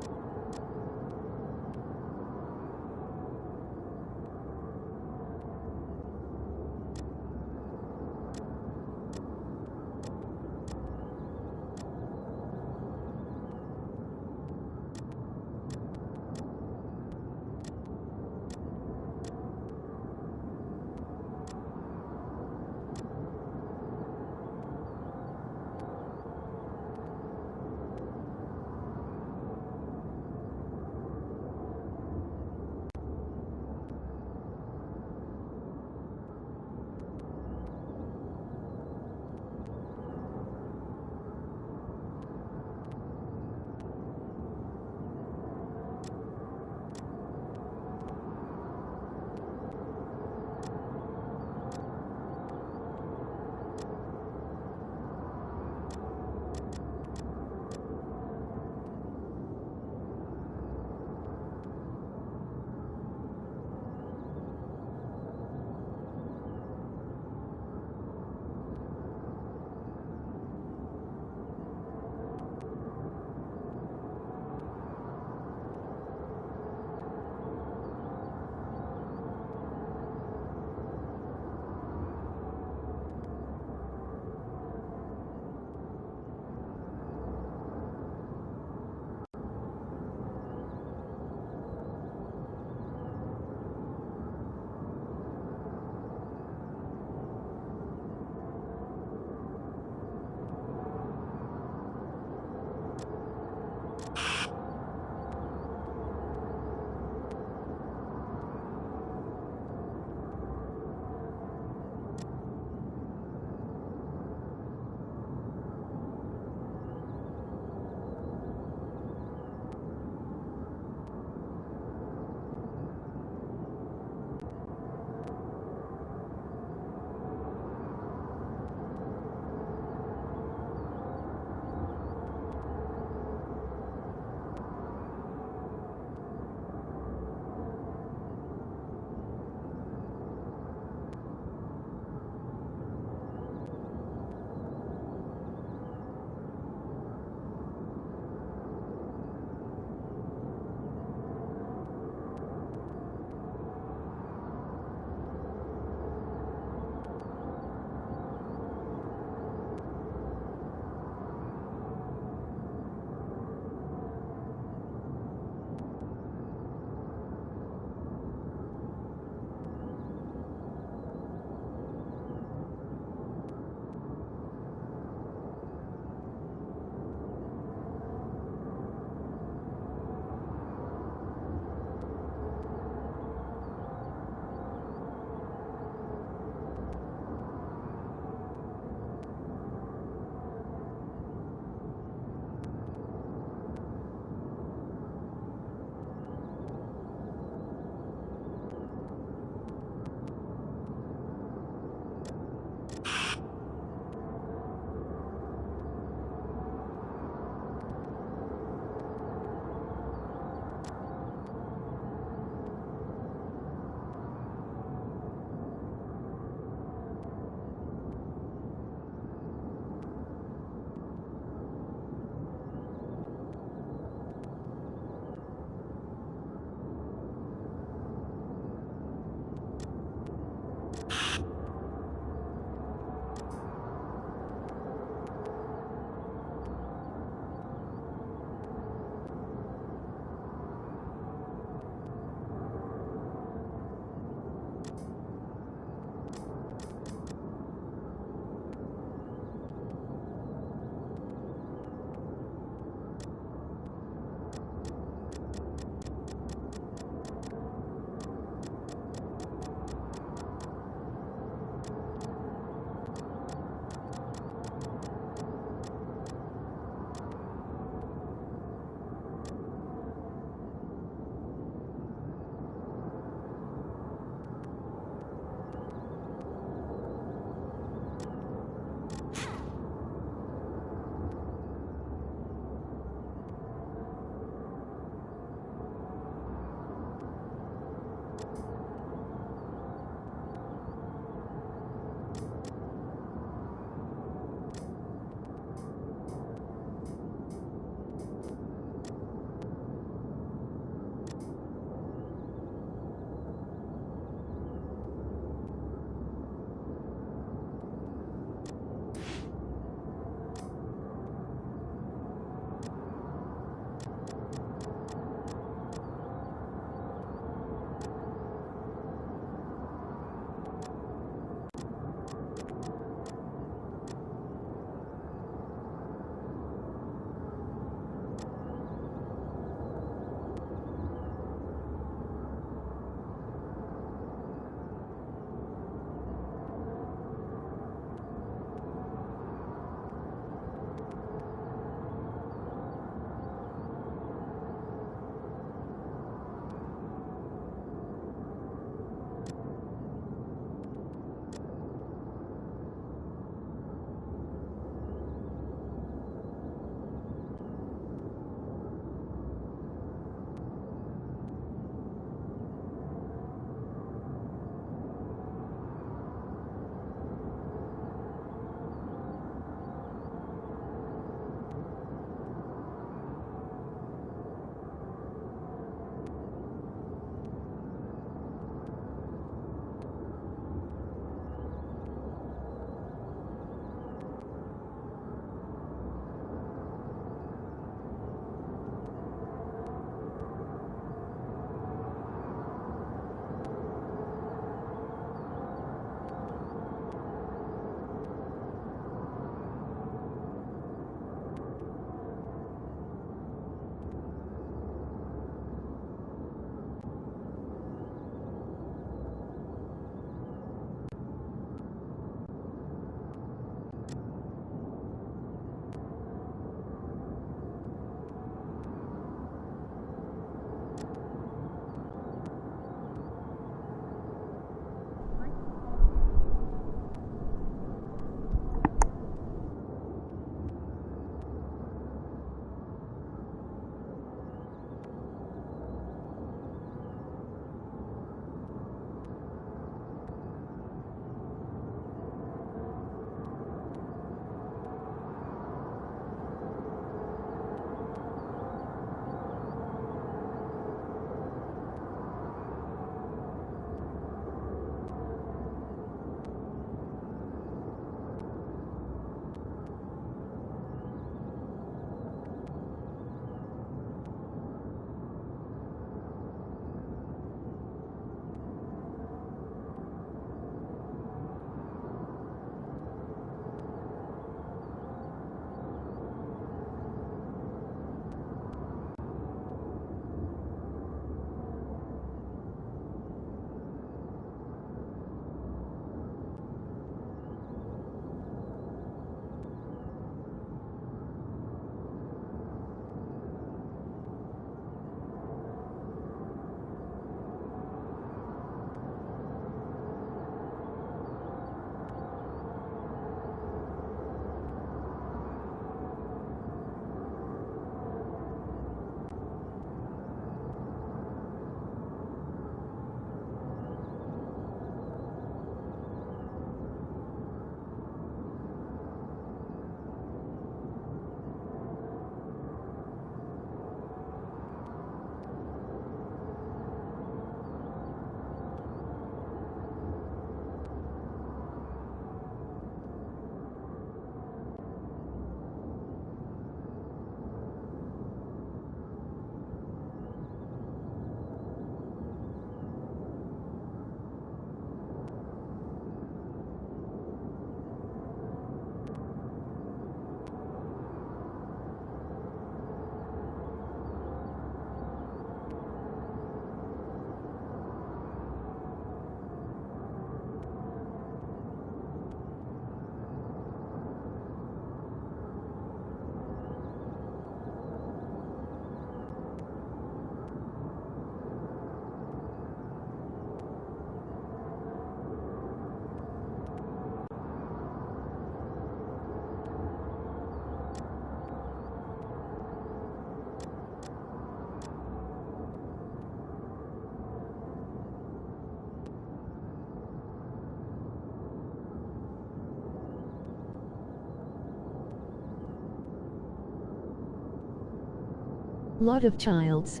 Lot of childs.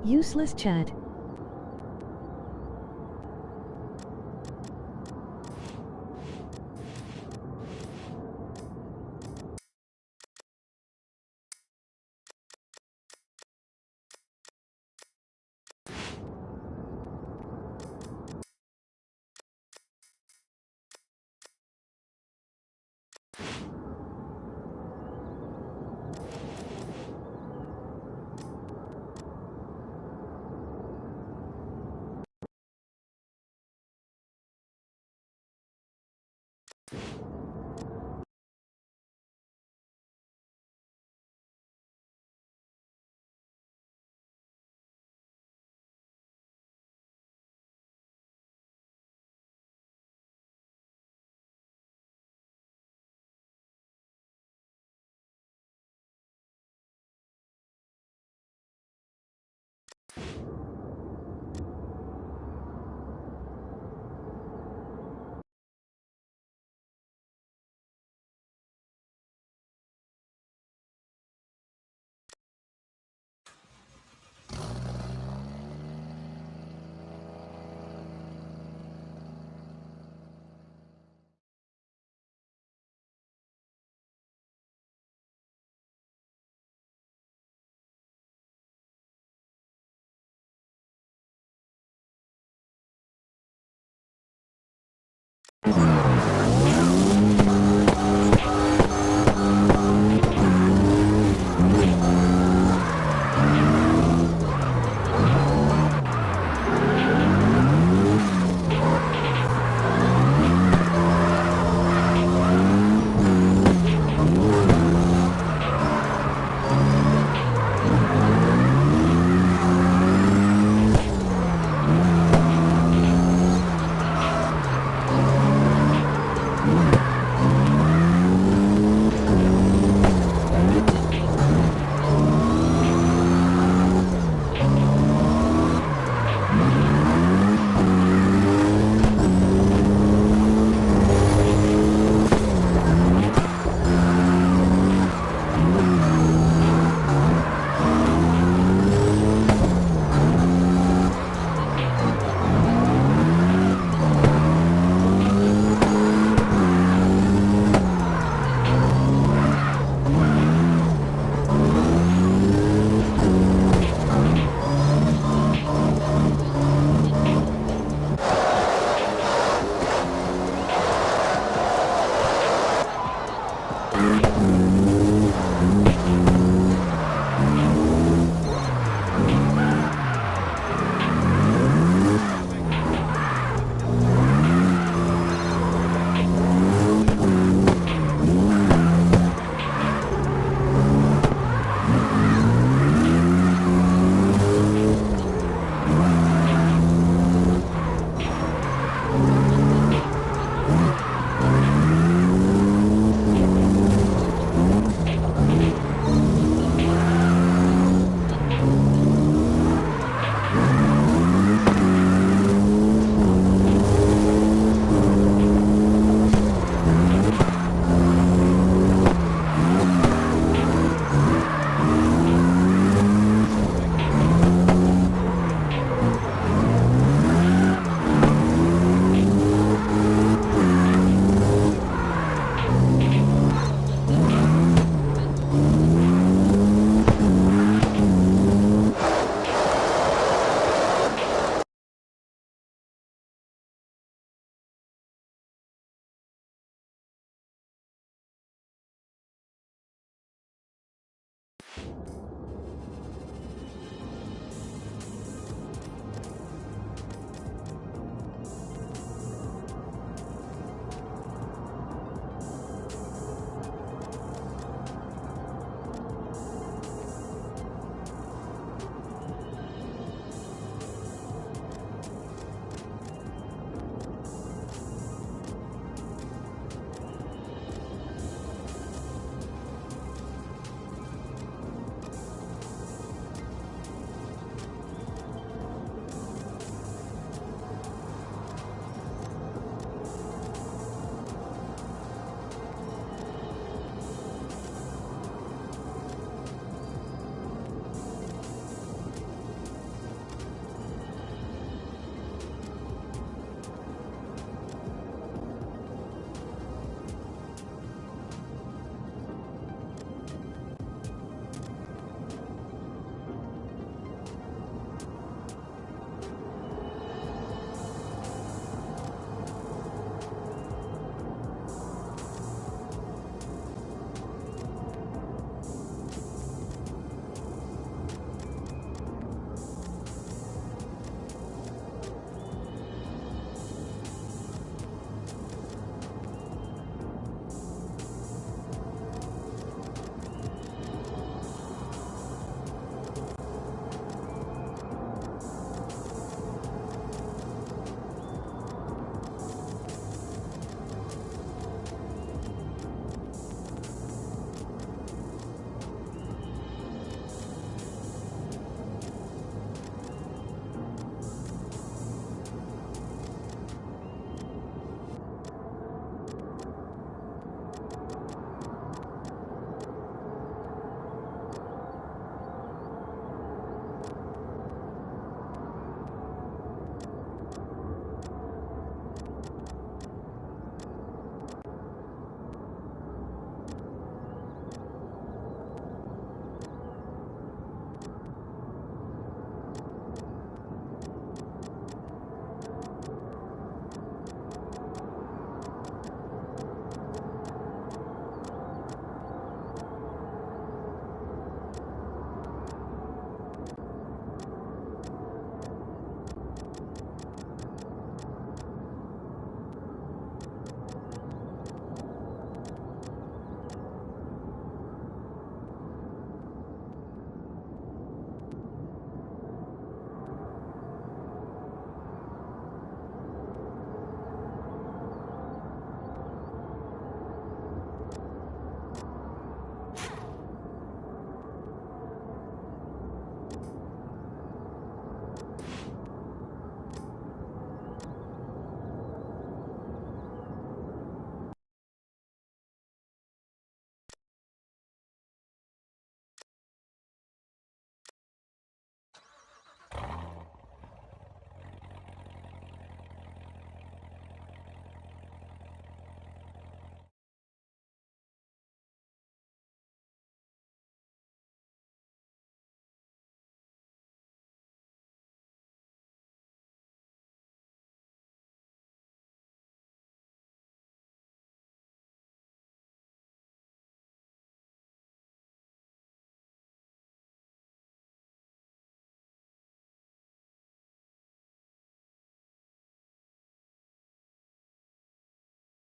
Useless chat.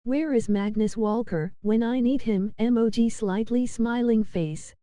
Where is Magnus Walker when I need him? Emoji slightly smiling face.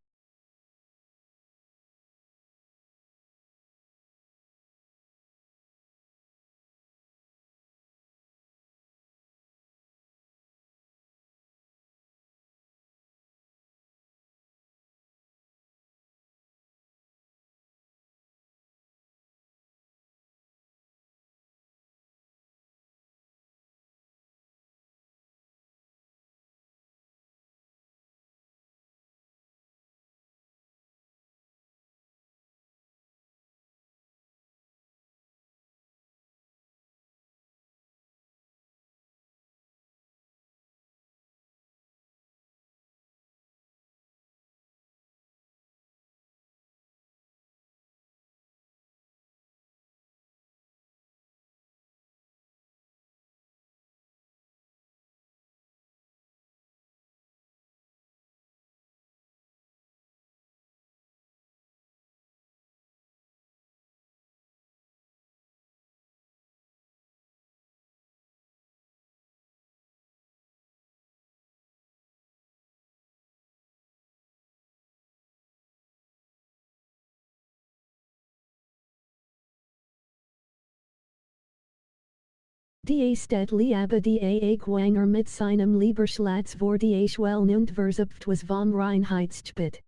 Die Städtli aber die Quanger mit seinem Lieberschlatz vor die Schwellen und Versucht was vom Reinheitsspit.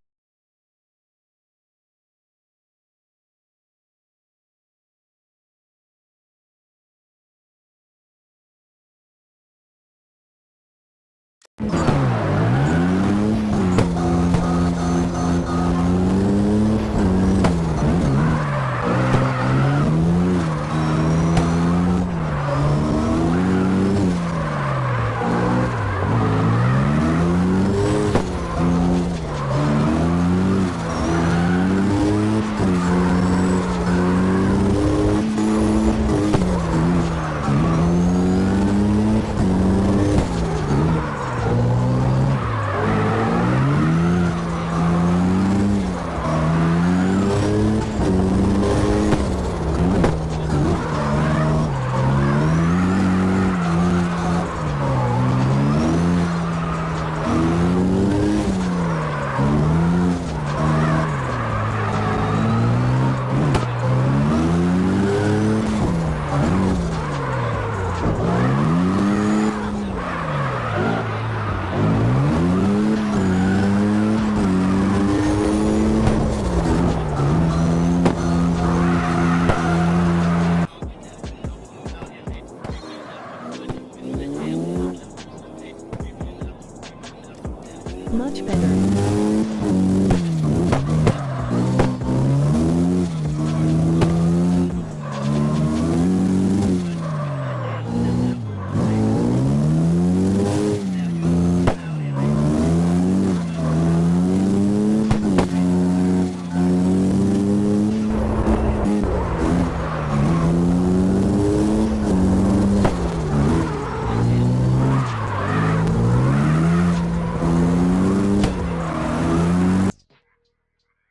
Much better.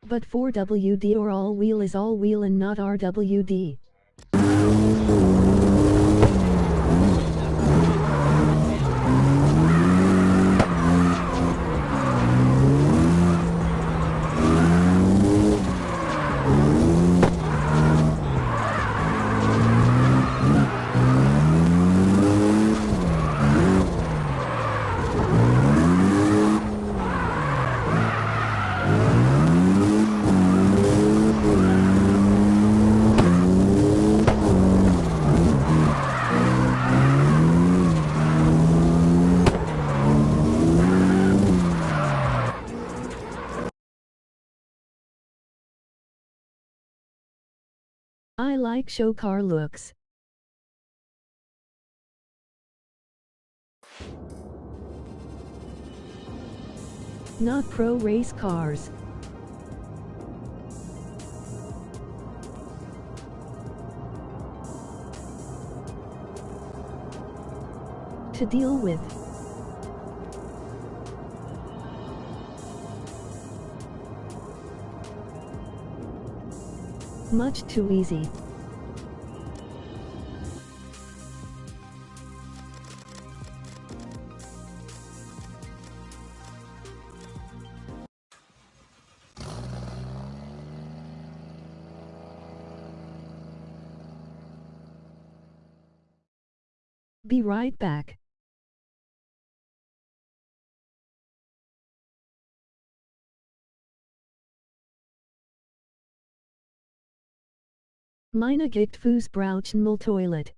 But 4WD or all wheel is all wheel and not RWD. I like show car looks. Not pro race cars. To deal with. Much too easy. Be right back. Meine Giftfuß brauchen mal Toilet.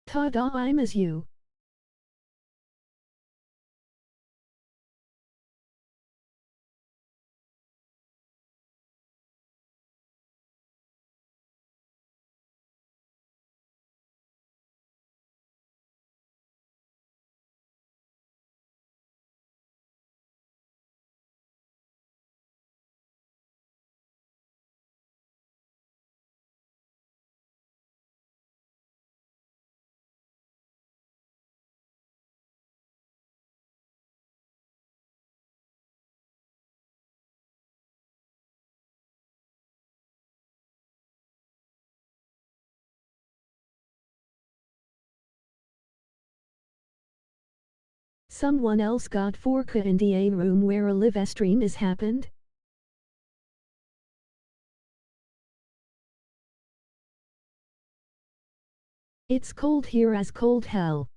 Ta-da, I'm as you. Someone else got Forka in the A room where a live stream is happened? It's cold here as cold hell.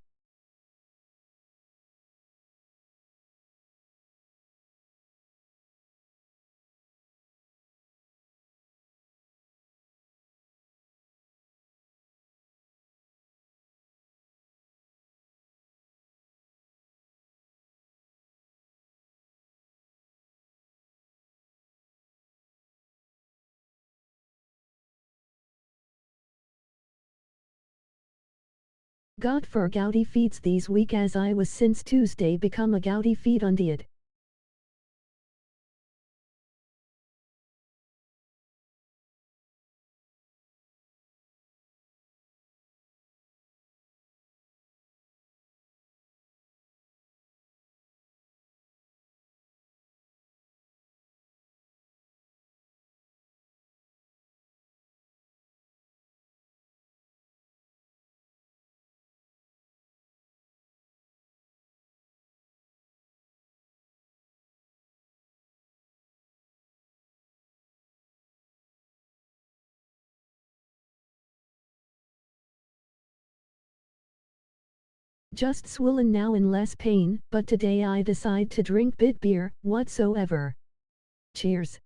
Got for Gouty feeds these week as I was since Tuesday become a Gouty feed undied. Just swollen now in less pain, but today I decide to drink bit beer, whatsoever. Cheers.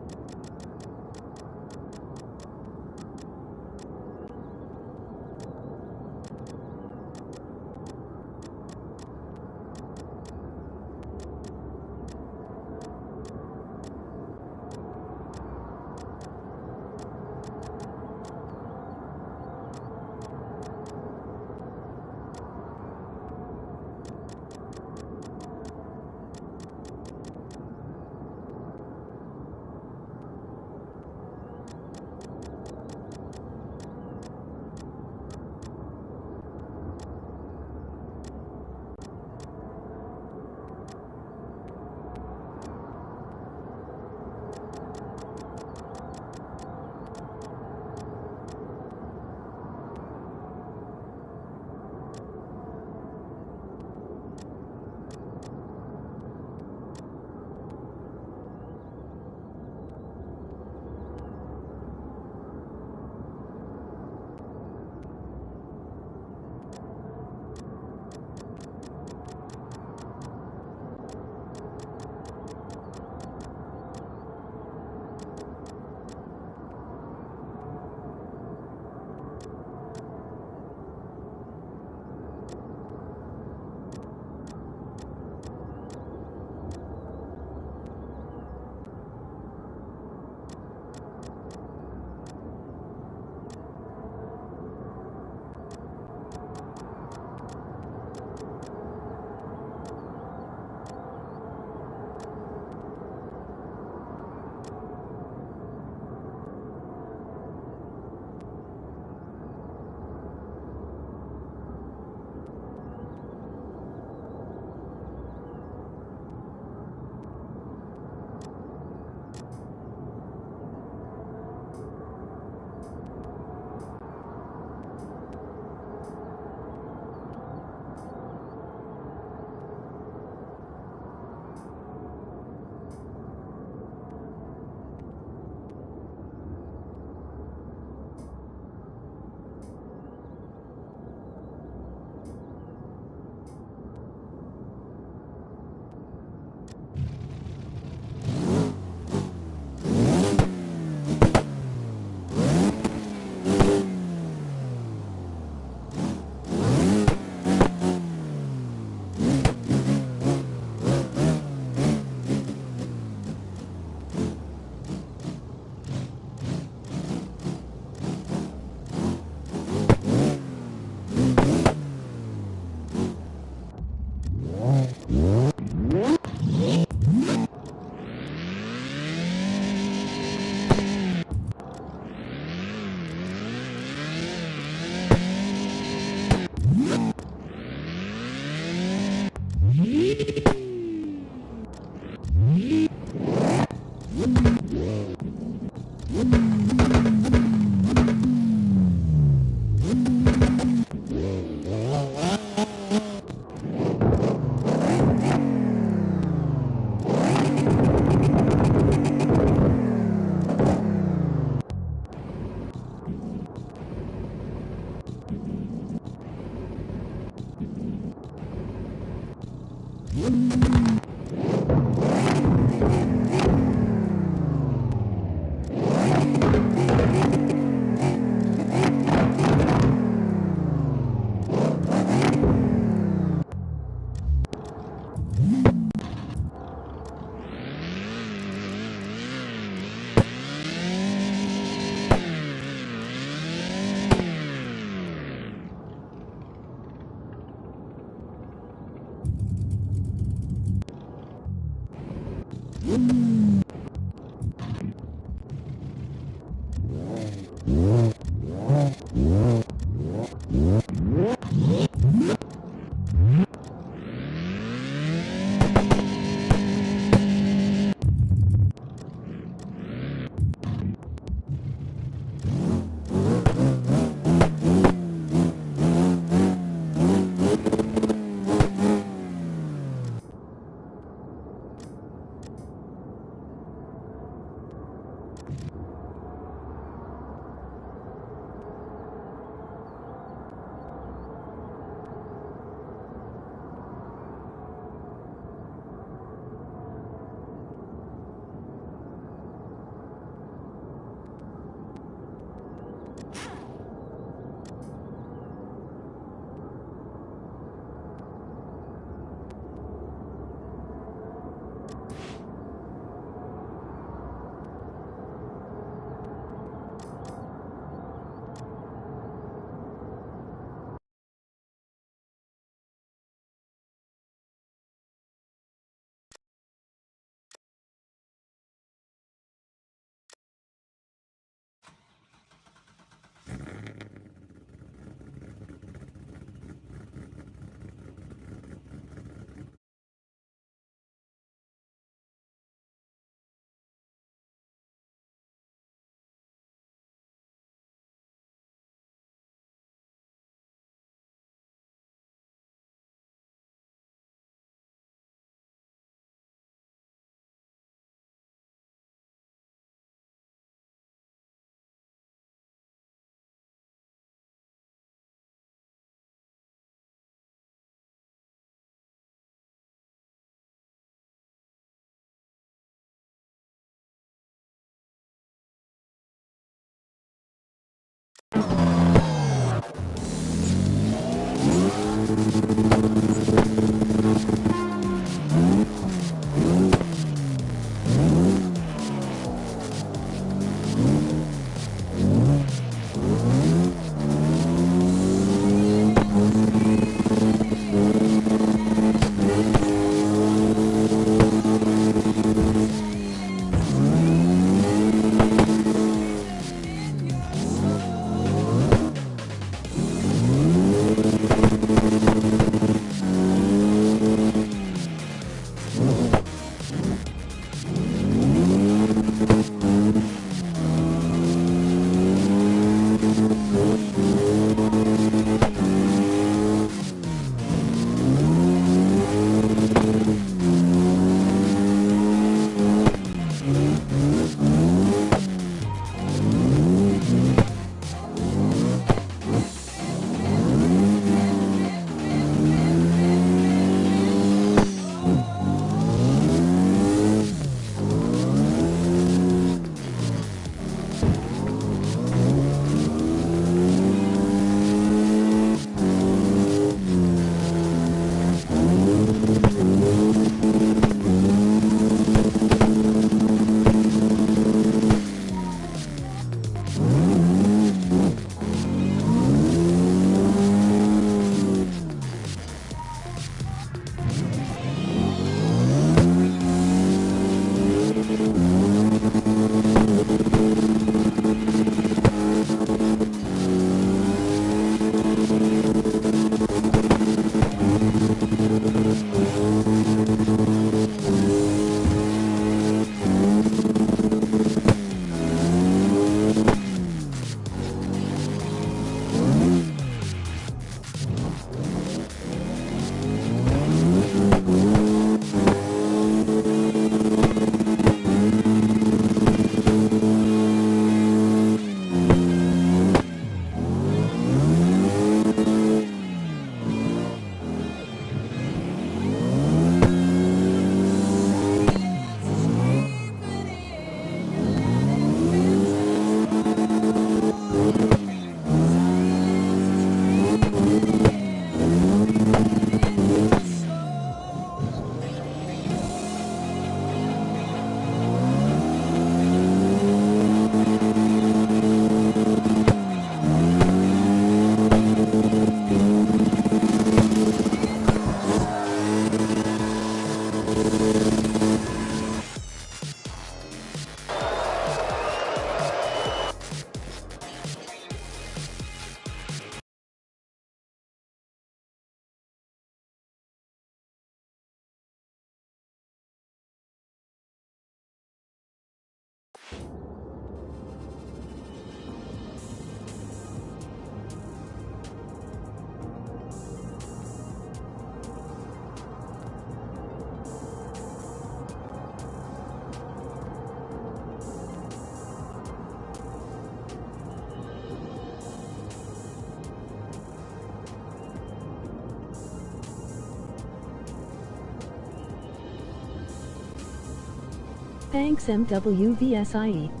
Thanks MWVSIE.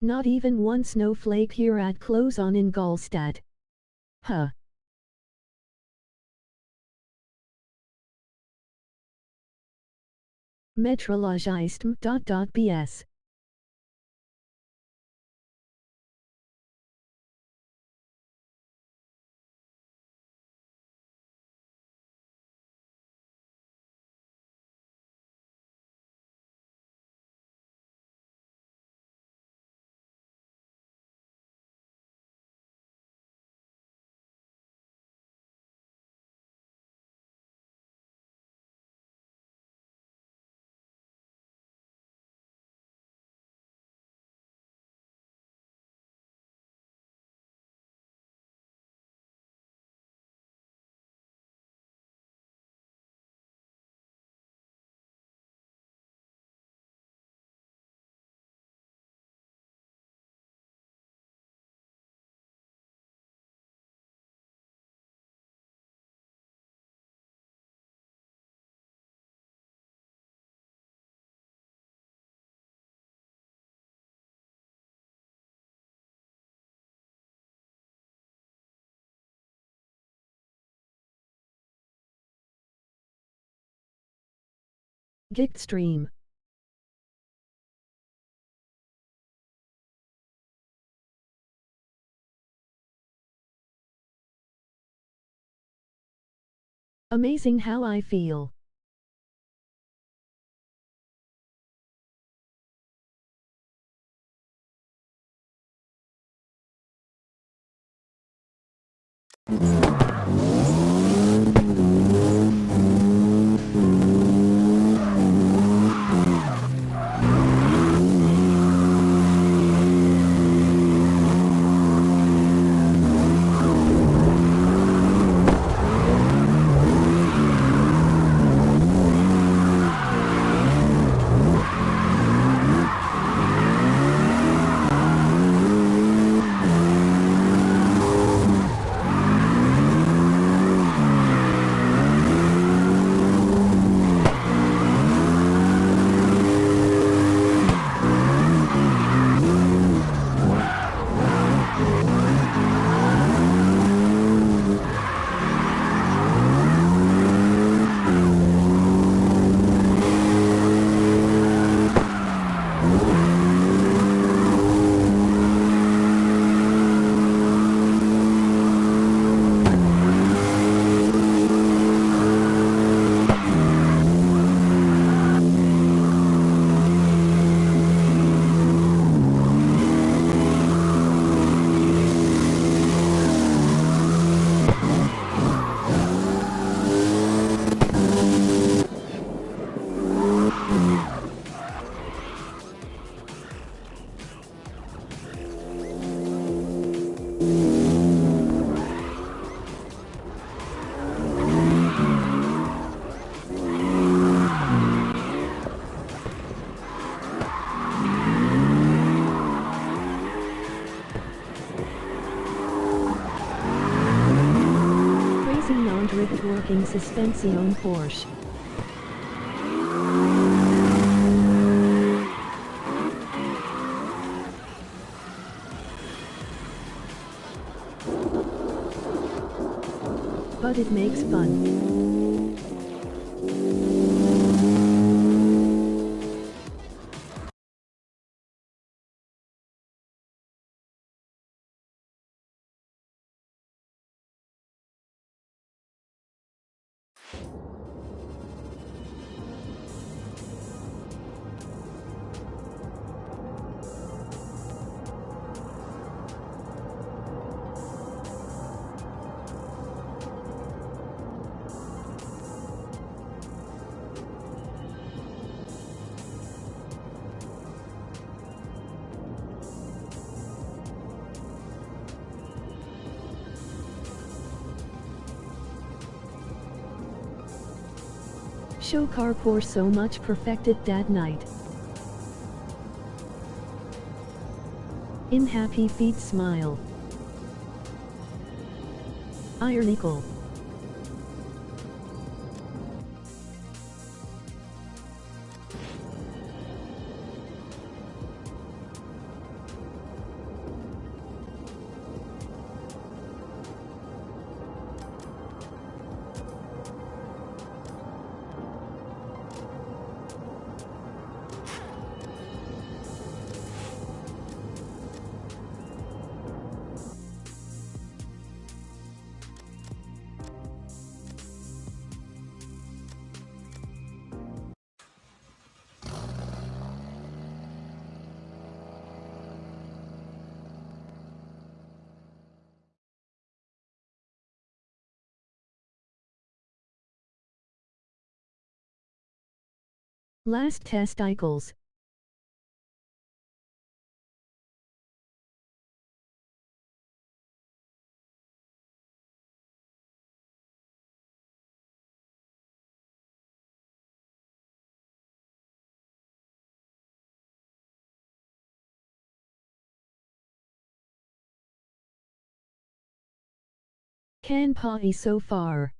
Not even one snowflake here at close on in Gallstad. Huh. Metrologist.bs. Giktstream. Amazing how I feel. Working suspension Porsche. But it makes fun. Show car pour so much perfected that night. In happy feet smile. Ironical. Last testicles. Can pie so far.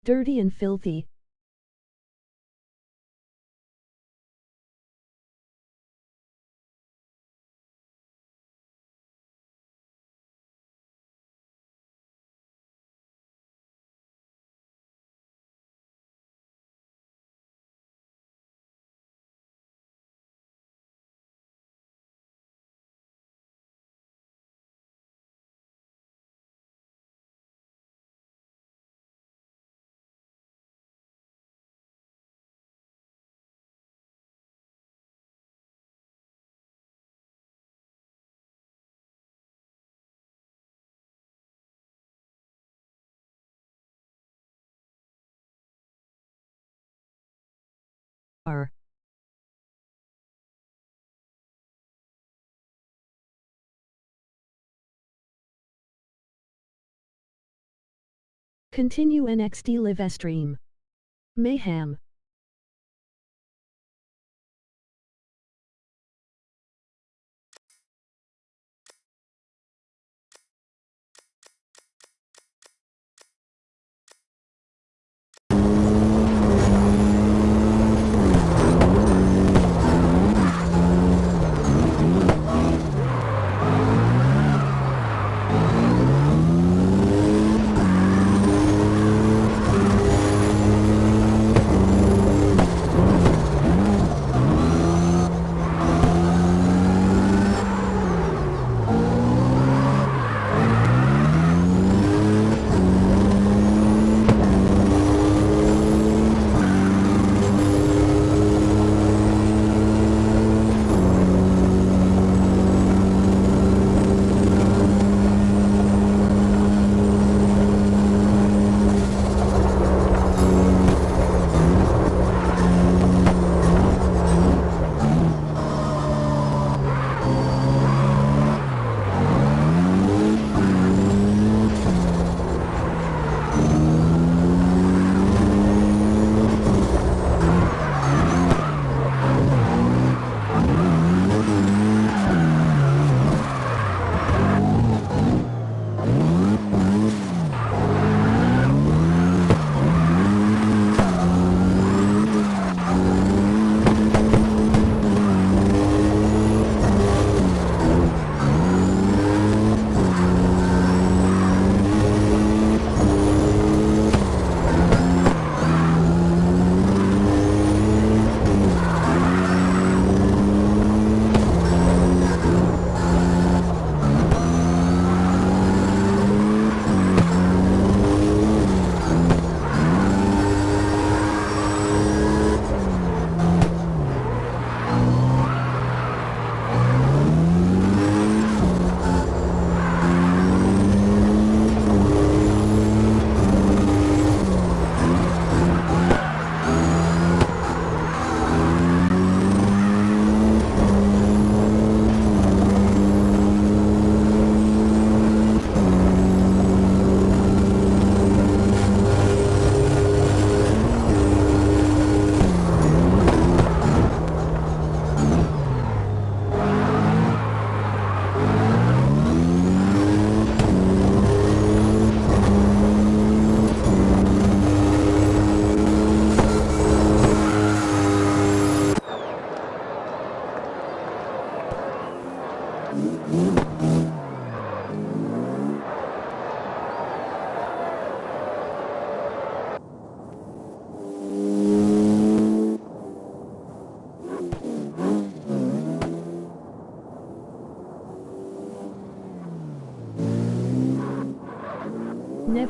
Dirty and filthy. R. Continue NXT live stream. Mayhem.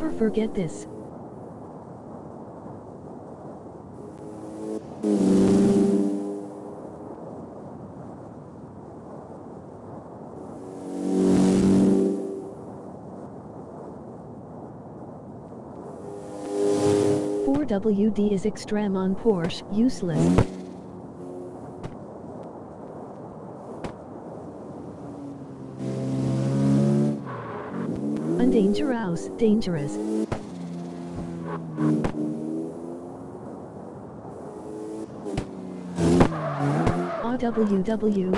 Never forget this. WD is extreme on Porsche, useless. Dangerous, dangerous. RWW,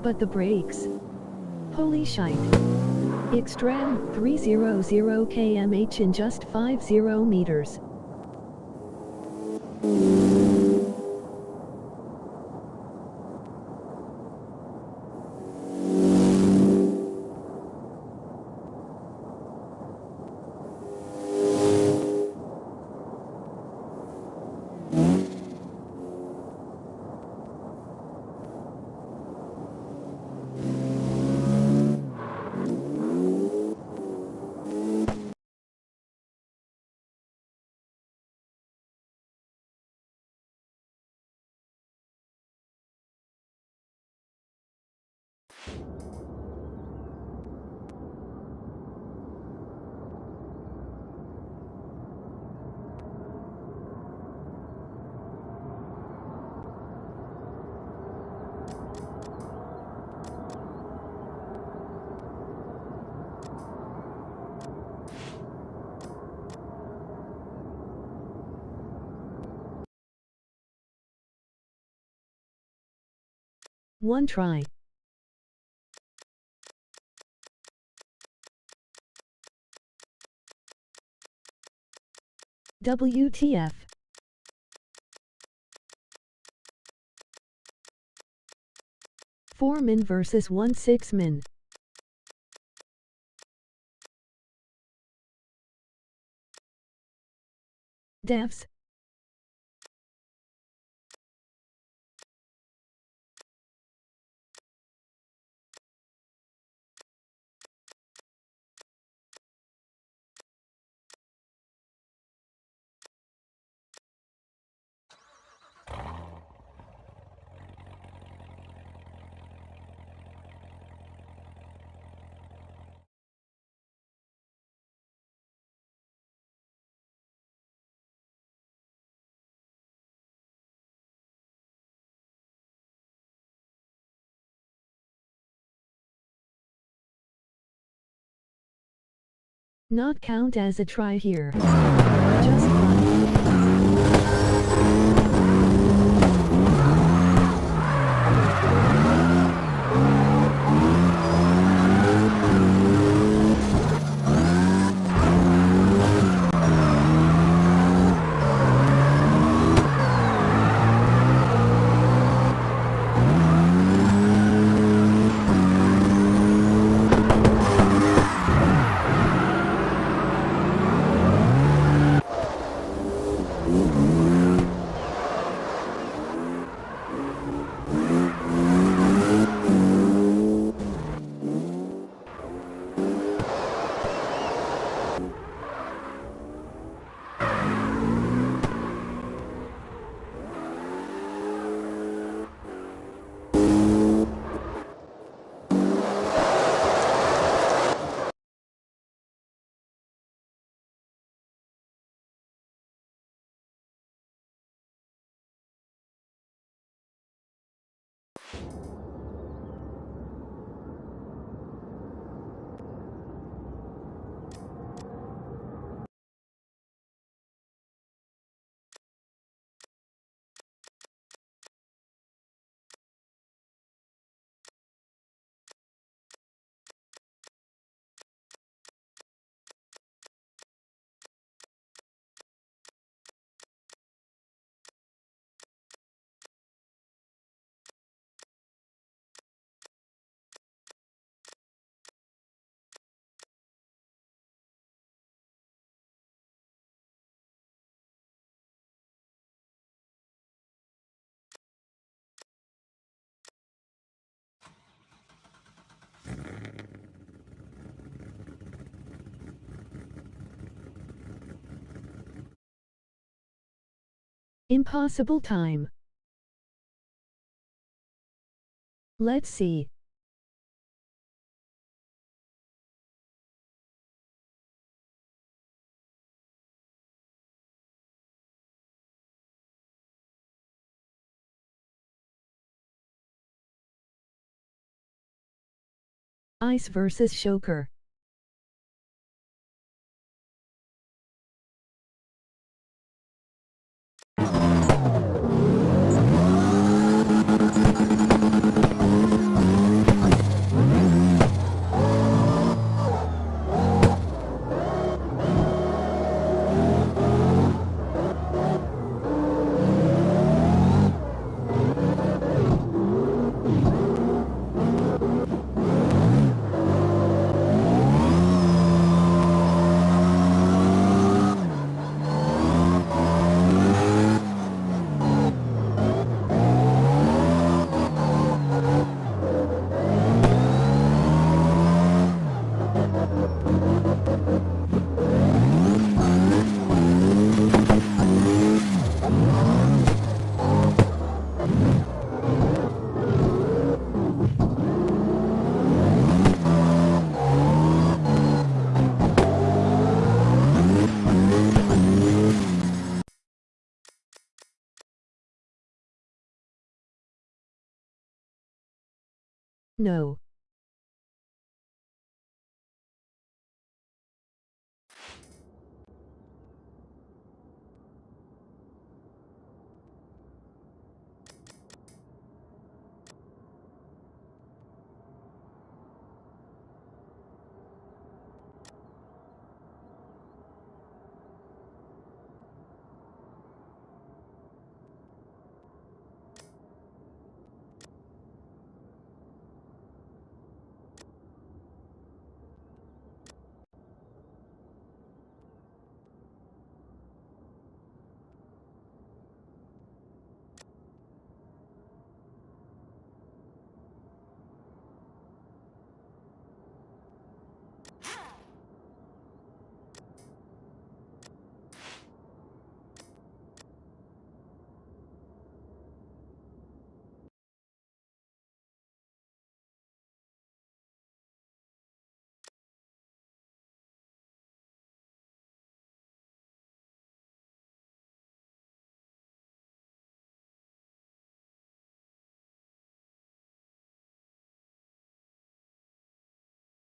But the brakes. Holy shite. Extreme 300 km/h in just 50 meters. One try. WTF. 4 min versus 1 6 min. Devs. Not count as a try here. Just fun. Impossible time. Let's see. Ice versus Shoker. No.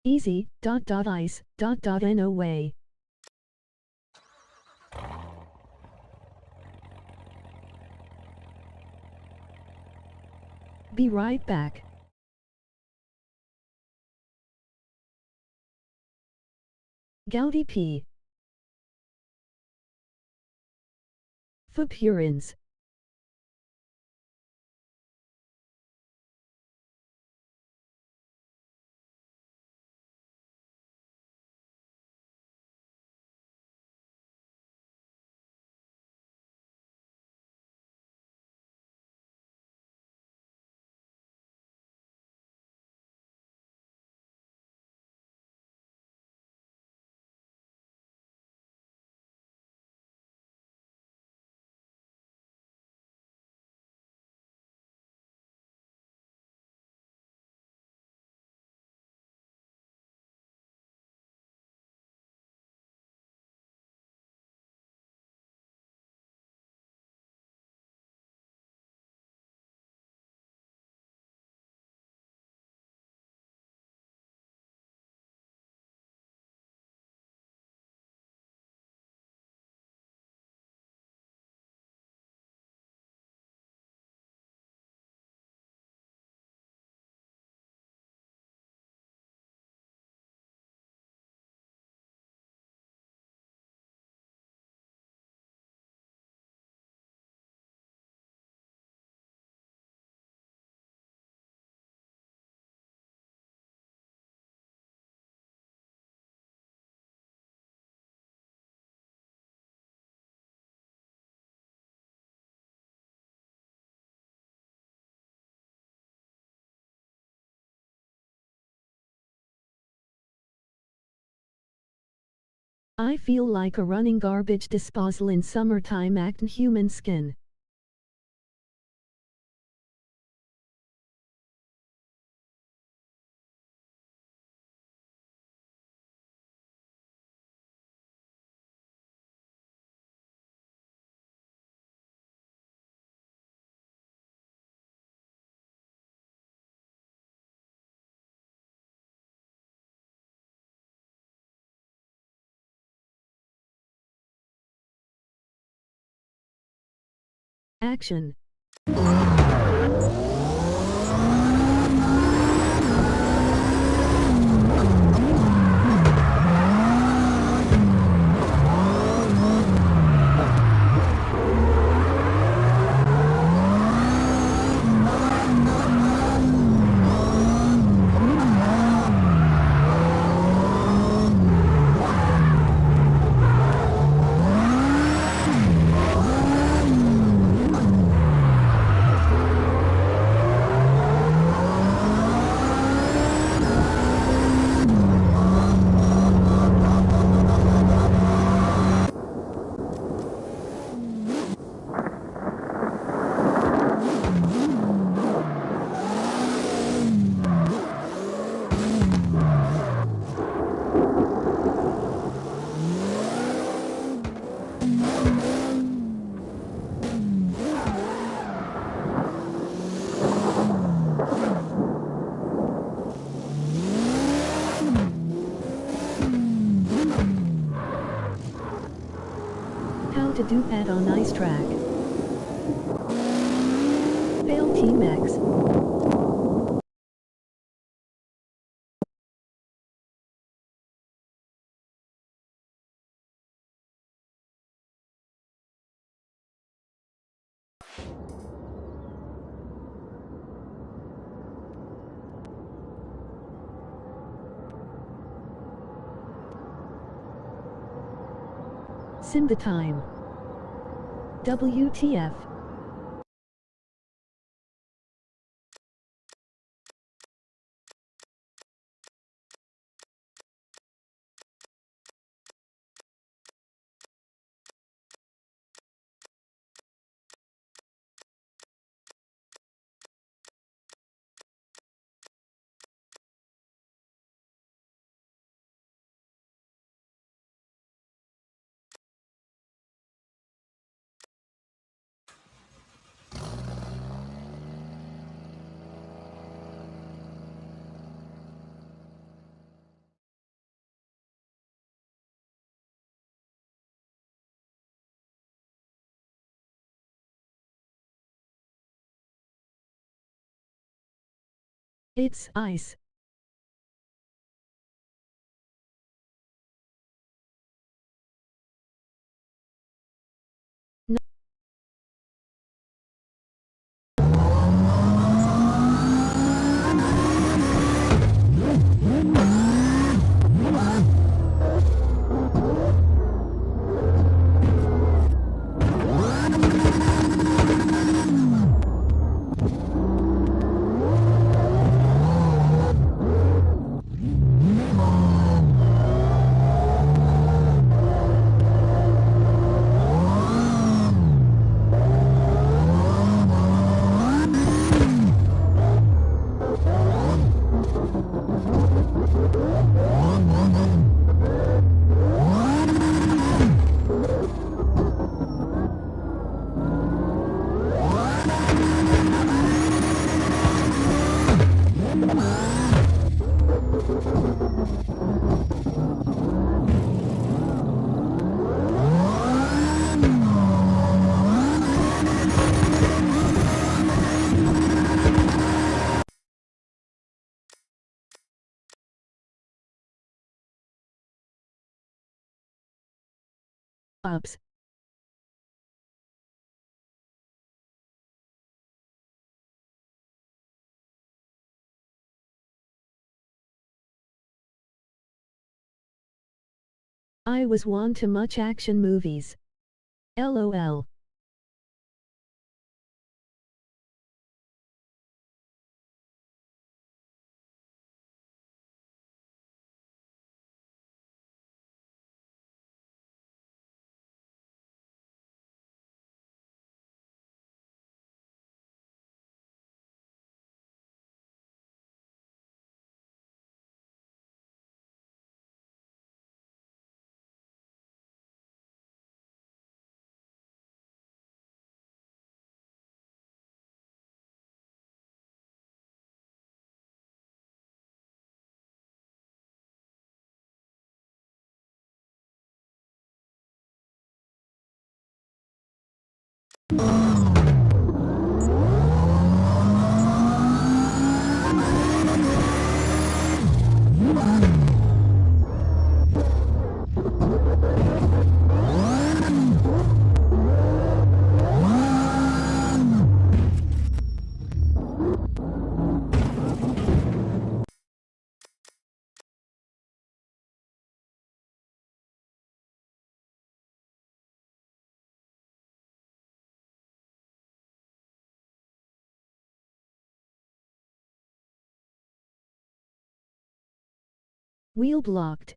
Easy, ice, no way. Be right back. Gouty P. Fupurins. I feel like a running garbage disposal in summertime acting human skin. Action. How to do that on ice track. Fail Team X. Sim the time. WTF. It's ice. Ups. I was won to much action movies. LOL. Wheel blocked.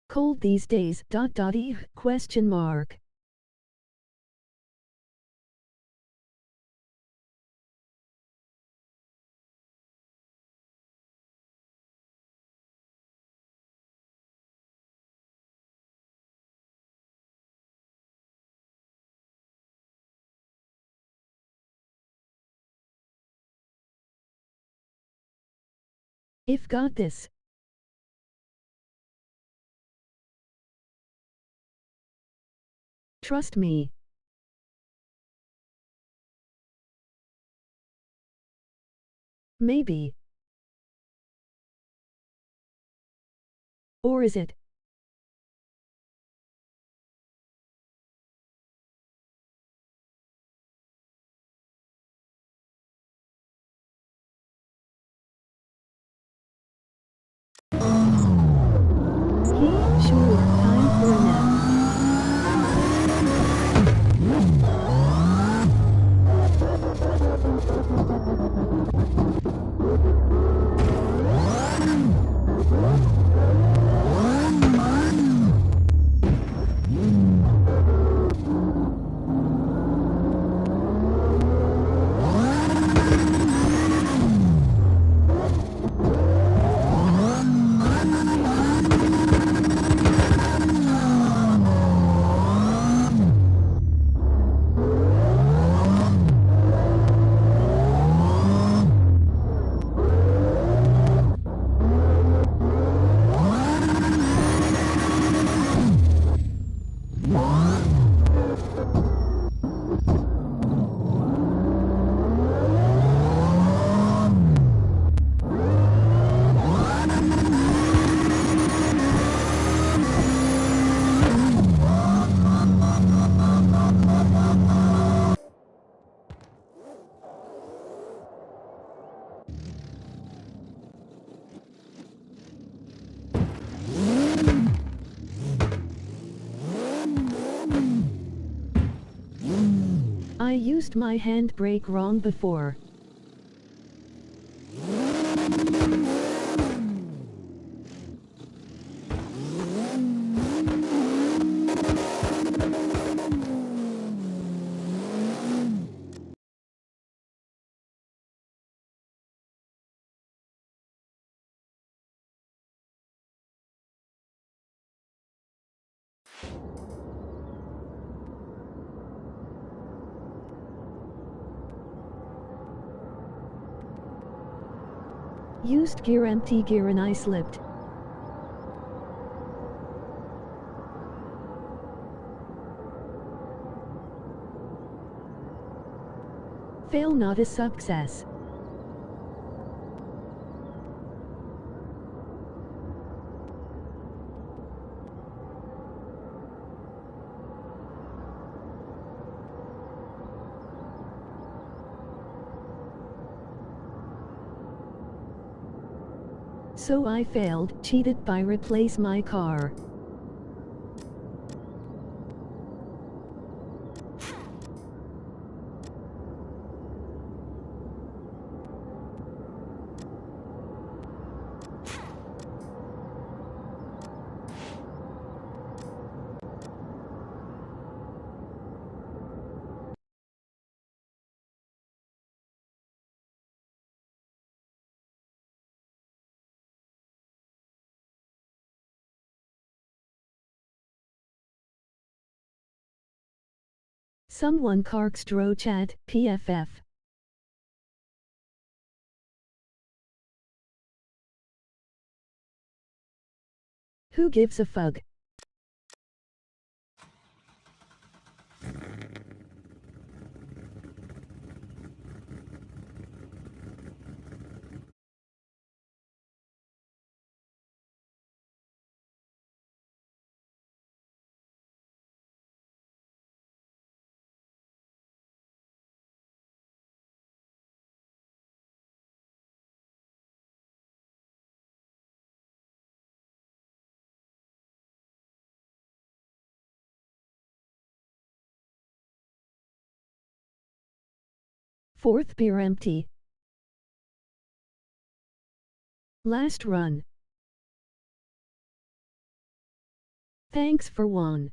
Cold these days. Question mark. If got this. Trust me. Maybe. Or is it? Sure, time for a nap. Used my handbrake wrong before. Used gear empty gear and I slipped. Fail not a success. So I failed, cheated by replace my car. Someone CarX DRO chat, PFF. Who gives a fug? Fourth beer empty. Last run. Thanks for one.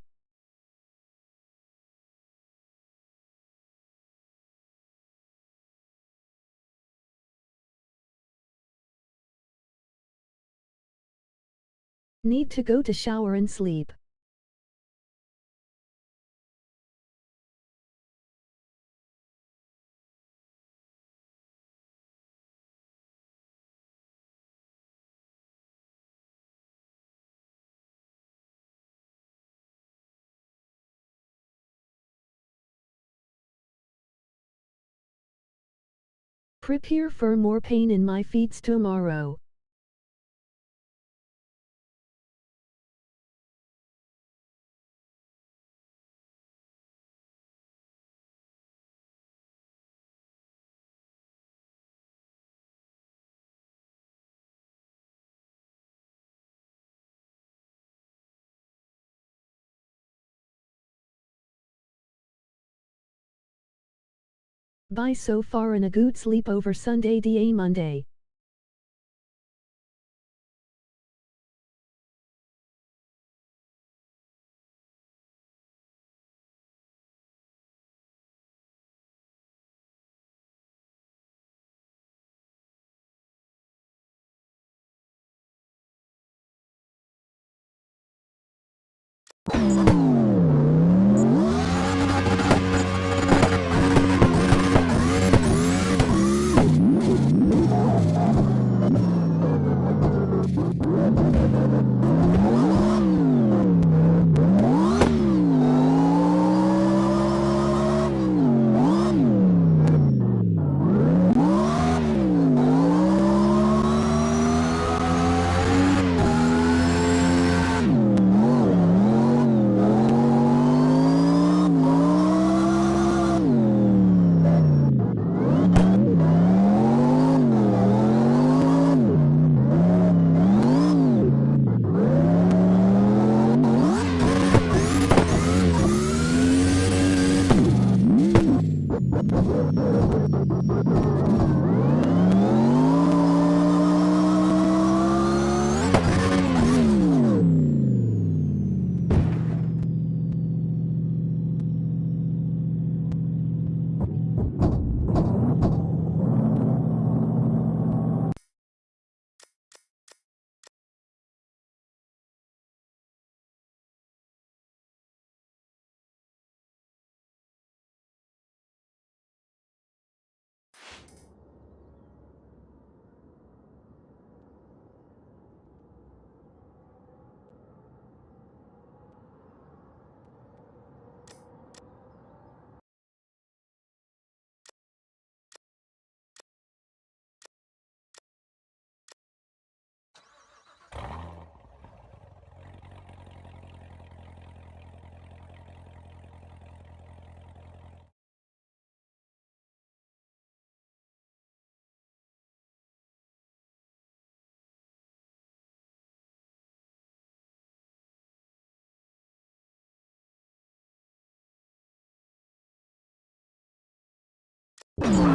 Need to go to shower and sleep. Prepare for more pain in my feet tomorrow. Bye so far and a good sleep over Sunday da Monday. Hm.